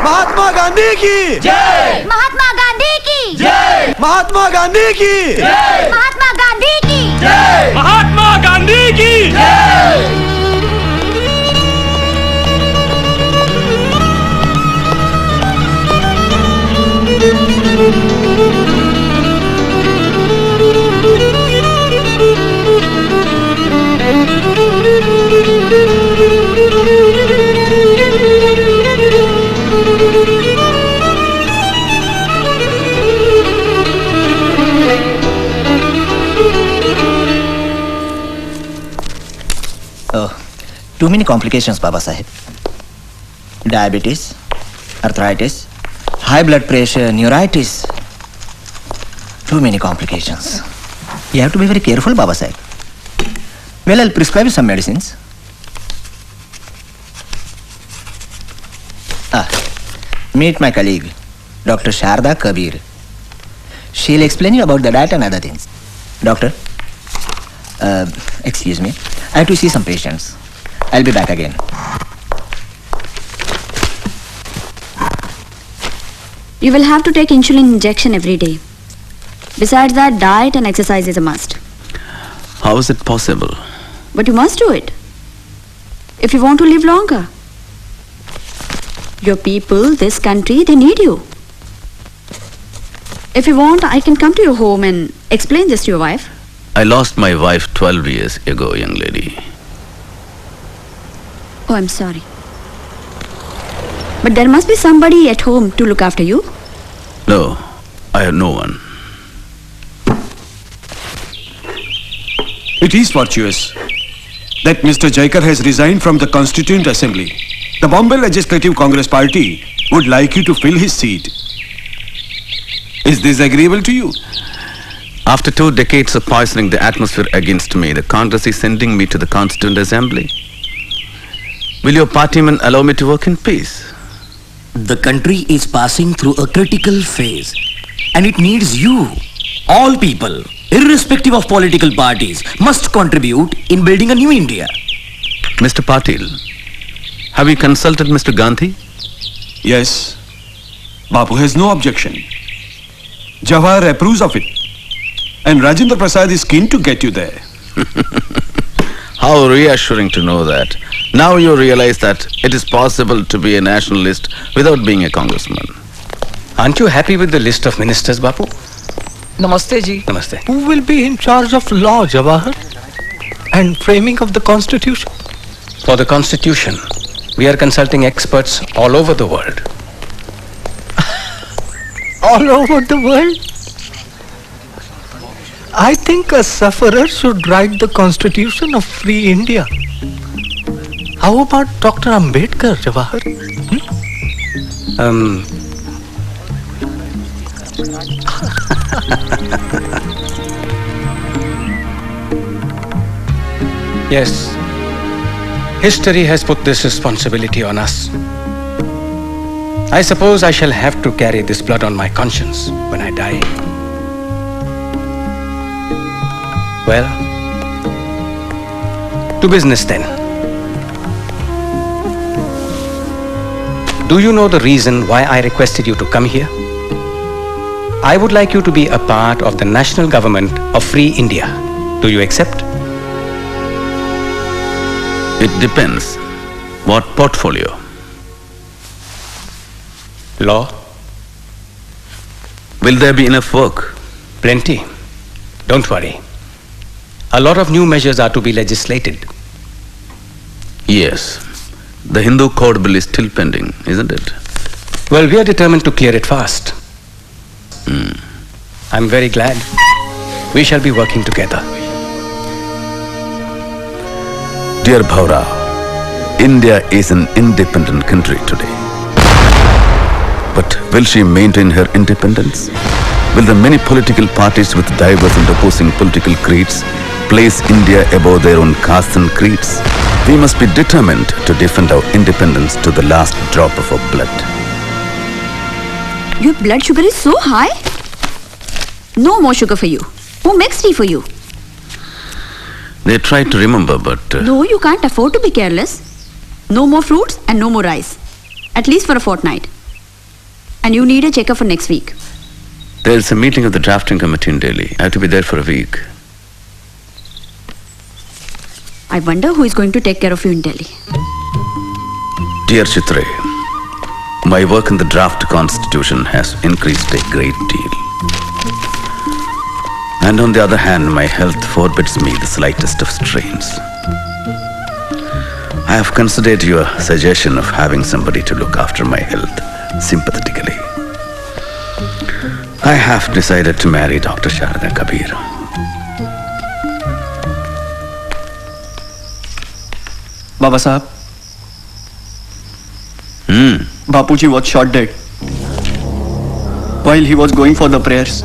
Mahatma Gandhi की जय, महात्मा गांधी की जय, महात्मा गांधी की जय, महात्मा गांधी की जय, महात्मा गांधी की जय. Too many complications, Babasaheb. Diabetes, arthritis, high blood pressure, neuritis. Too many complications. You have to be very careful, Babasaheb. Well, I'll prescribe you some medicines. Meet my colleague, Dr. Sharda Kabir. She'll explain you about the diet and other things. Doctor, excuse me. I have to see some patients. I'll be back again. You will have to take insulin injection every day. Besides that, diet and exercise is a must. How is it possible? But you must do it. If you want to live longer. Your people, this country, they need you. If you want, I can come to your home and explain this to your wife. I lost my wife 12 years ago, young lady. Oh, I'm sorry. But there must be somebody at home to look after you. No, I have no one. It is fortuitous that Mr. Jaikar has resigned from the Constituent Assembly. The Bombay Legislative Congress Party would like you to fill his seat. Is this agreeable to you? After 2 decades of poisoning the atmosphere against me, the Congress is sending me to the Constituent Assembly. Will your partymen allow me to work in peace? The country is passing through a critical phase, and it needs you. All people, irrespective of political parties, must contribute in building a new India. Mr. Patel, have you consulted Mr. Gandhi? Yes. Bapu has no objection. Jabbar approves of it. And Rajendra Prasad is keen to get you there. How reassuring to know that. Now you realize that it is possible to be a nationalist without being a congressman. Aren't you happy with the list of ministers, Bapu? Namaste ji. Namaste. Who will be in charge of law, Jabbar? And framing of the constitution? For the constitution, we are consulting experts all over the world. All over the world? I think a sufferer should write the constitution of free India. How about Dr. Ambedkar, Jabbar? Yes. History has put this responsibility on us. I suppose I shall have to carry this blood on my conscience when I die. Well, to business then. Do you know the reason why I requested you to come here? I would like you to be a part of the national government of Free India. Do you accept? It depends. What portfolio? Law. Will there be enough work? Plenty. Don't worry. A lot of new measures are to be legislated. Yes. The Hindu Code Bill is still pending, isn't it? Well, we are determined to clear it fast. I'm very glad. We shall be working together. Dear Bhaura, India is an independent country today. But will she maintain her independence? Will the many political parties with diverse and opposing political creeds place India above their own castes and creeds? We must be determined to defend our independence to the last drop of our blood. Your blood sugar is so high. No more sugar for you. Who makes tea for you? They tried to remember, but... No, you can't afford to be careless. No more fruits and no more rice. At least for a fortnight. And you need a checkup for next week. There's a meeting of the drafting committee in Delhi. I have to be there for a week. I wonder who is going to take care of you in Delhi. Dear Chitre, my work in the draft constitution has increased a great deal. And on the other hand, my health forbids me the slightest of strains. I have considered your suggestion of having somebody to look after my health sympathetically. I have decided to marry Dr. Sharada Kabir. Babasaheb. Bapuji was shot dead while he was going for the prayers.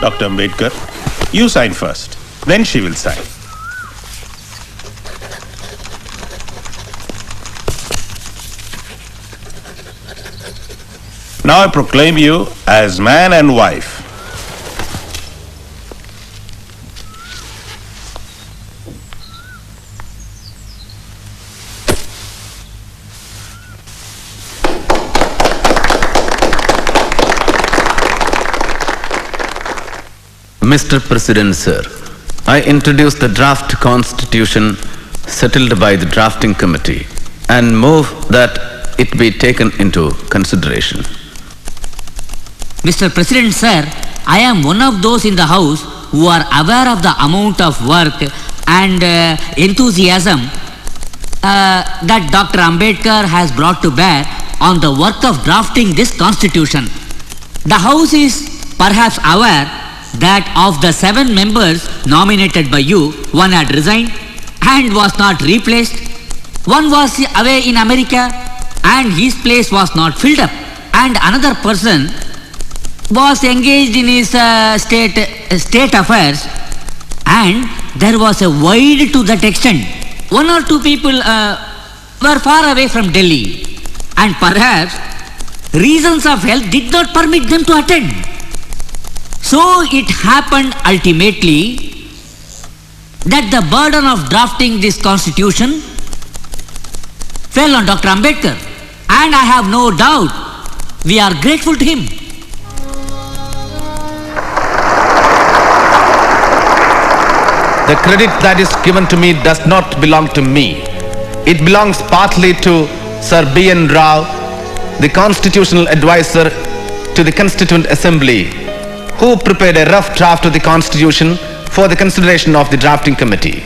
Dr. Ambedkar, you sign first. Then she will sign. Now I proclaim you as man and wife. Mr. President, sir, I introduce the draft constitution settled by the drafting committee and move that it be taken into consideration. Mr. President, sir, I am one of those in the House who are aware of the amount of work and enthusiasm that Dr. Ambedkar has brought to bear on the work of drafting this constitution. The House is perhaps aware that of the 7 members nominated by you, one had resigned and was not replaced. One was away in America and his place was not filled up. And another person was engaged in his state affairs, and there was a void to that extent. 1 or 2 people were far away from Delhi, and perhaps reasons of health did not permit them to attend. So it happened ultimately that the burden of drafting this constitution fell on Dr. Ambedkar, and I have no doubt we are grateful to him. The credit that is given to me does not belong to me. It belongs partly to Sir B.N. Rao, the constitutional advisor to the Constituent Assembly, who prepared a rough draft of the constitution for the consideration of the drafting committee.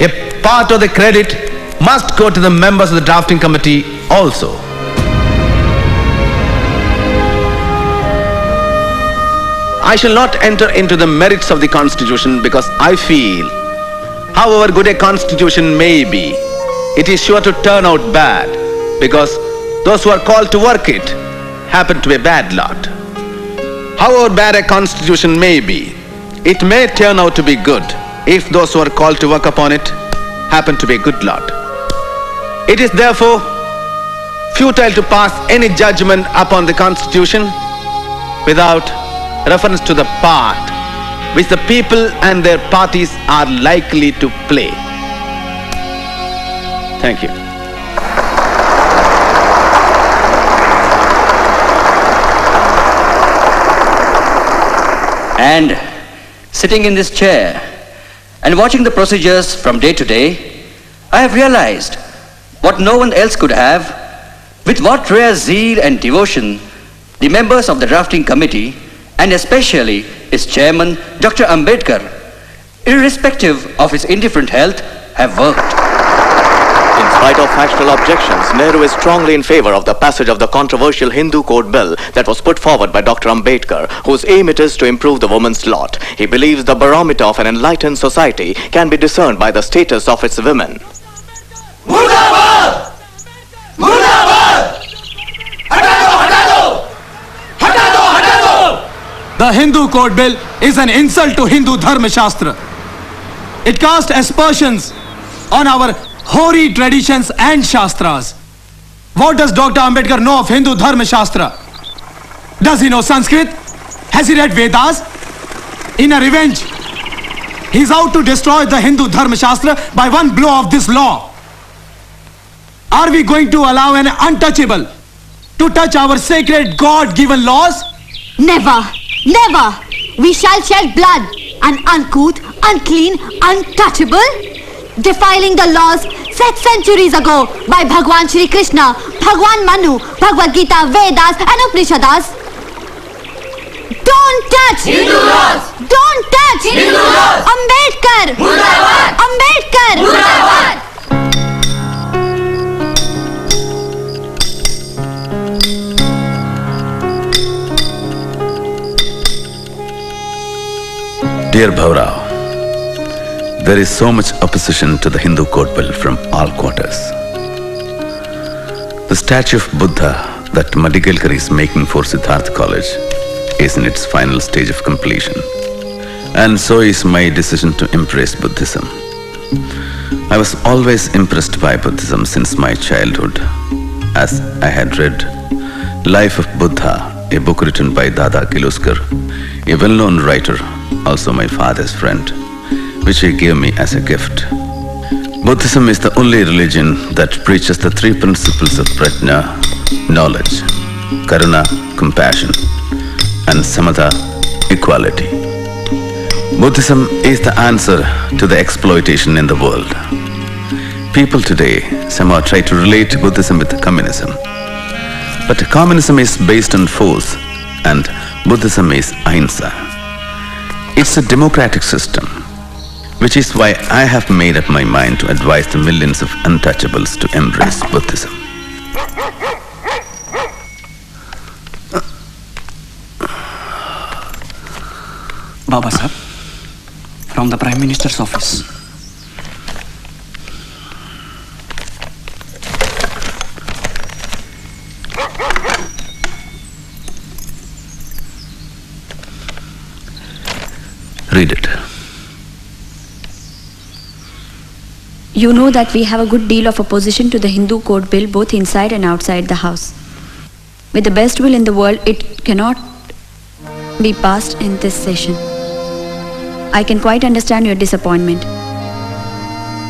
A part of the credit must go to the members of the drafting committee also. I shall not enter into the merits of the constitution because I feel, however good a constitution may be, it is sure to turn out bad because those who are called to work it happen to be a bad lot. However bad a constitution may be, it may turn out to be good if those who are called to work upon it happen to be a good lot. It is therefore futile to pass any judgment upon the constitution without reference to the part which the people and their parties are likely to play. Thank you. And sitting in this chair and watching the procedures from day to day, I have realized what no one else could have, with what rare zeal and devotion the members of the drafting committee, and especially its chairman, Dr. Ambedkar, irrespective of his indifferent health, have worked. In spite of factual objections, Nehru is strongly in favor of the passage of the controversial Hindu Code Bill that was put forward by Dr. Ambedkar, whose aim it is to improve the woman's lot. He believes the barometer of an enlightened society can be discerned by the status of its women. Murdabad! Murdabad! Hatado! Hatado! Hatado! The Hindu Code Bill is an insult to Hindu Dharma Shastra. It casts aspersions on our hoary traditions and Shastras. What does Dr. Ambedkar know of Hindu Dharma Shastra? Does he know Sanskrit? Has he read Vedas? In a revenge, he is out to destroy the Hindu Dharma Shastra by one blow of this law. Are we going to allow an untouchable to touch our sacred God-given laws? Never, never. We shall shed blood, an uncouth, unclean, untouchable, defiling the laws set centuries ago by Bhagwan Shri Krishna, Bhagwan Manu, Bhagavad Gita, Vedas and Upanishads. Don't touch Hindu laws! Don't touch Hindu laws! Ambedkar! Murdabad! Ambedkar! Murdabad! Dear Bharat, there is so much opposition to the Hindu Code Bill from all quarters. The statue of Buddha that Ambedkar is making for Siddharth College is in its final stage of completion. And so is my decision to embrace Buddhism. I was always impressed by Buddhism since my childhood, as I had read Life of Buddha, a book written by Dada Kiluskar, a well-known writer, also my father's friend, which he gave me as a gift. Buddhism is the only religion that preaches the three principles of prajna, knowledge, karuna, compassion, and samatha, equality. Buddhism is the answer to the exploitation in the world. People today somehow try to relate Buddhism with communism. But communism is based on force and Buddhism is ahimsa. It's a democratic system, which is why I have made up my mind to advise the millions of untouchables to embrace Buddhism. Babasaheb, from the Prime Minister's office. Read it. You know that we have a good deal of opposition to the Hindu Code Bill both inside and outside the House. With the best will in the world, it cannot be passed in this session. I can quite understand your disappointment.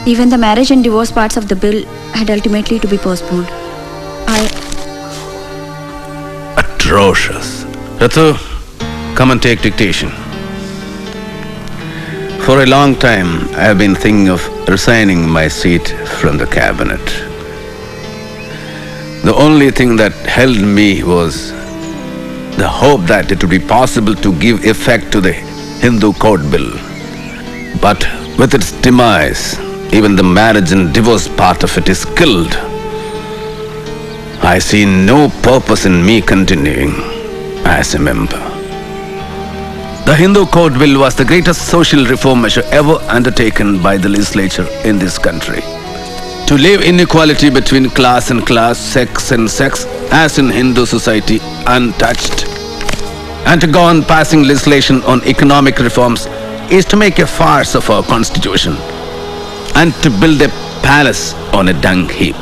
Even the marriage and divorce parts of the bill had ultimately to be postponed. Atrocious. Ratu, come and take dictation. For a long time, I have been thinking of resigning my seat from the cabinet. The only thing that held me was the hope that it would be possible to give effect to the Hindu Code Bill. But with its demise, even the marriage and divorce part of it is killed. I see no purpose in me continuing as a member. The Hindu Code Bill was the greatest social reform measure ever undertaken by the legislature in this country. To leave inequality between class and class, sex and sex, as in Hindu society, untouched. And to go on passing legislation on economic reforms is to make a farce of our constitution and to build a palace on a dung heap.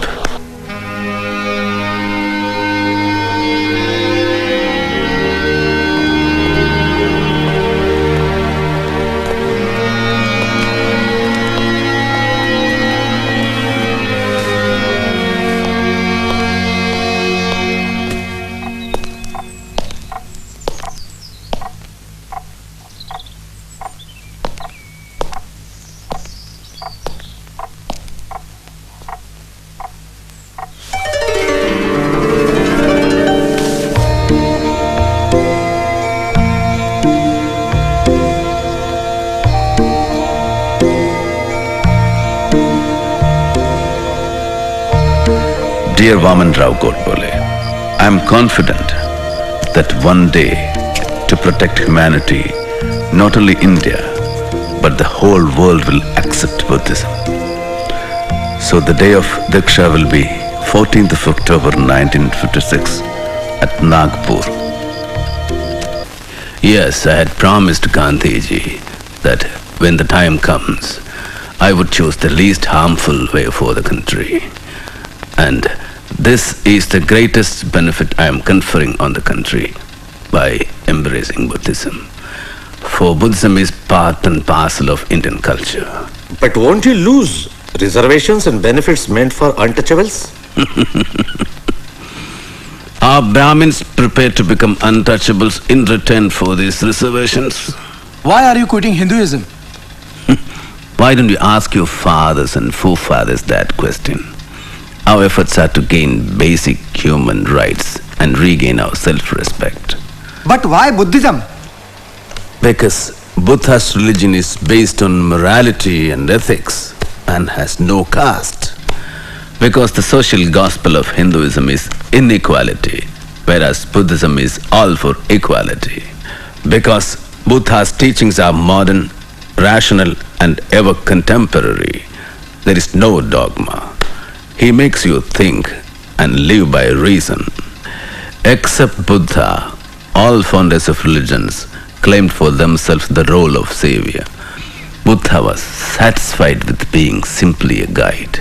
Dear Vaman Rao Godbole, I am confident that one day, to protect humanity, not only India, but the whole world will accept Buddhism. So the day of Diksha will be 14th of October 1956 at Nagpur. Yes, I had promised Gandhiji that when the time comes, I would choose the least harmful way for the country. And this is the greatest benefit I am conferring on the country by embracing Buddhism. For Buddhism is part and parcel of Indian culture. But won't you lose reservations and benefits meant for untouchables? Are Brahmins prepared to become untouchables in return for these reservations? Why are you quitting Hinduism? Why don't you ask your fathers and forefathers that question? Our efforts are to gain basic human rights and regain our self-respect. But why Buddhism? Because Buddha's religion is based on morality and ethics and has no caste. Because the social gospel of Hinduism is inequality, whereas Buddhism is all for equality. Because Buddha's teachings are modern, rational, and ever contemporary, there is no dogma. He makes you think and live by reason. Except Buddha, All founders of religions claimed for themselves the role of savior. Buddha was satisfied with being simply a guide.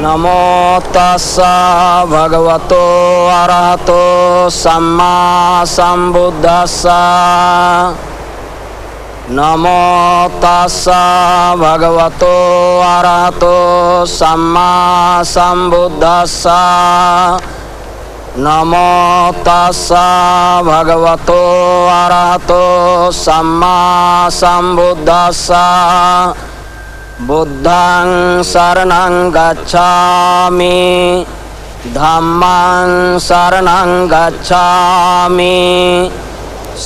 नमो तस्सा भगवतो अरहतो सम्मा संबुद्धस्सा नमो तस्सा भगवतो अरहतो सम्मा संबुद्धस्सा नमो तस्सा भगवतो अरहतो सम्मा संबुद्धस्सा बुद्धं शरणं गच्छामि धम्मं शरणं गच्छामि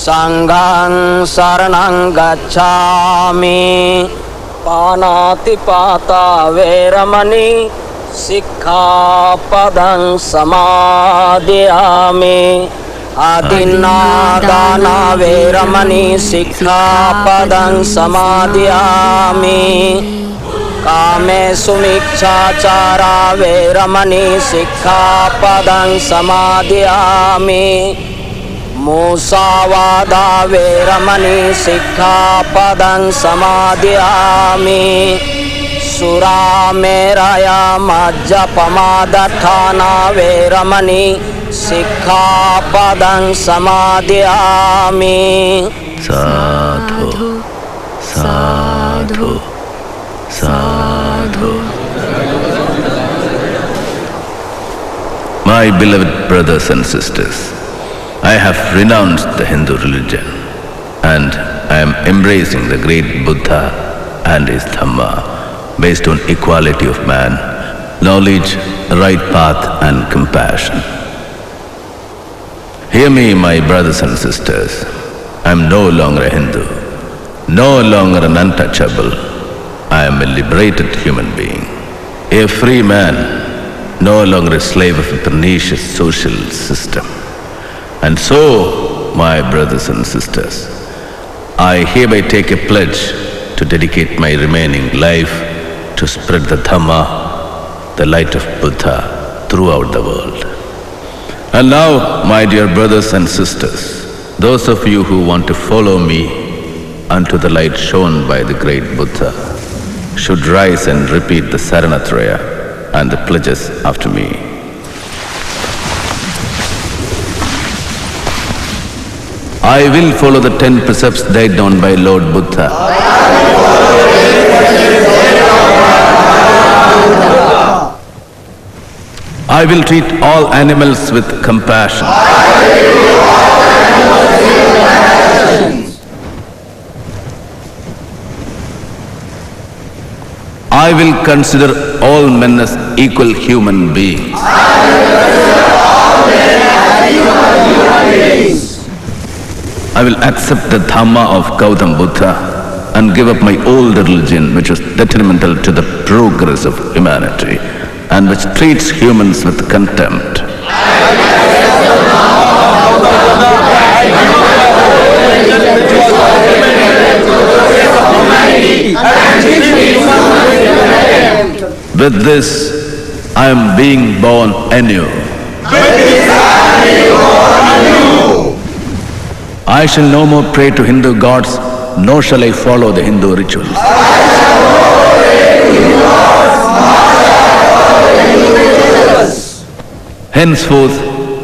संघं शरणं गच्छामि पानातिपाता वैरमणि सिक्खापदं समादयामि आदिन्नादाना वैरमणि सिक्खापदं समादयामि कामेषु मिच्छाचारा वैरमणि सिक्खापदं समादयामि मूसावादा वैरमणि सिक्खापदं समादयामि सुरामेरया मज्जपमादठाना वैरमणि सिक्खापदं समादयामि साधु साधु साधु. My beloved brothers and sisters, I have renounced the Hindu religion and I am embracing the great Buddha and his Dhamma based on equality of man, knowledge, right path and compassion. Hear me, my brothers and sisters. I am no longer a Hindu, no longer an untouchable. I am a liberated human being, a free man, no longer a slave of a pernicious social system. And so, my brothers and sisters, I hereby take a pledge to dedicate my remaining life to spread the Dhamma, the light of Buddha, throughout the world. And now, my dear brothers and sisters, those of you who want to follow me unto the light shown by the great Buddha should rise and repeat the Saranatraya and the pledges after me. I will follow the 10 precepts laid down by Lord Buddha. I will treat all animals with compassion. I will consider all men as equal human beings. I will accept the Dhamma of Gautam Buddha and give up my old religion, which is detrimental to the progress of humanity and which treats humans with contempt. With this, I am being born anew. I shall no more pray to Hindu gods, nor shall I follow the Hindu rituals. Henceforth,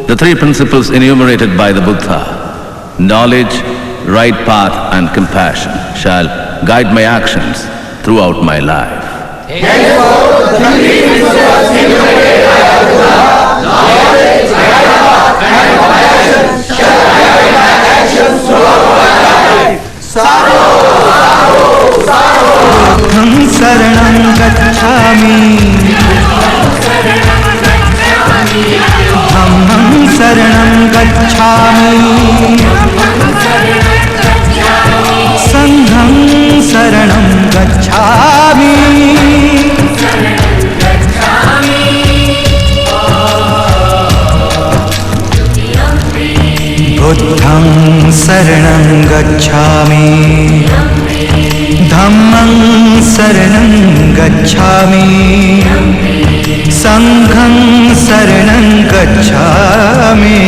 the three principles enumerated by the Buddha, knowledge, right path and compassion, shall guide my actions throughout my life. शरणं गच्छामि धम्मं शरणं गच्छामि संघं शरणं गच्छामि बुद्धं शरणं गच्छामि धम्मं शरणं गच्छामि संघं शरणं गच्छामि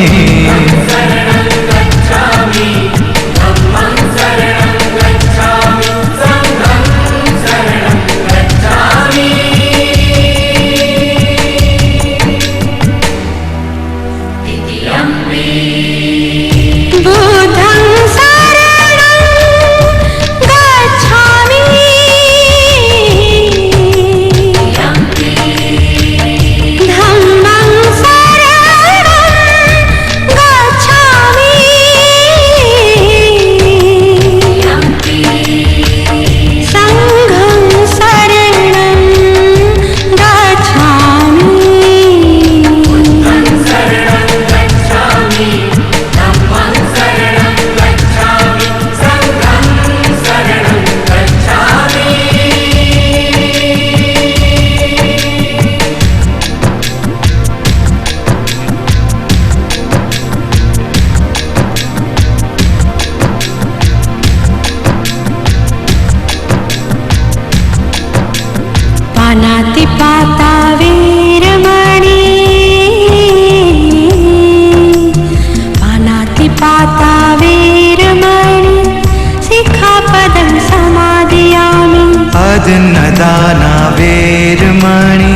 अदन्नदाना वेरमणि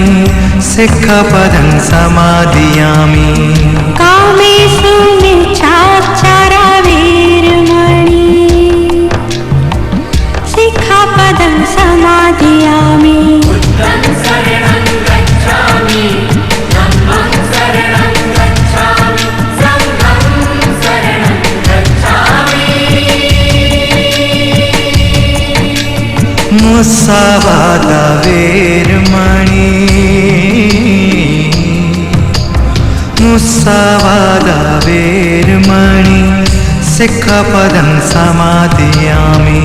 सिक्खपदं समादियामि कामेषु मिच्छाचारा वेरमणि सिक्खपदं समादियामि बुद्धं शरणं गच्छामि धम्मं शरणं गच्छामि संघं शरणं गच्छामि मुसावादा वेरमणि मुसावादा वेरमणि सिक्खपदं समादियामि